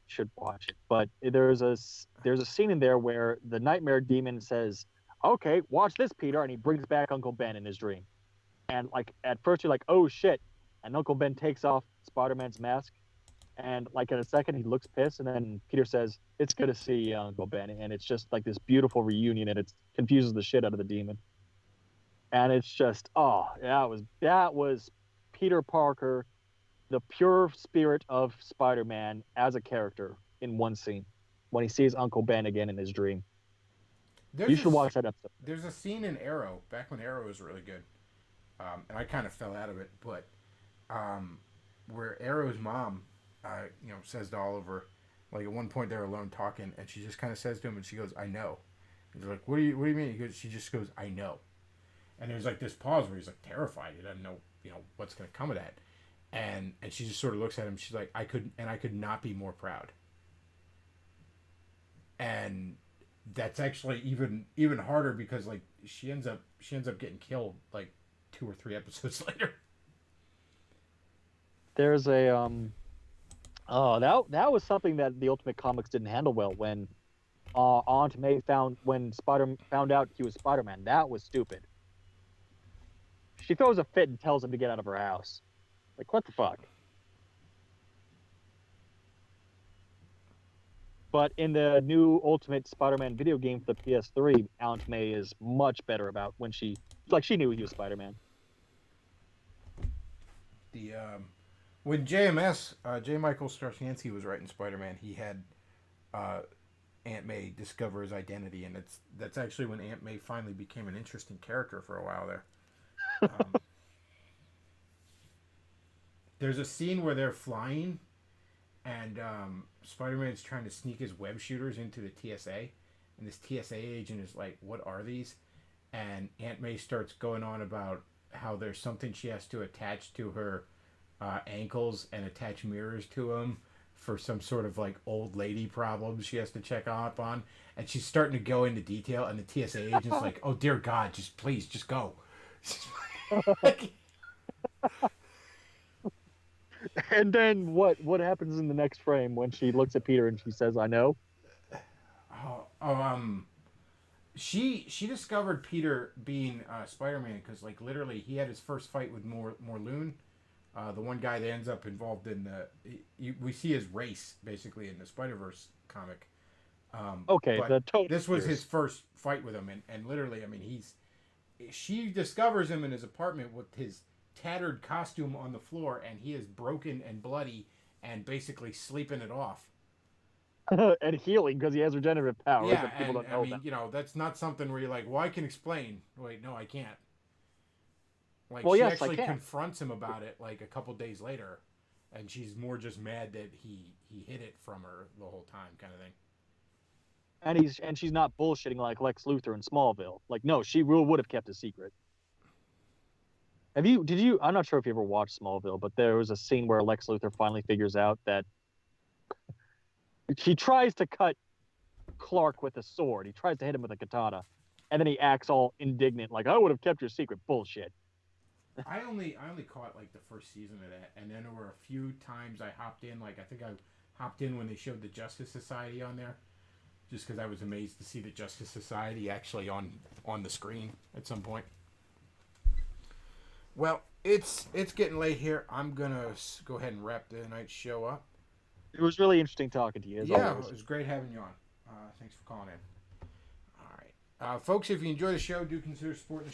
should watch it. But there's a scene in there where the nightmare demon says, "Okay, watch this, Peter," and he brings back Uncle Ben in his dream. And like at first you're like, "Oh shit!" And Uncle Ben takes off Spider-Man's mask, and like in a second he looks pissed, and then Peter says, "It's good to see you, Uncle Ben," and it's just like this beautiful reunion, and it confuses the shit out of the demon. And it's just, oh, that was Peter Parker, the pure spirit of Spider-Man as a character in one scene when he sees Uncle Ben again in his dream. You There's should a watch that episode. there's a scene in Arrow back when Arrow was really good, and I kind of fell out of it, but where Arrow's mom, says to Oliver, like at one point they're alone talking, and she just kind of says to him, and she goes, "I know." And he's like, what do you mean?" She just goes, "I know." And there's like this pause where he's like terrified. He doesn't know, what's gonna come of that. And she just sort of looks at him. She's like, I could not be more proud." that's actually even harder because like she ends up getting killed like 2 or 3 episodes later. There's a oh, that was something that the Ultimate Comics didn't handle well when Aunt May found out he was Spider-Man. That was stupid. She throws a fit and tells him to get out of her house. Like, what the fuck? But in the new Ultimate Spider-Man video game for the PS3, Aunt May is much better about when she knew he was Spider-Man. The when JMS J. Michael Straczynski was writing Spider-Man, he had Aunt May discover his identity, and that's actually when Aunt May finally became an interesting character for a while there. There's a scene where they're flying, and Spider-Man's trying to sneak his web shooters into the TSA, and this TSA agent is like, "What are these?" And Aunt May starts going on about how there's something she has to attach to her ankles and attach mirrors to them for some sort of like old lady problem she has to check up on, and she's starting to go into detail, and the TSA agent's like, "Oh dear God, please just go." And then what happens in the next frame when she looks at Peter and she says, "I know"? She discovered Peter being Spider-Man because like literally he had his first fight with Morlun, the one guy that ends up involved in we see his race basically in the Spider-Verse comic. Okay, this was his first fight with him, and literally, I mean, she discovers him in his apartment with his tattered costume on the floor, and he is broken and bloody and basically sleeping it off. And healing because he has regenerative powers. Yeah, that people and don't know I mean, about. you know, that's not something where you're like, well, I can explain. Wait, no, I can't. Like, Well, she yes, I actually can. confronts him about it, like, a couple days later, and she's more just mad that he hid it from her the whole time, kind of thing. And she's not bullshitting like Lex Luthor in Smallville. Like, no, she would have kept a secret. Did you? I'm not sure if you ever watched Smallville, but there was a scene where Lex Luthor finally figures out that he tries to cut Clark with a sword. He tries to hit him with a katana, and then he acts all indignant, like, "I would have kept your secret." Bullshit. I only caught like the first season of that, and then there were a few times I hopped in. Like I think I hopped in when they showed the Justice Society on there, just because I was amazed to see the Justice Society actually on the screen at some point. Well, it's getting late here. I'm gonna go ahead and wrap the night's show up. It was really interesting talking to you. As always. It was great having you on. Thanks for calling in. All right, folks. If you enjoy the show, do consider supporting the show.